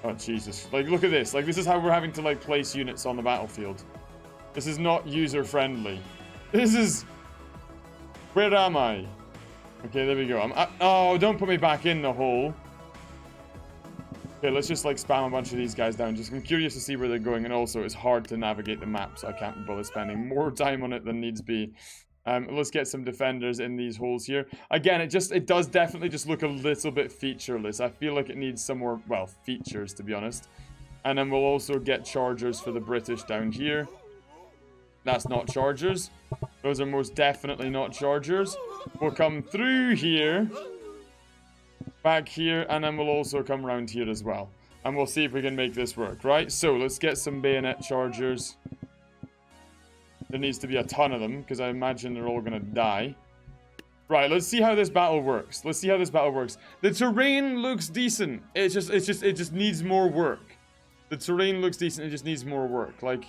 Oh, Jesus. Like, look at this. Like, this is how we're having to, like, place units on the battlefield. This is not user-friendly. This is... Where am I? Okay, there we go. Oh, don't put me back in the hole. Okay, let's just, like, spam a bunch of these guys down. Just, I'm curious to see where they're going, and also it's hard to navigate the map, so I can't bother spending more time on it than needs be. Let's get some defenders in these holes here. Again, it does definitely just look a little bit featureless. I feel like it needs some more, well, features, to be honest. And then we'll also get chargers for the British down here. That's not chargers. Those are most definitely not chargers. We'll come through here, back here, and then we'll also come around here as well. And we'll see if we can make this work, right? So let's get some bayonet chargers. There needs to be a ton of them, because I imagine they're all going to die. Right, let's see how this battle works. Let's see how this battle works. The terrain looks decent. It just needs more work. The terrain looks decent. It just needs more work. Like,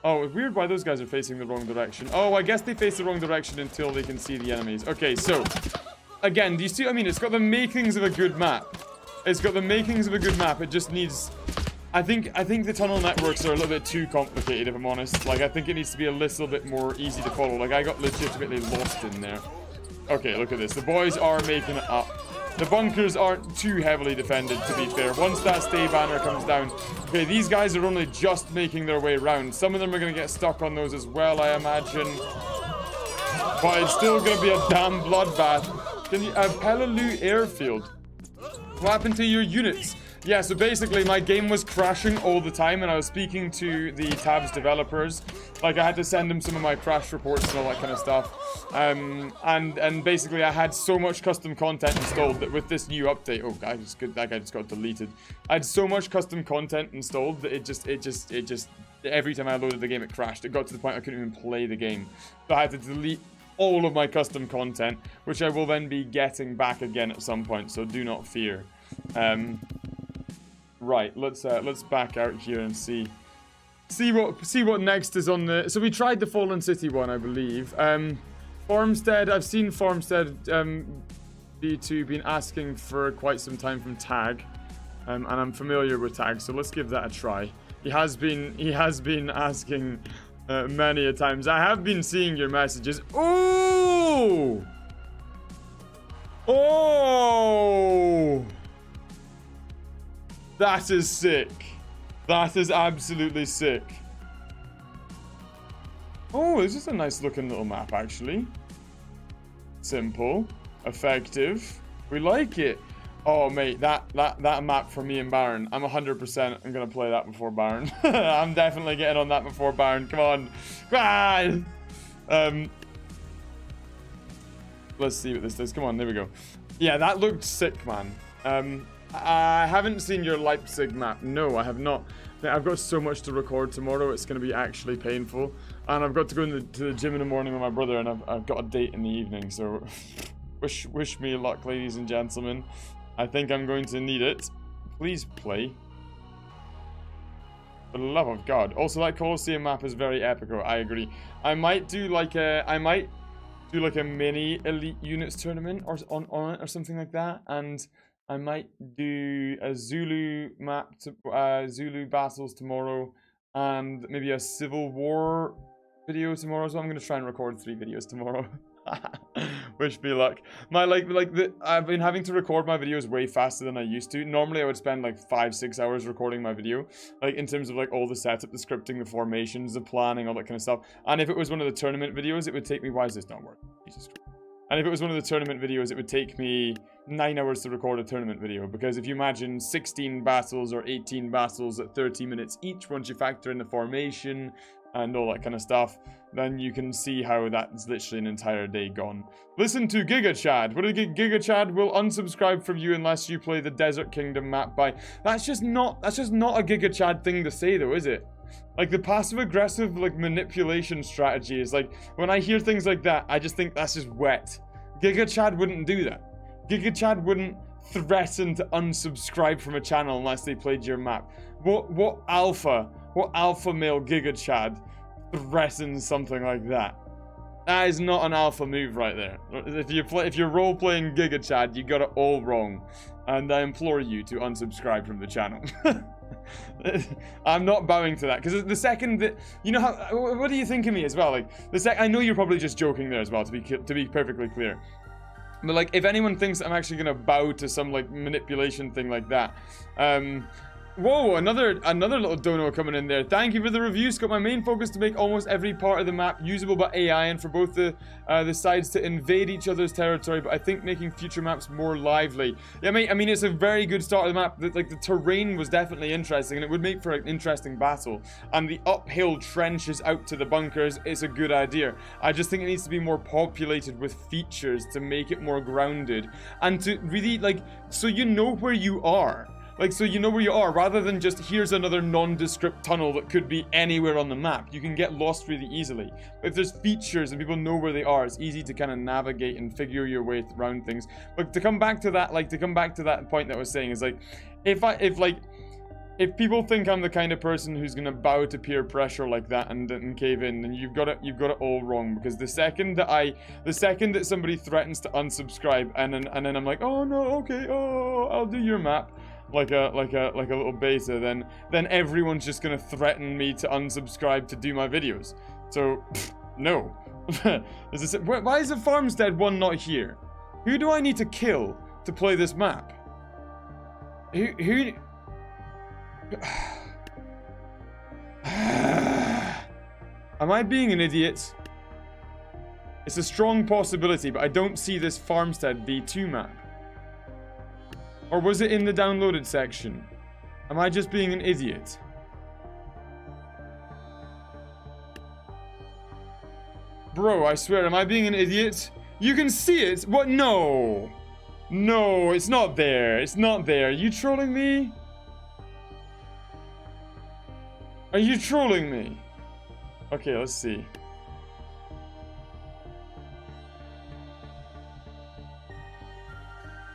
oh, it's weird why those guys are facing the wrong direction. Oh, I guess they face the wrong direction until they can see the enemies. Okay, so, again, do you see what I mean? It's got the makings of a good map. It's got the makings of a good map. It just needs... I think the tunnel networks are a little bit too complicated, if I'm honest. Like, I think it needs to be a little bit more easy to follow. Like, I got legitimately lost in there. Okay, look at this. The boys are making it up. The bunkers aren't too heavily defended, to be fair. Once that stay banner comes down... Okay, these guys are only just making their way around. Some of them are going to get stuck on those as well, I imagine. But it's still going to be a damn bloodbath. Can you... Peleliu Airfield. What happened to your units? Yeah, so basically my game was crashing all the time, and I was speaking to the tabs developers. Like, I had to send them some of my crash reports and all that kind of stuff. And basically I had so much custom content installed that with this new update, oh, that guy just got deleted. I had so much custom content installed that it just every time I loaded the game it crashed. It got to the point I couldn't even play the game. So I had to delete all of my custom content, which I will then be getting back again at some point, so do not fear. Right, let's back out here and see what next is on the. So we tried the Fallen City one, I believe. Farmstead, I've seen Farmstead B2 been asking for quite some time from Tag, and I'm familiar with Tag, so let's give that a try. He has been asking many a times. I have been seeing your messages. Oh! Oh! That is sick. That is absolutely sick. Oh, this is a nice looking little map, actually. Simple. Effective. We like it. Oh, mate, that map for me and Baron. I'm 100% I'm going to play that before Baron. I'm definitely getting on that before Baron. Come on. Come on. Let's see what this does. Come on, there we go. Yeah, that looked sick, man. I haven't seen your Leipzig map. No, I have not. I've got so much to record tomorrow. It's going to be actually painful. And I've got to go to the gym in the morning with my brother, and I've got a date in the evening. So wish me luck, ladies and gentlemen. I think I'm going to need it. Please play. For the love of God. Also, that Colosseum map is very epical. I agree. I might do like a mini elite units tournament or on it or something like that, and I might do a Zulu map, Zulu battles tomorrow, and maybe a Civil War video tomorrow. So I'm gonna try and record 3 videos tomorrow. Wish me luck. I've been having to record my videos way faster than I used to. Normally I would spend like 5-6 hours recording my video, like in terms of like all the setup, the scripting, the formations, the planning, all that kind of stuff. And if it was one of the tournament videos, it would take me. Why is this not working? Jesus Christ. And if it was one of the tournament videos, it would take me 9 hours to record a tournament video. Because if you imagine 16 battles or 18 battles at 30 minutes each, once you factor in the formation and all that kind of stuff, then you can see how that's literally an entire day gone. Listen to Giga Chad. What did Giga Chad will unsubscribe from you unless you play the Desert Kingdom map by. That's just not a Giga Chad thing to say though, is it? Like, the passive-aggressive, like, manipulation strategy is, like, when I hear things like that, I just think that's just wet. Giga Chad wouldn't do that. Giga Chad wouldn't threaten to unsubscribe from a channel unless they played your map. What alpha male Giga Chad threatens something like that? That is not an alpha move right there. If you're role-playing Giga Chad, you got it all wrong. And I implore you to unsubscribe from the channel. I'm not bowing to that, because the second that you know how, what do you think of me as well? Like I know you're probably just joking there as well, to be perfectly clear. But like, if anyone thinks I'm actually gonna bow to some like manipulation thing like that, whoa, another little dono coming in there. Thank you for the review, Scott. My main focus to make almost every part of the map usable by AI, and for both the sides to invade each other's territory, but I think making future maps more lively. Yeah, I mean, it's a very good start of the map. Like, the terrain was definitely interesting, and it would make for an interesting battle. And the uphill trenches out to the bunkers is a good idea. I just think it needs to be more populated with features to make it more grounded, and to really, like, so you know where you are. Like, so you know where you are, rather than just, here's another nondescript tunnel that could be anywhere on the map. You can get lost really easily. But if there's features and people know where they are, it's easy to kind of navigate and figure your way around things. But to come back to that, point that I was saying, is like, if people think I'm the kind of person who's gonna bow to peer pressure like that and cave in, then you've got it all wrong. Because the second that somebody threatens to unsubscribe, and then I'm like, oh no, okay, oh, I'll do your map, like a little beta, then everyone's just gonna threaten me to unsubscribe to do my videos. So no. Why is the Farmstead one not here? Who do I need to kill to play this map? Who am I being an idiot? It's a strong possibility, but I don't see this Farmstead B2 map. Or was it in the downloaded section? Am I just being an idiot? Bro, I swear, am I being an idiot? You can see it? What? No. No, it's not there. It's not there. Are you trolling me? Are you trolling me? Okay, let's see.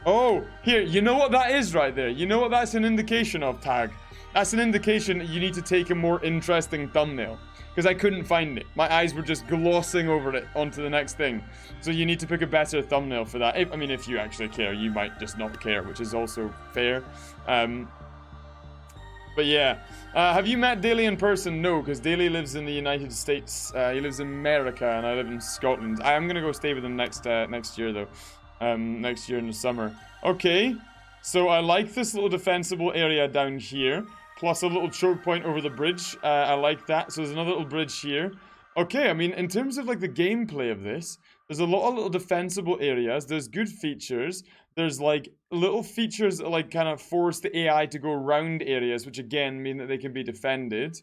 Oh, here, you know what that is right there? You know what that's an indication of, Tag? That's an indication that you need to take a more interesting thumbnail. Because I couldn't find it. My eyes were just glossing over it onto the next thing. So you need to pick a better thumbnail for that. I mean, if you actually care, you might just not care, which is also fair. But yeah. Have you met Daly in person? No, because Daly lives in the United States. He lives in America, and I live in Scotland. I am going to go stay with him next year, though. Next year in the summer. Okay. So I like this little defensible area down here. Plus a little choke point over the bridge. I like that. So there's another little bridge here. Okay, I mean, in terms of like the gameplay of this, there's a lot of little defensible areas. There's good features. There's like little features that like kind of force the AI to go around areas, which again mean that they can be defended.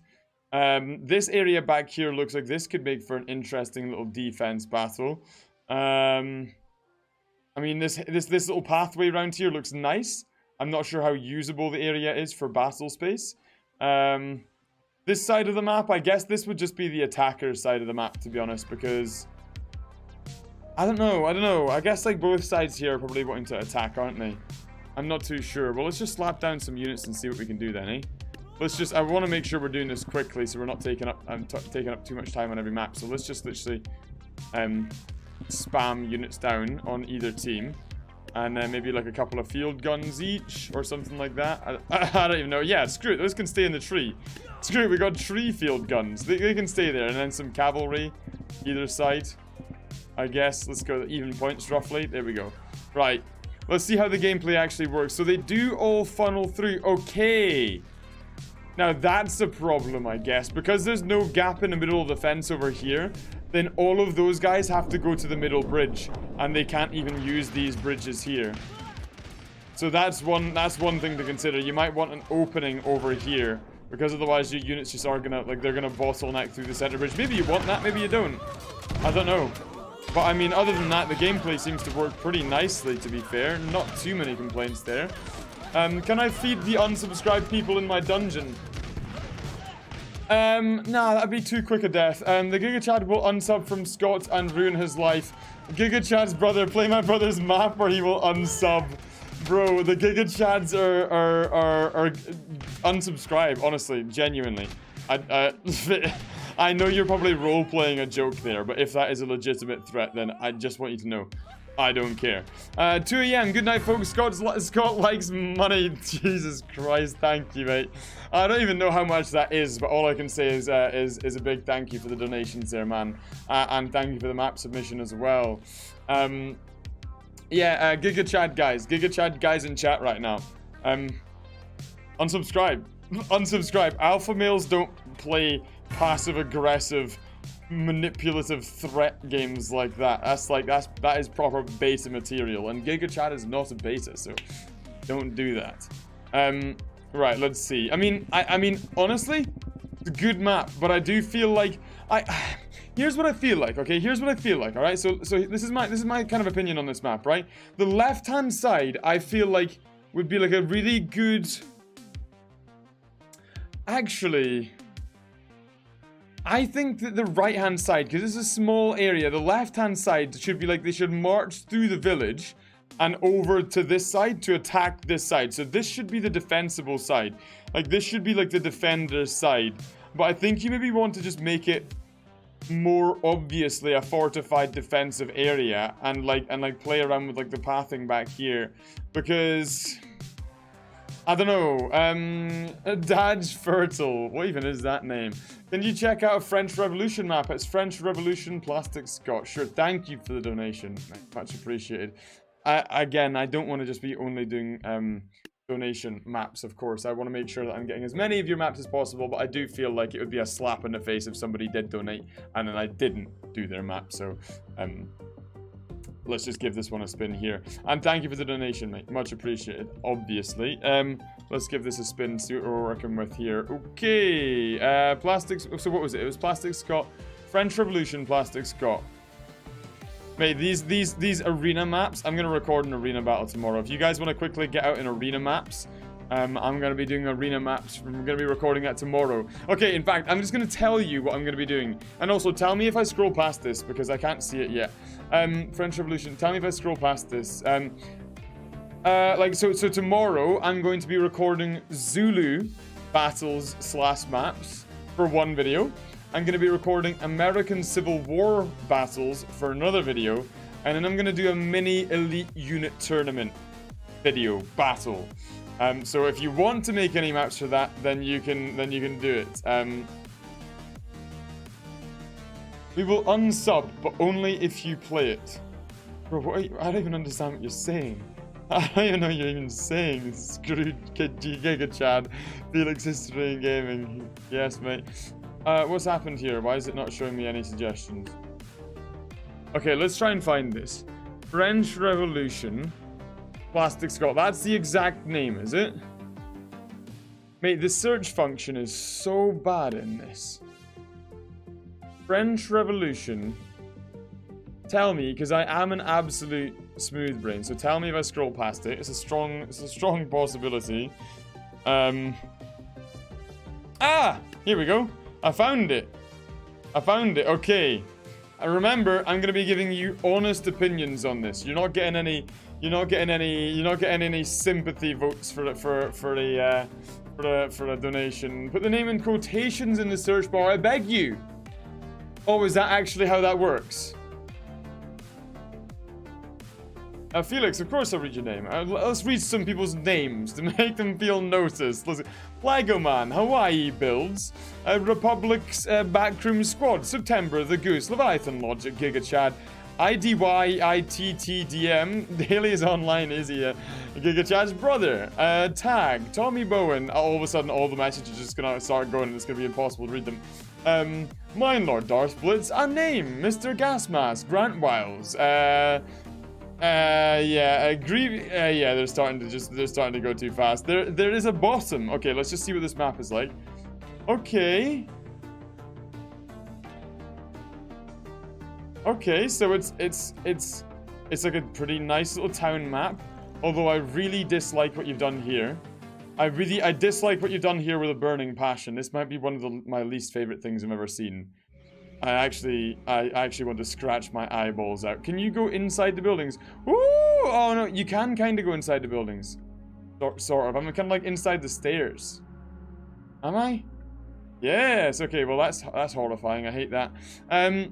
This area back here looks like this could make for an interesting little defense battle. I mean, this little pathway around here looks nice. I'm not sure how usable the area is for battle space. This side of the map, I guess this would just be the attacker's side of the map, to be honest, because... I don't know. I guess, like, both sides here are probably wanting to attack, aren't they? I'm not too sure. Well, let's just slap down some units and see what we can do then, eh? Let's just... I want to make sure we're doing this quickly so we're not taking up too much time on every map. So let's just literally spam units down on either team. And then maybe like a couple of field guns each or something like that. I don't even know. Yeah, screw it. Those can stay in the tree. Screw it. We got tree field guns. They can stay there. And then some cavalry either side. I guess. Let's go even points roughly. There we go. Right. Let's see how the gameplay actually works. So they do all funnel through. Okay. Now that's a problem, I guess. Because there's no gap in the middle of the fence over here, then all of those guys have to go to the middle bridge, and they can't even use these bridges here. So that's one thing to consider. You might want an opening over here, because otherwise your units just are gonna, like, they're gonna bottleneck through the center bridge. Maybe you want that, maybe you don't. I don't know. But I mean, other than that, the gameplay seems to work pretty nicely, to be fair. Not too many complaints there. Can I feed the unsubscribed people in my dungeon? Nah, that'd be too quick a death. The Giga Chad will unsub from Scot and ruin his life. Giga Chad's brother, play my brother's map or he will unsub. Bro, the Giga Chads are unsubscribe, honestly, genuinely. I know you're probably role-playing a joke there, but if that is a legitimate threat, then I just want you to know. I don't care. 2 a.m. Good night, folks. Scott likes money. Jesus Christ. Thank you, mate. I don't even know how much that is, but all I can say is a big thank you for the donations there, man. And thank you for the map submission as well. Yeah, Giga Chad guys. Giga Chad guys in chat right now. Unsubscribe. Unsubscribe. Alpha males don't play passive-aggressive manipulative threat games like that. That is proper beta material, and Giga Chad is not a beta, so don't do that. Right, let's see. I mean honestly, it's a good map, but I do feel like here's what I feel like, okay? Here's what I feel like, all right? So this is my kind of opinion on this map, right? The left-hand side I feel like would be like a really good, actually, I think that the right-hand side, because it's a small area, the left-hand side should be like, they should march through the village and over to this side to attack this side. So this should be the defensible side. Like, this should be like the defender's side. But I think you maybe want to just make it more obviously a fortified defensive area and play around with like the pathing back here. Because I don't know, Dad's Fertile. What even is that name? Can you check out a French Revolution map? It's French Revolution Plastic Scot. Sure, thank you for the donation. Much appreciated. Again, I don't want to just be only doing donation maps, of course. I want to make sure that I'm getting as many of your maps as possible, but I do feel like it would be a slap in the face if somebody did donate and then I didn't do their map. So, let's just give this one a spin here. And thank you for the donation, mate. Much appreciated, obviously. Let's give this a spin, see what we're working with here. Okay, plastics. So what was it? It was Plastic Scot, French Revolution, Plastic Scot. Mate, these arena maps, I'm going to record an arena battle tomorrow. If you guys want to quickly get out in arena maps, I'm going to be doing arena maps. I'm going to be recording that tomorrow. Okay, in fact, I'm just going to tell you what I'm going to be doing. And also, tell me if I scroll past this, because I can't see it yet. French Revolution, tell me if I scroll past this. So tomorrow, I'm going to be recording Zulu battles / maps for one video. I'm going to be recording American Civil War battles for another video, and then I'm going to do a mini elite unit tournament video battle. So if you want to make any maps for that, then you can do it. We will unsub, but only if you play it. Bro, what I don't even understand what you're saying. I don't even know what you're even saying. Screwed Kid G Giga Chad, Felix History and Gaming. Yes, mate. What's happened here? Why is it not showing me any suggestions? Okay, let's try and find this. French Revolution, Plastic Scot. That's the exact name, is it? Mate, the search function is so bad in this. French Revolution. Tell me, because I am an absolute smooth brain. So tell me if I scroll past it. It's a strong possibility. Here we go. I found it. Okay. I remember, I'm gonna be giving you honest opinions on this. You're not getting any sympathy votes for a donation. Put the name in quotations in the search bar. I beg you. Oh, is that actually how that works? Felix, of course I'll read your name. Let's read some people's names to make them feel noticed. Listen, Plagoman, Hawaii Builds, Republic's Backroom Squad, September, The Goose, Leviathan Logic, Giga Chad, IDYITTDM, Daily is online, is he? Giga Chad's brother, Tag, Tommy Bowen. All of a sudden, all the messages are just gonna start going and it's gonna be impossible to read them. Mindlord, Darth Blitz, a name, Mr. Gasmask, Grant Wiles, they're starting to go too fast. There is a bottom. Okay, let's just see what this map is like. Okay, so it's like a pretty nice little town map. Although I really dislike what you've done here. I dislike what you've done here with a burning passion. This might be one of my least favorite things I've ever seen. I actually want to scratch my eyeballs out. Can you go inside the buildings? Ooh! Oh no, you can kind of go inside the buildings. Sort of. I'm kind of like inside the stairs. Am I? Yes. Okay. Well, that's horrifying. I hate that. I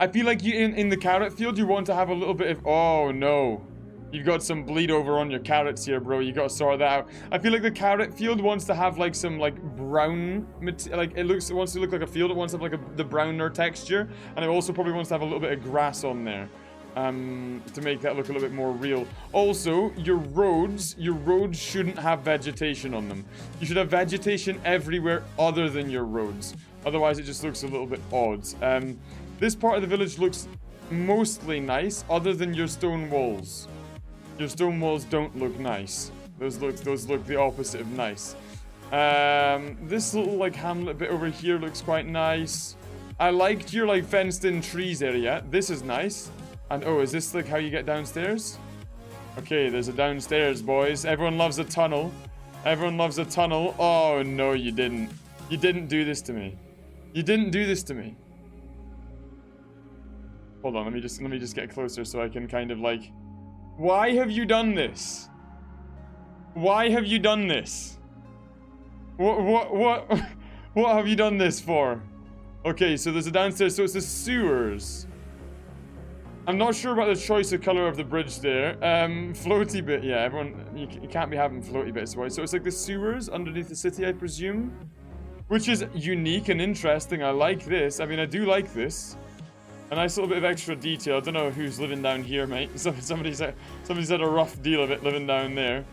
feel like you in the carrot field, you want to have a little bit of. Oh no. You've got some bleed over on your carrots here, bro. You gotta sort that out. I feel like the carrot field wants to have like some like brown, like it wants to look like a field. It wants to have like the browner texture, and it also probably wants to have a little bit of grass on there, to make that look a little bit more real. Also, your roads shouldn't have vegetation on them. You should have vegetation everywhere other than your roads. Otherwise, it just looks a little bit odd. This part of the village looks mostly nice, other than your stone walls. Your stone walls don't look nice. Those look the opposite of nice. This little like hamlet bit over here looks quite nice. I liked your like fenced in trees area. This is nice. And oh, is this like how you get downstairs? Okay, there's a downstairs, boys. Everyone loves a tunnel. Everyone loves a tunnel. Oh no, you didn't. You didn't do this to me. You didn't do this to me. Hold on, let me just get closer so I can kind of like. Why have you done this? Why have you done this? What have you done this for? Okay, so there's a downstairs, so it's the sewers. I'm not sure about the choice of color of the bridge there. Floaty bit, yeah, everyone, you can't be having floaty bits, boys. So it's like the sewers underneath the city, I presume, which is unique and interesting. I like this. I mean, I do like this. A nice little bit of extra detail. I don't know who's living down here, mate. Somebody's had a rough deal of it living down there.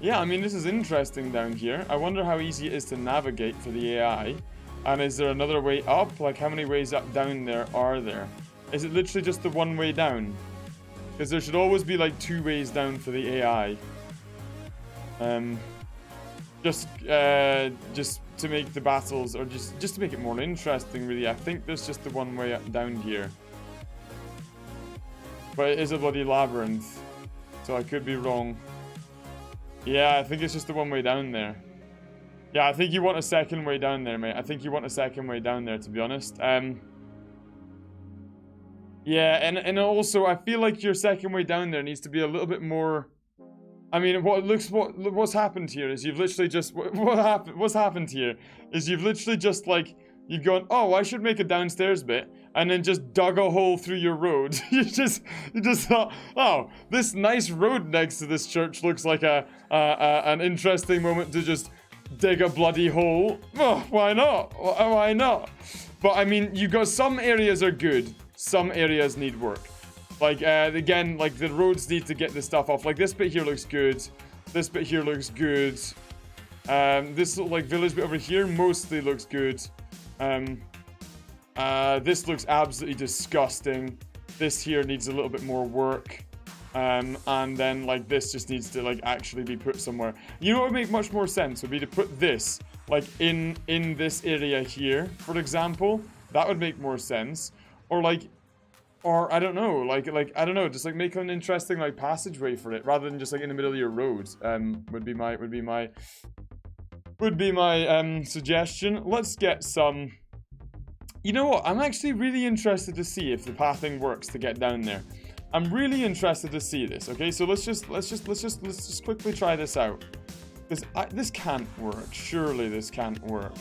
Yeah, I mean, this is interesting down here. I wonder how easy it is to navigate for the AI. And is there another way up? Like, how many ways up down there are there? Is it literally just the one way down? Because there should always be like 2 ways down for the AI. Just to make the battles, or just to make it more interesting, really. I think there's just the one way up down here. But it is a bloody labyrinth, so I could be wrong. Yeah, I think it's just the one way down there. Yeah, I think you want a second way down there, mate. I think you want a second way down there, to be honest. Yeah, and also I feel like your second way down there needs to be a little bit more. I mean, what's happened here is you've literally just what's happened here is you've literally just like you've gone, oh, I should make a downstairs bit, and then just dug a hole through your road. you just thought, oh, this nice road next to this church looks like an interesting moment to just dig a bloody hole. Oh, why not? Why not? But I mean, you got some areas are good, some areas need work. Like again, like the roads need to get this stuff off. Like this bit here looks good. This bit here looks good. This like village bit over here mostly looks good. This looks absolutely disgusting. This here needs a little bit more work. And then like this just needs to like actually be put somewhere. You know what would make much more sense would be to put this like in this area here, for example. That would make more sense. Or like, or I don't know, like I don't know, just like make an interesting like passageway for it rather than just like in the middle of your road. Would be my suggestion. Let's get some. You know what? I'm actually really interested to see if the pathing works to get down there. I'm really interested to see this. Okay, so let's just quickly try this out. This can't work. Surely this can't work.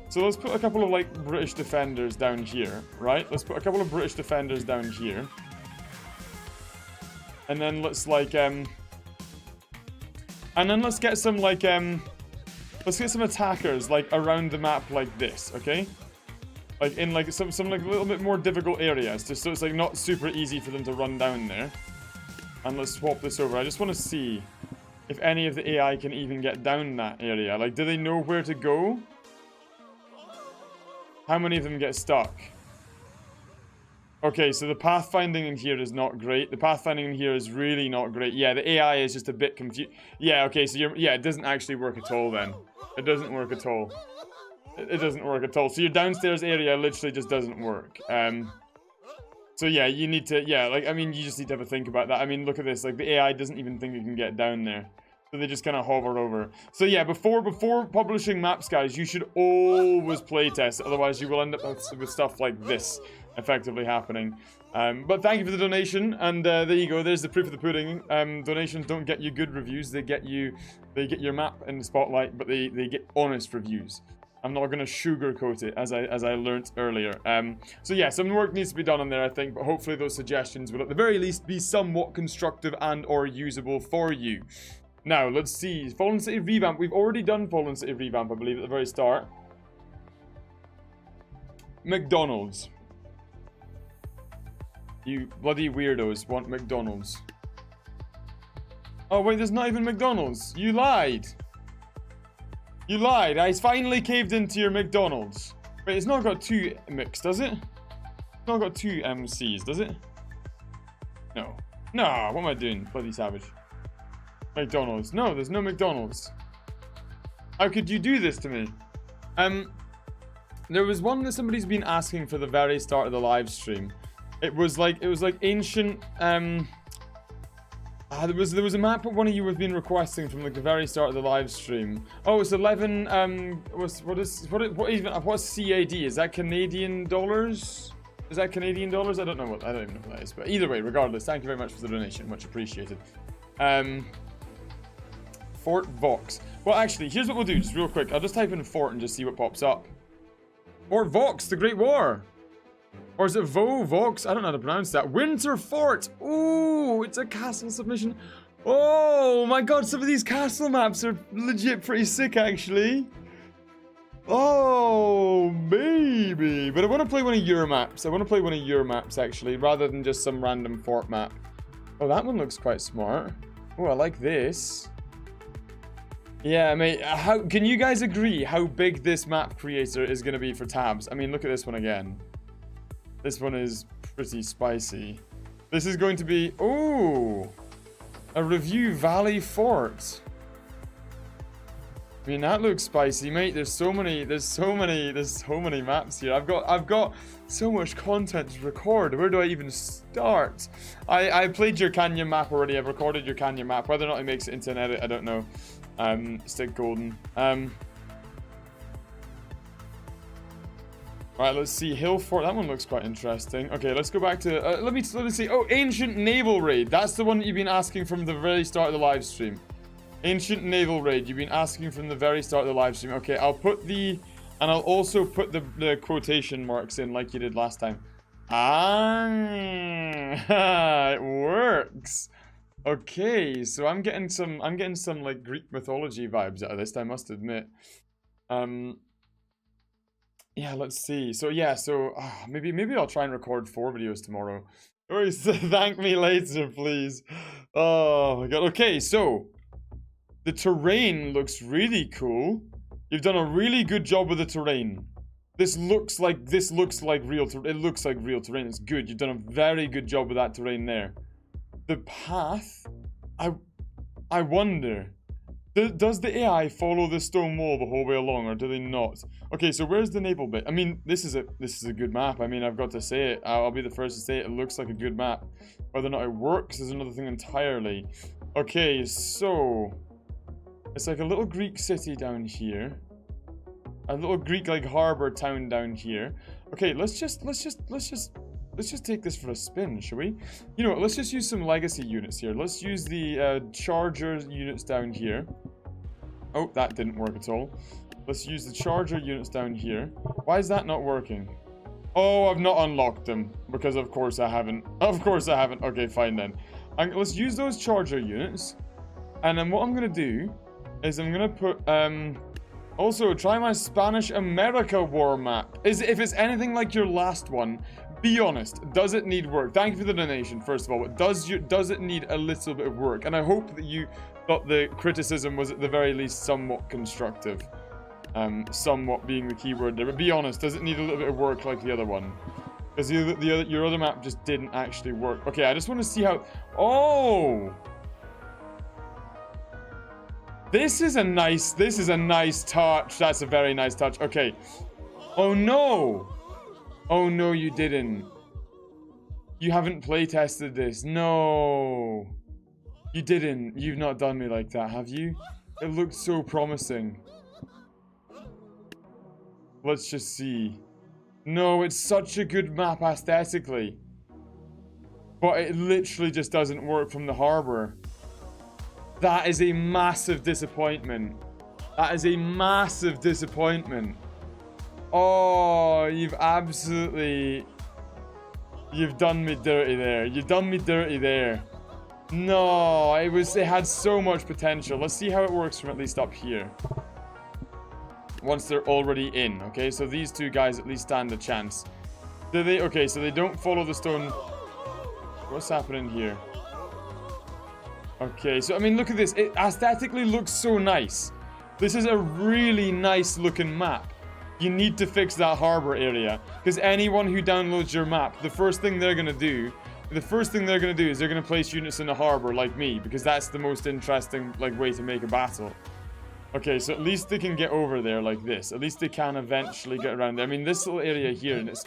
So let's put a couple of like British defenders down here, right? Let's put a couple of British defenders down here. And then let's like and then let's get some like let's get some attackers like around the map like this, okay? Like in like some like a little bit more difficult areas, just so it's like not super easy for them to run down there. And let's swap this over. I just want to see if any of the AI can even get down that area. Like, do they know where to go? How many of them get stuck? Okay, so the pathfinding in here is not great. The pathfinding in here is really not great. Yeah, the AI is just a bit confused. Yeah, okay, so it doesn't actually work at all then. It doesn't work at all. It doesn't work at all. So your downstairs area literally just doesn't work. So yeah, you need to, like, I mean, you just need to have a think about that. I mean, look at this. Like, the AI doesn't even think it can get down there. So they just kind of hover over. So yeah, before publishing maps, guys, you should always playtest. Otherwise, you will end up with stuff like this effectively happening. But thank you for the donation. And there you go. There's the proof of the pudding. Donations don't get you good reviews. They get your map in the spotlight, but they get honest reviews. I'm not going to sugarcoat it, as I learnt earlier. So yeah, some work needs to be done on there, I think, but hopefully those suggestions will at the very least be somewhat constructive and or usable for you. Now, let's see. Fallen City Revamp. We've already done Fallen City Revamp, I believe, at the very start. McDonald's. You bloody weirdos want McDonald's. Oh, wait, there's not even McDonald's. You lied. You lied. I finally caved into your McDonald's. Wait, it's not got 2 Mcs, does it? It's not got 2 MCs, does it? No. No, what am I doing? Bloody savage. McDonald's. No, there's no McDonald's. How could you do this to me? There was one that somebody's been asking for the very start of the live stream. It was like ancient. There was a map that one of you have been requesting from like the very start of the live stream. Oh, it's 11. What's CAD? Is that Canadian dollars? Is that Canadian dollars? I don't even know what that is. But either way, regardless, thank you very much for the donation. Much appreciated. Fort Vox. Well, actually, here's what we'll do, just real quick. I'll just type in Fort and just see what pops up. Fort Vox, the Great War. Or is it Vox? I don't know how to pronounce that. Winter Fort. Ooh, it's a castle submission. Oh my god, some of these castle maps are legit pretty sick, actually. Oh, baby. But I want to play one of your maps. I want to play one of your maps, actually, rather than just some random fort map. Oh, that one looks quite smart. Oh, I like this. Yeah, mate, can you guys agree how big this map creator is going to be for tabs? I mean, look at this one again. This one is pretty spicy. This is going to be, oh, a review Valley Fort. I mean, that looks spicy, mate. There's so many maps here. I've got so much content to record. Where do I even start? I played your canyon map already. I've recorded your canyon map. Whether or not it makes it into an edit, I don't know. Stick golden. Alright, let's see. Hill Fort. That one looks quite interesting. Okay, let's go back to... let me see. Oh, Ancient Naval Raid. That's the one that you've been asking from the very start of the live stream. Ancient Naval Raid. You've been asking from the very start of the live stream. Okay, I'll put the... And I'll also put the quotation marks in like you did last time. Ah, it works. Okay, so I'm getting some like Greek mythology vibes out of this, I must admit. Yeah, let's see. So yeah, maybe I'll try and record 4 videos tomorrow. Or thank me later, please. Oh my god. Okay, so the terrain looks really cool. You've done a really good job with the terrain. This looks like real terrain. It looks like real terrain. It's good. You've done a very good job with that terrain there. The path, I wonder, does the AI follow the stone wall the whole way along, or do they not? Okay, so where's the naval bit? I mean, this is a good map. I mean, I've got to say it. I'll be the first to say it. It looks like a good map. Whether or not it works is another thing entirely. Okay, so it's like a little Greek city down here, a little Greek like harbor town down here. Okay, let's just take this for a spin, shall we? You know what, let's just use some legacy units here. Let's use the charger units down here. Oh, that didn't work at all. Let's use the charger units down here. Why is that not working? Oh, I've not unlocked them. Because of course I haven't. Of course I haven't. Okay, fine then. Let's use those charger units. And then what I'm going to do is I'm going to put... also, try my Spanish America war map. If it's anything like your last one, be honest. Does it need work? Thank you for the donation, first of all. But does it need a little bit of work? And I hope that you thought the criticism was at the very least somewhat constructive. Somewhat being the key word there. But be honest, does it need a little bit of work like the other one? Because your other map just didn't actually work. Okay, I just want to see how... Oh! This is a nice touch. That's a very nice touch. Okay. Oh no! Oh no, you didn't. You haven't playtested this. No. You didn't. You've not done me like that, have you? It looked so promising. Let's just see. No, it's such a good map aesthetically. But it literally just doesn't work from the harbor. That is a massive disappointment. That is a massive disappointment. Oh, you've done me dirty there. You've done me dirty there. No, it had so much potential. Let's see how it works from at least up here. Once they're already in, okay? So these two guys at least stand a chance. Do they? Okay, so they don't follow the stone. What's happening here? Okay, so I mean, look at this. It aesthetically looks so nice. This is a really nice looking map. You need to fix that harbor area, because anyone who downloads your map, the first thing they're gonna do is they're gonna place units in the harbor like me, because that's the most interesting way to make a battle. Okay, so at least they can get over there like this. At least they can eventually get around there. I mean, this little area here in its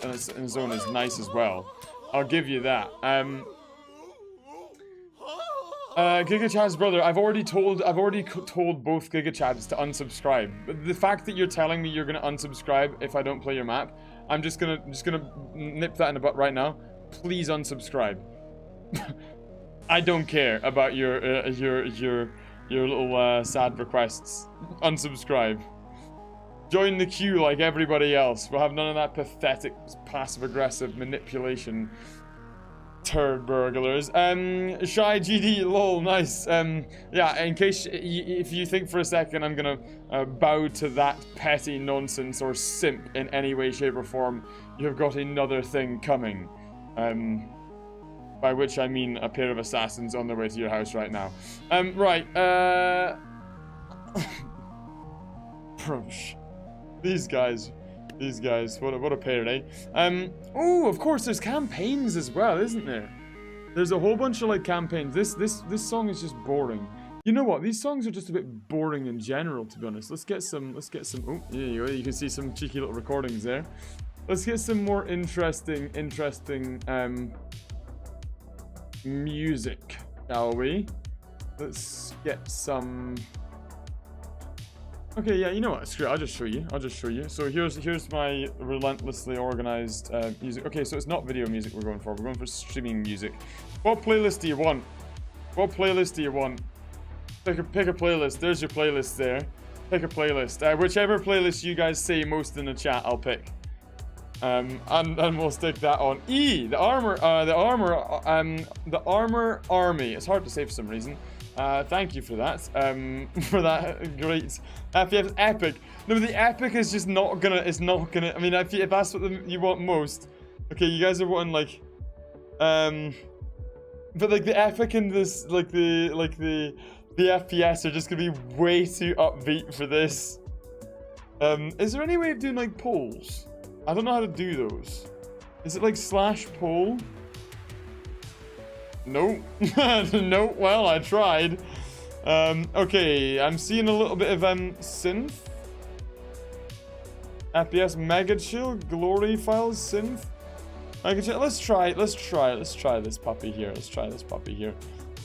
own is nice as well. I'll give you that. GigaChad's brother, I've already told both GigaChads to unsubscribe. But the fact that you're telling me you're gonna unsubscribe if I don't play your map, I'm just gonna nip that in the butt right now. Please unsubscribe. I don't care about your little sad requests. Unsubscribe. Join the queue like everybody else. We'll have none of that pathetic passive-aggressive manipulation. Turd burglars. Shy GD, lol, nice. Yeah, in case if you think for a second I'm gonna bow to that petty nonsense or simp in any way, shape, or form, you've got another thing coming. By which I mean a pair of assassins on their way to your house right now. Right, These guys. These guys, what a pair, eh? Oh, of course, there's campaigns as well, isn't there? There's a whole bunch of like campaigns. This song is just boring. You know what? These songs are just a bit boring in general, to be honest. Let's get some. Oh, there you go. You can see some cheeky little recordings there. Let's get some more interesting music, shall we? Let's get some. Okay, yeah, you know what? Screw it, I'll just show you. So here's my relentlessly organized music. Okay, so it's not video music we're going for. We're going for streaming music. What playlist do you want? What playlist do you want? Pick a playlist. There's your playlist there. Pick a playlist. Whichever playlist you guys say most in the chat, I'll pick. And we'll stick that on. The armor army. It's hard to say for some reason. Thank you for that. For that great FPF epic. No, the epic is just not gonna. It's not gonna. I mean, if that's what you want most. Okay, you guys are wanting like, but like the epic and this, like the FPS are just gonna be way too upbeat for this. Is there any way of doing like polls? I don't know how to do those. Is it like /poll? No. No, well, I tried. Okay, I'm seeing a little bit of synth. FPS Mega Chill, Glory Files, synth. Mega Chill. Let's try this puppy here.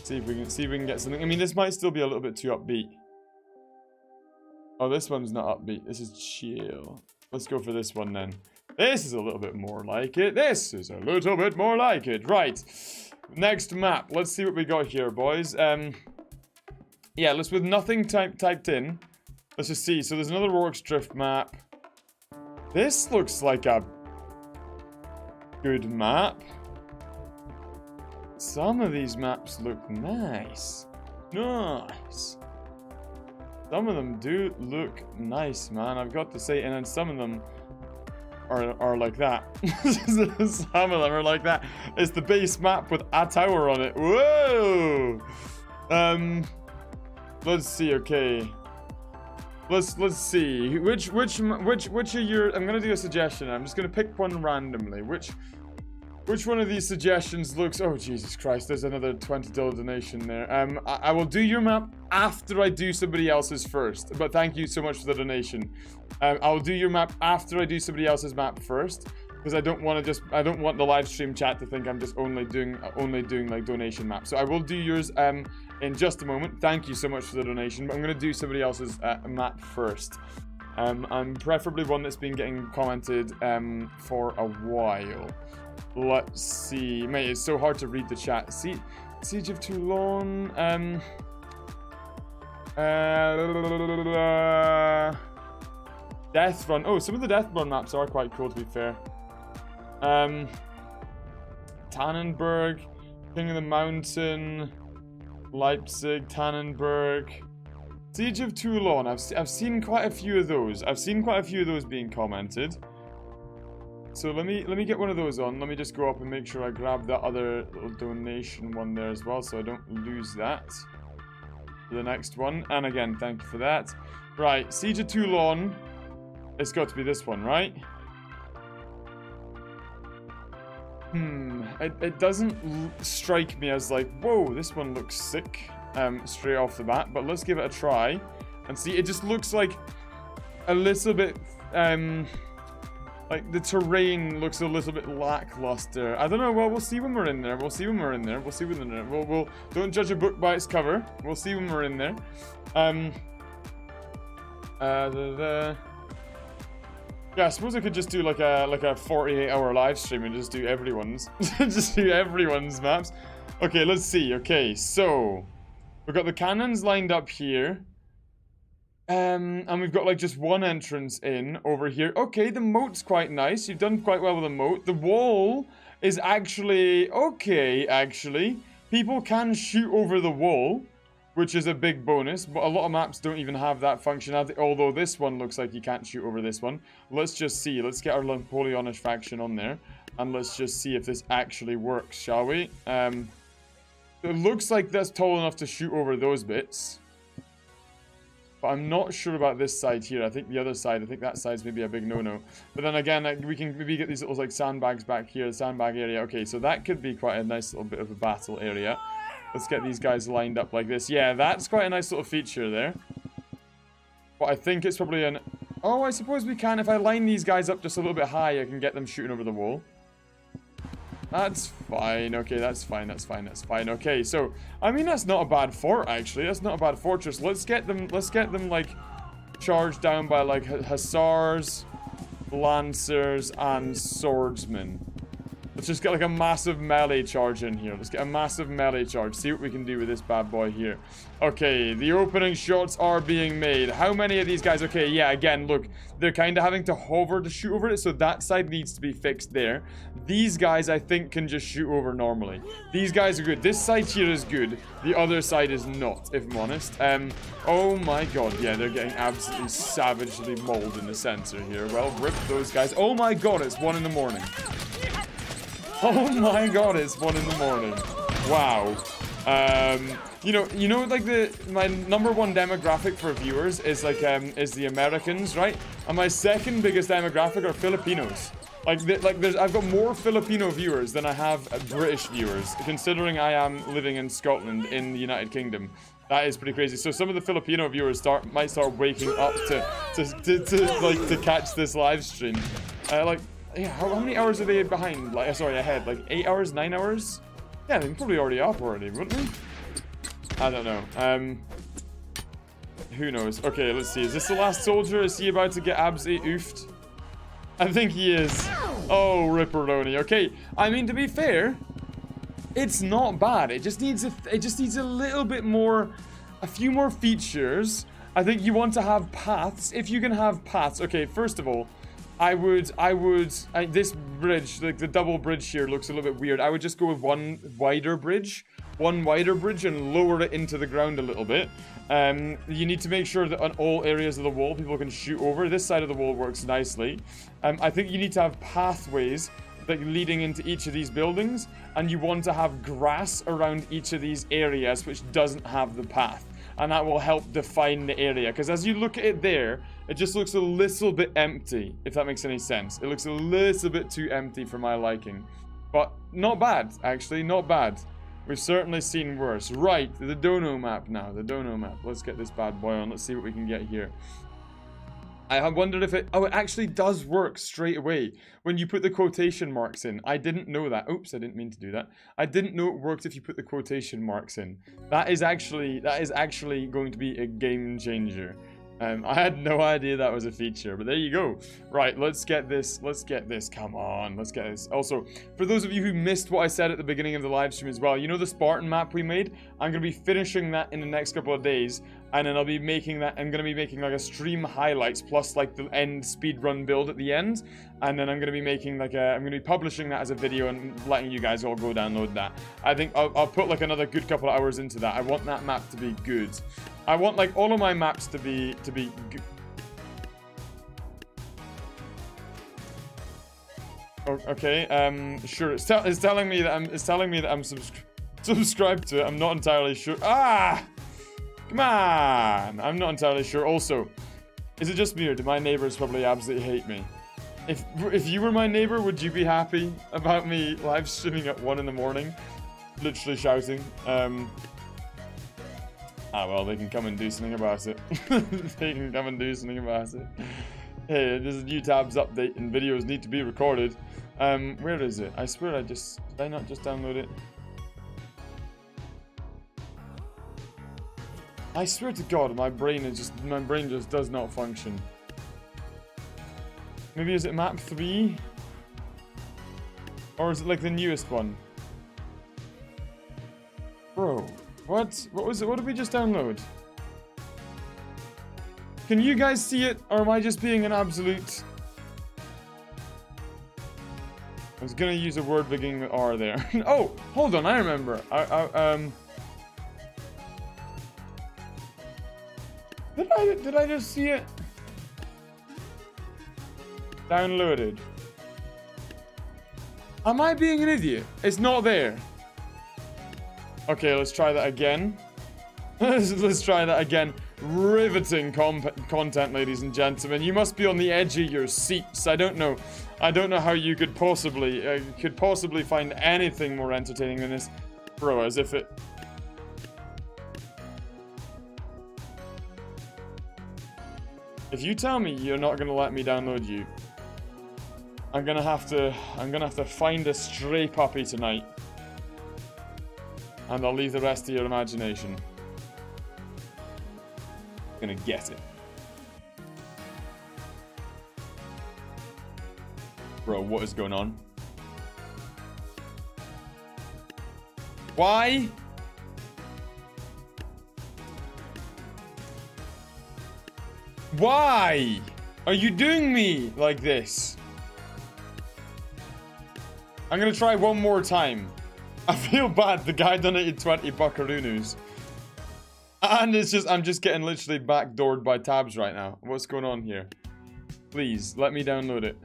See if we can get something. I mean, this might still be a little bit too upbeat. Oh, this one's not upbeat. This is chill. Let's go for this one then. This is a little bit more like it. Right. Next map. Let's see what we got here, boys. Yeah, let's with nothing typed in. Let's just see. So there's another Rorke's Drift map. This looks like a good map. Some of these maps look nice. Nice. Some of them do look nice, man. I've got to say, and then some of them are like that. Some of them are like that. It's the base map with a tower on it. Whoa! Let's see. Okay. Let's see. Which are your? I'm gonna do a suggestion. I'm just gonna pick one randomly. Which one of these suggestions looks... Oh, Jesus Christ, there's another $20 donation there. I will do your map after I do somebody else's first. But thank you so much for the donation. I'll do your map after I do somebody else's map first. Because I don't want the live stream chat to think I'm just only doing like donation maps. So I will do yours in just a moment. Thank you so much for the donation. But I'm going to do somebody else's map first. And preferably one that's been getting commented for a while. Let's see. Mate, it's so hard to read the chat. Siege of Toulon. Death Run. Oh, some of the Death Run maps are quite cool, to be fair. Tannenberg. King of the Mountain. Leipzig. Tannenberg. Siege of Toulon. I've seen quite a few of those. Being commented. So let me get one of those on. Let me just go up and make sure I grab that other little donation one there as well, so I don't lose that for the next one. And again, thank you for that. Right, Siege of Toulon. It's got to be this one, right? It doesn't strike me as like, whoa, this one looks sick straight off the bat. But let's give it a try and see. It just looks like a little bit like the terrain looks a little bit lackluster. I don't know. Well, we'll see when we're in there. We'll don't judge a book by its cover. We'll see when we're in there. Yeah, I suppose I could just do like a 48-hour live stream and just do everyone's maps. Okay, let's see. Okay, so we've got the cannons lined up here. And we've got like just one entrance in over here. Okay, the moat's quite nice. You've done quite well with the moat. The wall is actually okay, actually. People can shoot over the wall, which is a big bonus, but a lot of maps don't even have that functionality, although this one looks like you can't shoot over this one. Let's just see. Let's get our Napoleonic faction on there, and let's just see if this actually works, shall we? It looks like that's tall enough to shoot over those bits. But I'm not sure about this side here. I think the other side, I think that side's maybe a big no-no. But then again, like, we can maybe get these little like sandbags back here, the sandbag area. Okay, so that could be quite a nice little bit of a battle area. Let's get these guys lined up like this. Yeah, that's quite a nice little feature there. But I think it's probably an... Oh, I suppose we can. If I line these guys up just a little bit high, I can get them shooting over the wall. That's fine. Okay, that's fine. That's fine. That's fine. Okay, so I mean that's not a bad fort actually. That's not a bad fortress. Let's get them like charged down by like hussars, lancers, and swordsmen. Let's just get like a massive melee charge in here. Let's get a massive melee charge. See what we can do with this bad boy here. Okay, the opening shots are being made. How many of these guys? Okay, yeah, again, look. They're kind of having to hover to shoot over it, so that side needs to be fixed there. These guys, I think, can just shoot over normally. These guys are good. This side here is good. The other side is not, if I'm honest. Oh my god, yeah, they're getting absolutely savagely mauled in the center here. Well, rip those guys. Oh my god, it's 1 in the morning. Oh my god, it's 1 in the morning. Wow. You know, like my #1 demographic for viewers is like is the Americans, right? And my second biggest demographic are Filipinos. I've got more Filipino viewers than I have British viewers, considering I am living in Scotland in the United Kingdom. That is pretty crazy. So some of the Filipino viewers might start waking up to catch this live stream. Yeah, how many hours are they behind? Like, sorry, ahead. Like 8 hours, 9 hours? Yeah, they're probably already up already, wouldn't they? I don't know. Who knows? Okay, let's see. Is this the last soldier? Is he about to get absolutely oofed? I think he is. Oh, ripperoni. Okay, I mean, to be fair, it's not bad. It just needs a little bit more, a few more features. I think you want to have paths. If you can have paths. Okay, first of all, this bridge, like the double bridge here looks a little bit weird. I would just go with one wider bridge and lower it into the ground a little bit. You need to make sure that on all areas of the wall people can shoot over. This side of the wall works nicely. I think you need to have pathways like leading into each of these buildings, and you want to have grass around each of these areas which doesn't have the path. And that will help define the area, because as you look at it there, it just looks a little bit empty, if that makes any sense. It looks a little bit too empty for my liking. But not bad, actually, not bad. We've certainly seen worse. Right, the dono map now, the dono map. Let's get this bad boy on. Let's see what we can get here. I wondered if it... Oh, it actually does work straight away when you put the quotation marks in. I didn't know that. Oops, I didn't mean to do that. I didn't know it worked if you put the quotation marks in. That is actually going to be a game changer. I had no idea that was a feature, but there you go. Right, let's get this. Come on, let's get this. Also, for those of you who missed what I said at the beginning of the live stream as well, you know the Spartan map we made? I'm going to be finishing that in the next couple of days, and then I'll be making that. I'm going to be making like a stream highlights plus like the end speedrun build at the end, and then I'm going to be making like I'm going to be publishing that as a video and letting you guys all go download that. I think I'll put like another good couple of hours into that. I want that map to be good. I want like all of my maps to be good. Okay, sure. It's telling me that I'm subscribed to it. I'm not entirely sure. Ah, come on. I'm not entirely sure. Also, is it just me or do my neighbors probably absolutely hate me? If you were my neighbor, would you be happy about me live streaming at 1 in the morning, literally shouting? Ah, well, they can come and do something about it. They can come and do something about it. Hey, there's a new tabs update and videos need to be recorded. Where is it? I swear did I not just download it? I swear to God, my brain just does not function. Maybe is it map 3? Or is it like the newest one? Bro. What was it? What did we just download? Can you guys see it? Or am I just being an absolute... I was gonna use a word beginning with R there. Oh, hold on, I remember. Did I just see it? Downloaded. Am I being an idiot? It's not there. Okay, let's try that again. Let's try that again. Riveting content, ladies and gentlemen. You must be on the edge of your seats. I don't know how you could possibly find anything more entertaining than this. Bro, as if it... If you tell me you're not gonna let me download you, I'm gonna have to find a stray puppy tonight. And I'll leave the rest to your imagination. Gonna get it. Bro, what is going on? Why? Why are you doing me like this? I'm gonna try one more time. I feel bad. The guy donated 20 buckaroonies. And it's just, I'm just getting literally backdoored by tabs right now. What's going on here? Please, let me download it.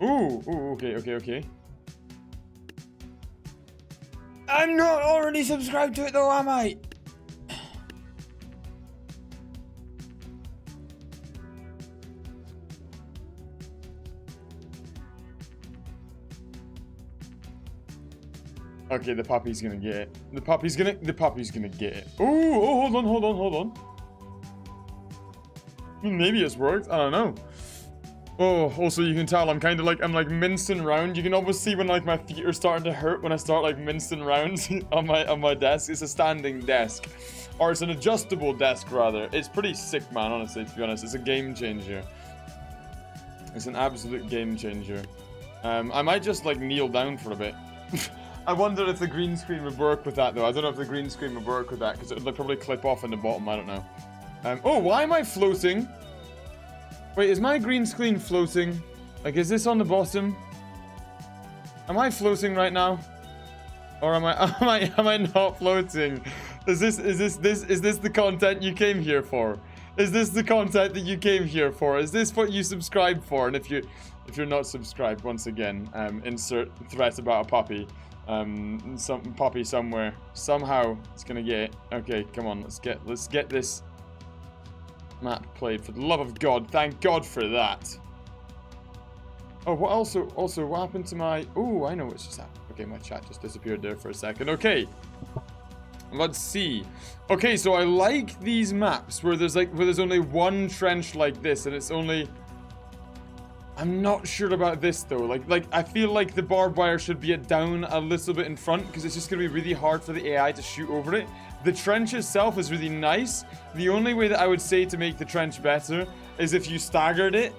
Ooh, okay. I'm not already subscribed to it though, am I? Okay, the puppy's gonna get it. The puppy's gonna get it. Ooh, oh, hold on. Maybe it's worked. I don't know. Oh, also you can tell I'm like mincing around. You can almost see when like my feet are starting to hurt when I start like mincing around on my desk. It's a standing desk, or it's an adjustable desk rather. It's pretty sick, man. Honestly, to be honest, it's a game changer. It's an absolute game changer. I might just like kneel down for a bit. I wonder if the green screen would work with that, though. I don't know if the green screen would work with that, because it would probably clip off in the bottom. I don't know. Oh, why am I floating? Wait, is my green screen floating? Like, is this on the bottom? Am I floating right now? Or am I not floating? Is this the content you came here for? Is this the content that you came here for? Is this what you subscribed for? And if you're not subscribed, once again, insert threat about a puppy. Some puppy somewhere. Somehow it's gonna get it. Okay, come on, let's get this map played, for the love of God. Thank God for that. Oh, what also what happened to my... Oh, I know what's just happened. Okay, my chat just disappeared there for a second. Okay, let's see. Okay, so I like these maps where there's only one trench like this, and it's only... I'm not sure about this though. Like I feel like the barbed wire should be down a little bit in front, because it's just gonna be really hard for the AI to shoot over it. The trench itself is really nice. The only way that I would say to make the trench better is if you staggered it,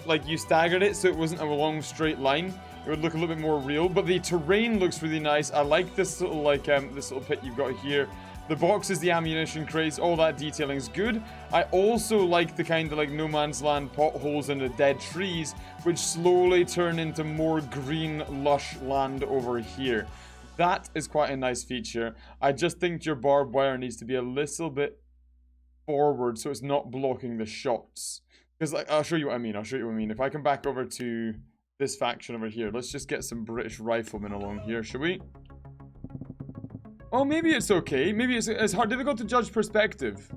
so it wasn't a long straight line. It would look a little bit more real. But the terrain looks really nice. I like this little this little pit you've got here. The boxes, the ammunition crates, all that detailing is good. I also like the kind of like no man's land potholes in the dead trees, which slowly turn into more green, lush land over here. That is quite a nice feature. I just think your barbed wire needs to be a little bit forward so it's not blocking the shots. Because like, I'll show you what I mean. If I come back over to this faction over here, let's just get some British riflemen along here, shall we? Oh, maybe it's okay. Maybe it's hard, difficult to judge perspective.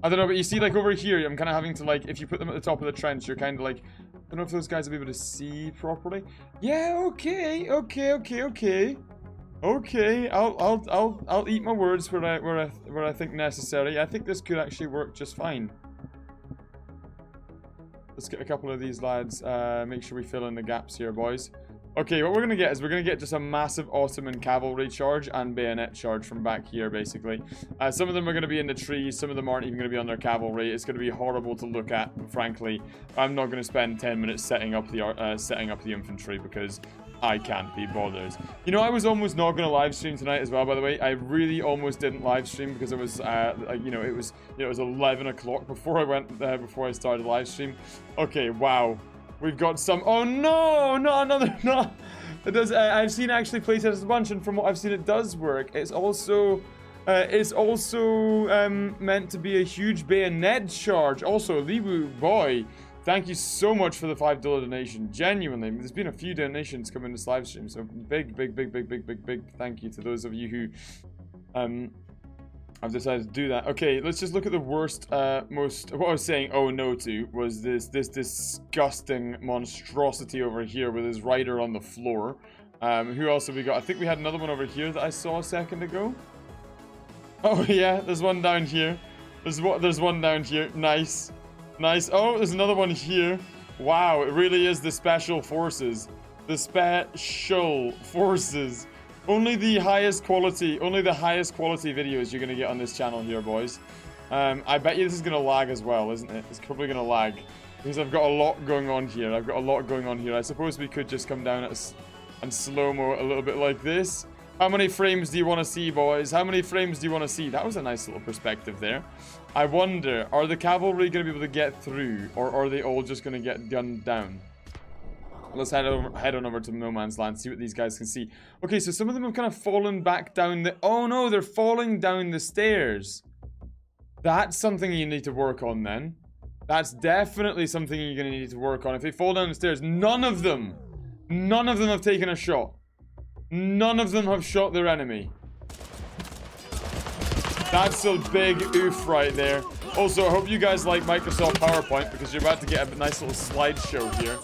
I don't know, but you see, like, over here, I'm kind of having to, like, if you put them at the top of the trench, you're kind of, like, I don't know if those guys will be able to see properly. Yeah, okay. Okay, I'll eat my words where I think necessary. I think this could actually work just fine. Let's get a couple of these lads. Make sure we fill in the gaps here, boys. Okay, what we're gonna get is we're gonna get just a massive Ottoman cavalry charge and bayonet charge from back here, basically. Some of them are gonna be in the trees, some of them aren't even gonna be on their cavalry. It's gonna be horrible to look at, frankly. I'm not gonna spend 10 minutes setting up the infantry because I can't be bothered. You know, I was almost not gonna live stream tonight as well, by the way. I really almost didn't live stream because it was, it was 11 o'clock before I started live stream. Okay, wow. We've got some... Oh, no! Not another... No! It does... I've seen actually playtest a bunch, and from what I've seen, it does work. It's also meant to be a huge bayonet charge. Also, Libu, boy, Thank you so much for the $5 donation. Genuinely, there's been a few donations coming to this live stream, so big thank you to those of you who I've decided to do that. Okay, let's just look at the worst, what I was saying oh no to was this disgusting monstrosity over here with his rider on the floor. Who else have we got? I think we had another one over here that I saw a second ago. Oh yeah, there's one down here. There's one down here. Nice. Nice. Oh, there's another one here. Wow, it really is the special forces. The special forces. Only the highest quality videos you're gonna get on this channel here, boys. I bet you this is gonna lag as well, isn't it? It's probably gonna lag because I've got a lot going on here. I suppose we could just come down and slow-mo a little bit like this. How many frames do you want to see, boys? How many frames do you want to see? That was a nice little perspective there. I wonder, are the cavalry going to be able to get through, or are they all just going to get gunned down? Let's head on over to No Man's Land, see what these guys can see. Okay, so some of them have kind of fallen back down the... Oh no, they're falling down the stairs. That's something you need to work on then. That's definitely something you're going to need to work on. If they fall down the stairs, none of them have taken a shot. None of them have shot their enemy. That's a big oof right there. Also, I hope you guys like Microsoft PowerPoint because you're about to get a nice little slideshow here.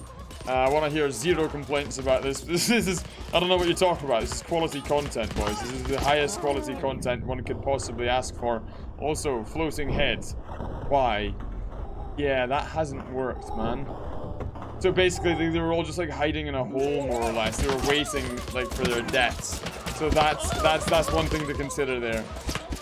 I want to hear zero complaints about this. This is, I don't know what you're talking about. This is quality content, boys. This is the highest quality content one could possibly ask for. Also, floating heads. Why? Yeah, that hasn't worked, man. So basically, they were all just like hiding in a hole, more or less. They were waiting like for their deaths. So that's one thing to consider there.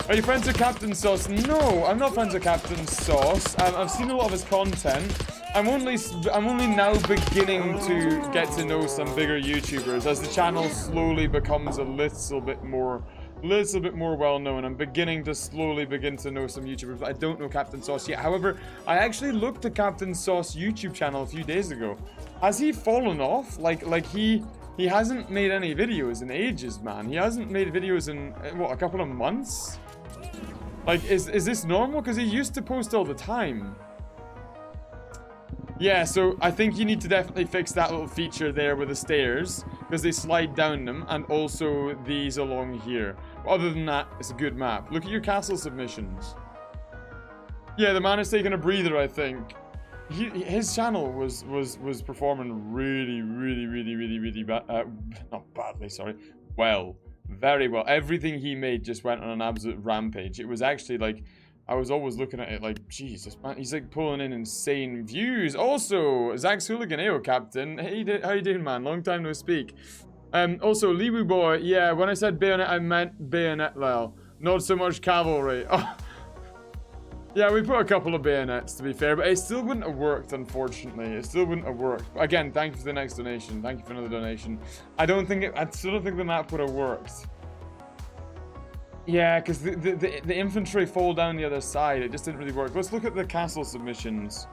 Are you friends with Captain Sauce? No, I'm not friends with Captain Sauce. I've seen a lot of his content. I'm only now beginning to get to know some bigger YouTubers as the channel slowly becomes a little bit more well-known. I'm beginning to slowly begin to know some YouTubers, but I don't know Captain Sauce yet. However, I actually looked at Captain Sauce YouTube channel a few days ago. Has he fallen off? Like he hasn't made any videos in ages, man. He hasn't made videos in, what, a couple of months? Like, is this normal? Because he used to post all the time. Yeah, so I think you need to definitely fix that little feature there with the stairs, because they slide down them, and also these along here. But other than that, it's a good map. Look at your castle submissions. Yeah, the man is taking a breather, I think. His channel was performing really bad. Not badly, sorry. Well, very well. Everything he made just went on an absolute rampage. It was actually like... I was always looking at it like, Jesus, man, he's like pulling in insane views. Also, Zach's Hooligan AO Captain. Hey, how you doing, man? Long time no speak. Also, Liwu Boy, yeah, when I said bayonet, I meant bayonet lel. Not so much cavalry. Oh. Yeah, we put a couple of bayonets, to be fair, but it still wouldn't have worked, unfortunately. It still wouldn't have worked. Again, thank you for the next donation. Thank you for another donation. I still don't think the map would have worked. Yeah, because the infantry fall down the other side. It just didn't really work. Let's look at the castle submissions.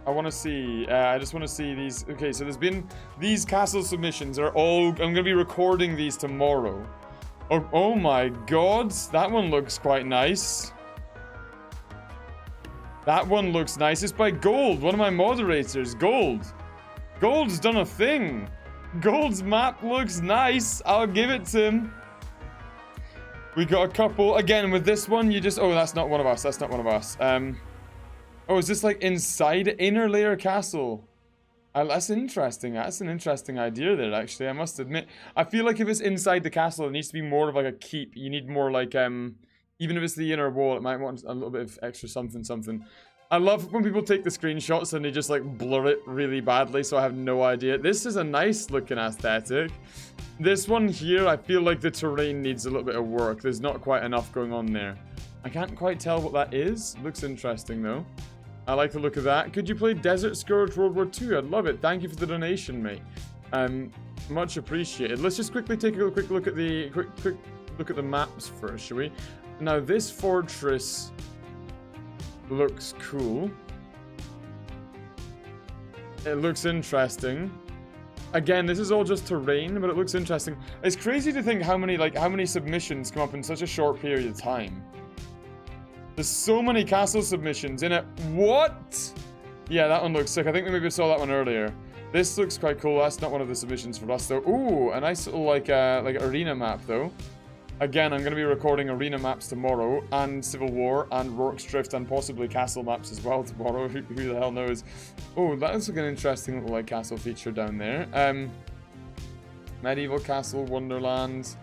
I want to see. I just want to see these. Okay, so there's been these castle submissions are all. I'm going to be recording these tomorrow. Oh my God, that one looks quite nice. That one looks nice. It's by Gold, one of my moderators. Gold's done a thing. Gold's map looks nice. I'll give it to him. We got a couple. Again, with this one, you just... Oh, that's not one of us. That's not one of us. Oh, is this like inside inner layer castle? That's interesting. That's an interesting idea there, actually. I must admit. I feel like if it's inside the castle, it needs to be more of like a keep. You need more like... Even if it's the inner wall, it might want a little bit of extra something. I love when people take the screenshots and they just like blur it really badly, so I have no idea. This is a nice looking aesthetic. This one here, I feel like the terrain needs a little bit of work. There's not quite enough going on there. I can't quite tell what that is. Looks interesting though. I like the look of that. Could you play Desert Scourge World War II? I'd love it. Thank you for the donation, mate. Much appreciated. Let's just quickly take a quick look at the look at the maps first, shall we? Now this fortress looks cool. It looks interesting. Again, this is all just terrain, but it looks interesting. It's crazy to think how many submissions come up in such a short period of time. There's so many castle submissions in it. What? Yeah, that one looks sick. I think we maybe saw that one earlier. This looks quite cool. That's not one of the submissions for us, though. Ooh, a nice little, like arena map, though. Again, I'm going to be recording arena maps tomorrow, and Civil War, and Rorke's Drift, and possibly castle maps as well tomorrow. Who the hell knows? Oh, that looks like an interesting little, like, castle feature down there. Medieval Castle, Wonderland.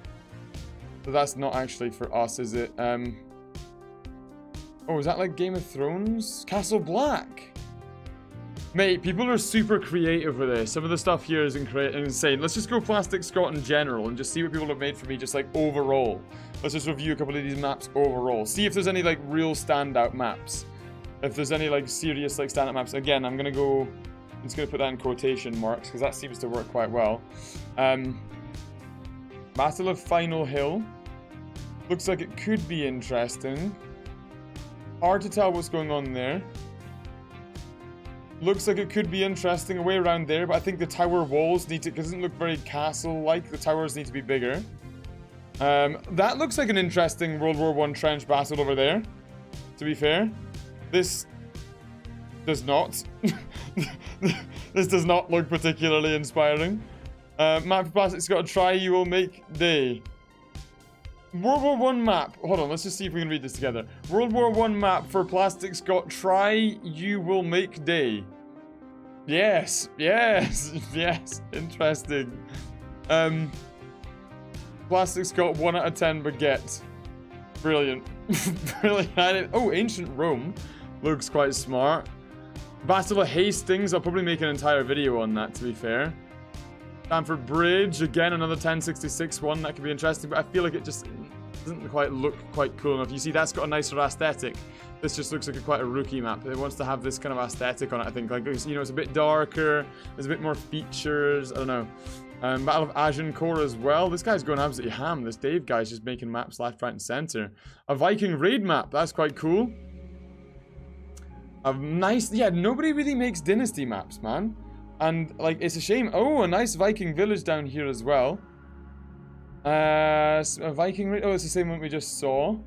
So that's not actually for us, is it? Oh, is that like Game of Thrones? Castle Black! Mate, people are super creative with this. Some of the stuff here is insane. Let's just go Plastic Scot in general and just see what people have made for me just like overall. Let's just review a couple of these maps overall. See if there's any like real standout maps. If there's any like serious like standout maps. Again, I'm just gonna put that in quotation marks because that seems to work quite well. Battle of Final Hill. Looks like it could be interesting. Hard to tell what's going on there. Looks like it could be interesting away around there, but I think the tower walls need to... It doesn't look very castle-like. The towers need to be bigger. That looks like an interesting World War I trench battle over there, to be fair. This does not. This does not look particularly inspiring. Map for Plastic Scot, try you will make day. World War I map. Hold on, let's just see if we can read this together. World War I map for Plastic Scot, try you will make day. Yes, yes, yes. Interesting. Plastic Scot 1 out of 10 baguette. Brilliant. Brilliant. Oh, Ancient Rome looks quite smart. Battle of Hastings, I'll probably make an entire video on that, to be fair. Stamford Bridge, again, another 1066 one. That could be interesting, but I feel like it just doesn't quite look quite cool enough. You see, that's got a nicer aesthetic. This just looks like quite a rookie map. It wants to have this kind of aesthetic on it, I think. Like, you know, it's a bit darker. There's a bit more features. I don't know. Battle of Agincourt as well. This guy's going absolutely ham. This Dave guy's just making maps left, right, and center. A Viking raid map. That's quite cool. A nice... Yeah, nobody really makes dynasty maps, man. And, like, it's a shame. Oh, a nice Viking village down here as well. A Viking... Oh, it's the same one we just saw.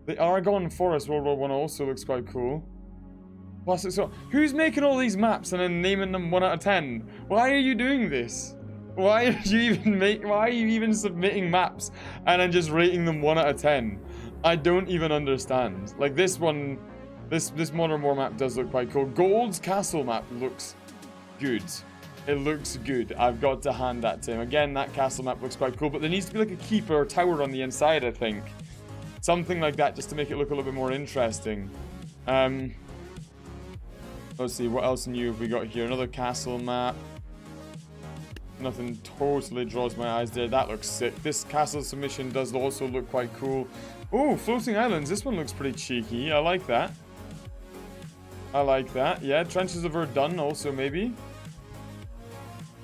The Aragon Forest World War I also looks quite cool. Plus, it's so... Who's making all these maps and then naming them 1 out of 10? Why are you doing this? Why are you even submitting maps and then just rating them 1 out of 10? I don't even understand. Like, this one... This Modern War map does look quite cool. Gold's Castle map looks... good. It looks good. I've got to hand that to him. Again, that castle map looks quite cool, but there needs to be like a keeper or tower on the inside, I think. Something like that just to make it look a little bit more interesting. Let's see, what else new have we got here? Another castle map. Nothing totally draws my eyes there. That looks sick. This castle submission does also look quite cool. Oh, Floating Islands. This one looks pretty cheeky. I like that. I like that. Yeah, Trenches of Verdun also, maybe.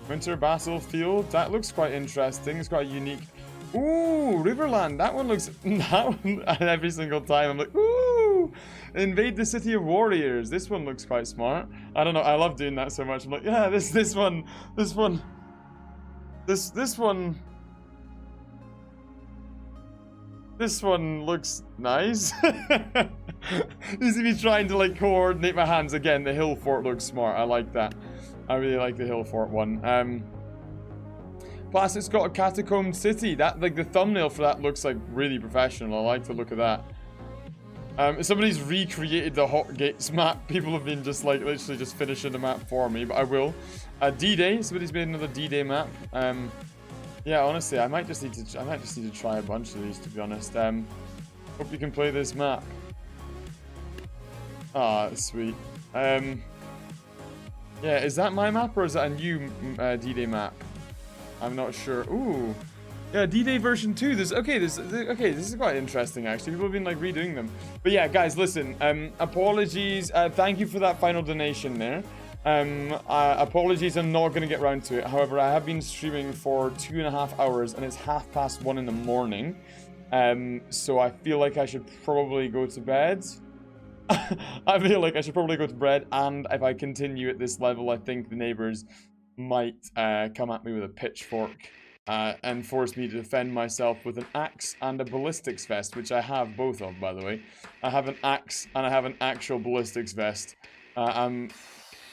Winter Battlefield. That looks quite interesting. It's quite unique. Ooh, Riverland. That one looks... That one, every single time, I'm like, ooh! Invade the City of Warriors. This one looks quite smart. I don't know. I love doing that so much. I'm like, yeah, this one looks nice. You see me trying to like coordinate my hands again. The hill fort looks smart. I like that. I really like the hill fort one. Plus it's got a catacombed city. That, like, the thumbnail for that looks like really professional. I like the look of that. Somebody's recreated the Hot Gates map. People have been just like literally just finishing the map for me, but I will. D-Day. Somebody's made another D-Day map. Yeah, honestly, I might just need to try a bunch of these, to be honest. Hope you can play this map. Ah, sweet. Yeah, is that my map or is that a new D-Day map? I'm not sure. Ooh. Yeah, D-Day version 2. This is quite interesting, actually. People have been, like, redoing them. But yeah, guys, listen. Apologies. Thank you for that final donation there. Apologies, I'm not going to get around to it. However, I have been streaming for 2.5 hours, and it's 1:30 in the morning. So I feel like I should probably go to bed. I feel like I should probably go to bed, and if I continue at this level, I think the neighbors might come at me with a pitchfork and force me to defend myself with an axe and a ballistics vest, which I have both of, by the way. I have an axe and I have an actual ballistics vest. I'm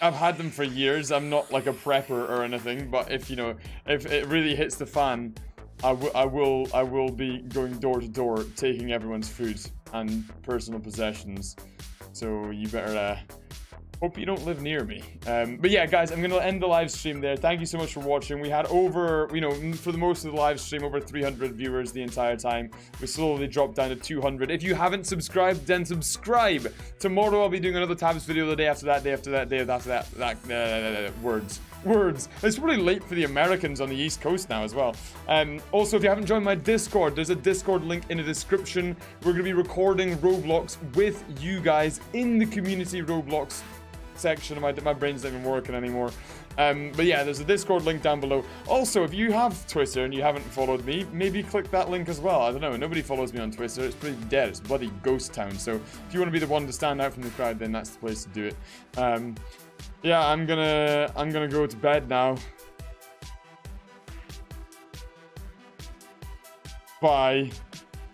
I've had them for years. I'm not like a prepper or anything, but if you know, if it really hits the fan, I will be going door to door, taking everyone's food and personal possessions. So you better hope you don't live near me. But yeah, guys, I'm gonna end the live stream there. Thank you so much for watching. We had over, you know, for the most of the live stream, over 300 viewers the entire time. We slowly dropped down to 200. If you haven't subscribed, then subscribe. Tomorrow I'll be doing another tabs video. The day after that, day after that, day after that. Words. It's really late for the Americans on the East Coast now as well. Also, if you haven't joined my Discord, there's a Discord link in the description. We're going to be recording Roblox with you guys in the community Roblox section. My brain's not even working anymore. But yeah, there's a Discord link down below. Also, if you have Twitter and you haven't followed me, maybe click that link as well. I don't know. Nobody follows me on Twitter. It's pretty dead. It's bloody ghost town. So if you want to be the one to stand out from the crowd, then that's the place to do it. Yeah, I'm gonna go to bed now. Bye.